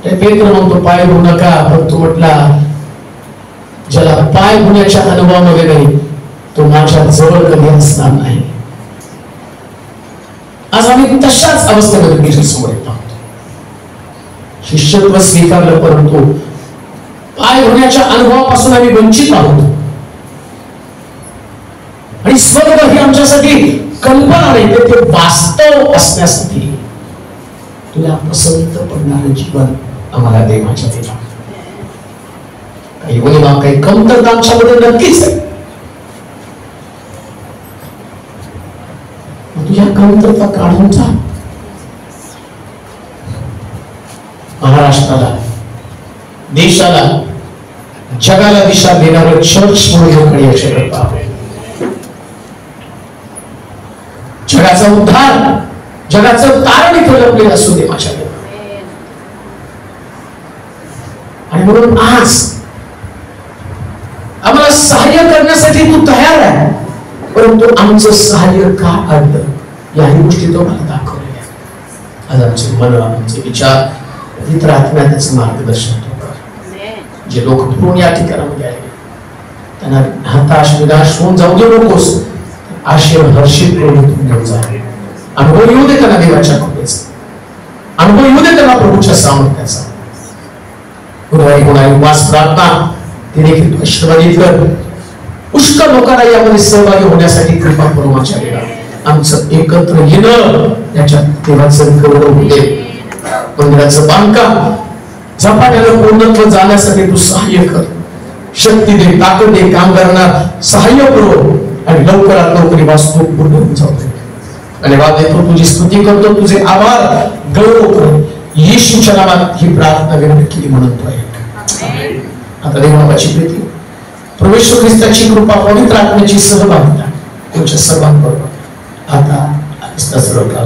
पेत्र म्हणतो पाय धुवू नका, पण तू म्हटला ज्याला पाय धुण्याच्या अनुभवामध्ये नाही तो माझ्या जवळ कधी असणार नाही. आज आम्ही तशाच अवस्थेमध्ये तुझ्या समोर येत आहोत. शिष्यत्व स्वीकारलं, परंतु पाय धुण्याच्या अनुभवापासून आम्ही वंचित आहोत. आणि स्वर्ग ही आमच्यासाठी कल्पना नाही, ते वास्तव असण्यासाठी तुला पसंत पडणारं जीवन आम्हाला दे माझ्या देवा. काही वैभव, काही कमतरता आमच्यामध्ये नक्कीच आहे. तुझ्या कमतरता काढून जा. महाराष्ट्राला, देशाला, जगाला दिशा देणारं चर्च म्हणून याच्याकडे पाहावे. जगाचा उद्धार, जगाचं तारण इथे लपलेलं असू दे माझ्या देवा. आणि म्हणून आज आम्हाला सहाय्य करण्यासाठी तू तयार आहे. परंतु आमचं सहाय्य का अडलं याही गोष्टी तो मला दाखवल्या. आज आमचे मन, आमचे विचार पवित्र आत्म्याने त्याचं मार्गदर्शन कर. जे लोक फिरून या ठिकाणामध्ये आले त्यांना हताश निराश होऊन जाऊ दे नकोस. आशय हर्षित करून घेऊन जा. अनुभव येऊ दे त्यांना देवाच्या कृपेचा, अनुभव येऊ दे त्यांना प्रभूच्या सामर्थ्याचा. गुरुवारी होणारी उपवास प्रार्थना ते देखील आशीर्वादित कर. पुष्कळ लोकांना यामध्ये सहभागी होण्यासाठी कृपा करू. आमचं एकत्र येणं याच्यात देवाचं गौरव होते. मंदिराचं बांधकाम झपाट्यानं पूर्णत्व जाण्यासाठी तू सहाय्य कर. शक्ती दे, ताकद दे, कामगारांना सहाय्य करू आणि लवकरात लवकर वास्तू पूर्ण होऊन जाऊ दे. धन्यवाद देतो, तुझी स्तुती करतो, तुझे आभार गौरव कर. येशूच्या नावात ही प्रार्थना विनंती केली म्हणतो आहे. आता देवाची प्रीती, प्रभू येशू ख्रिस्ताची कृपा, पवित्र आत्म्याची सहभागिता तुमच्या सर्वांबरोबर आता सर्व काळ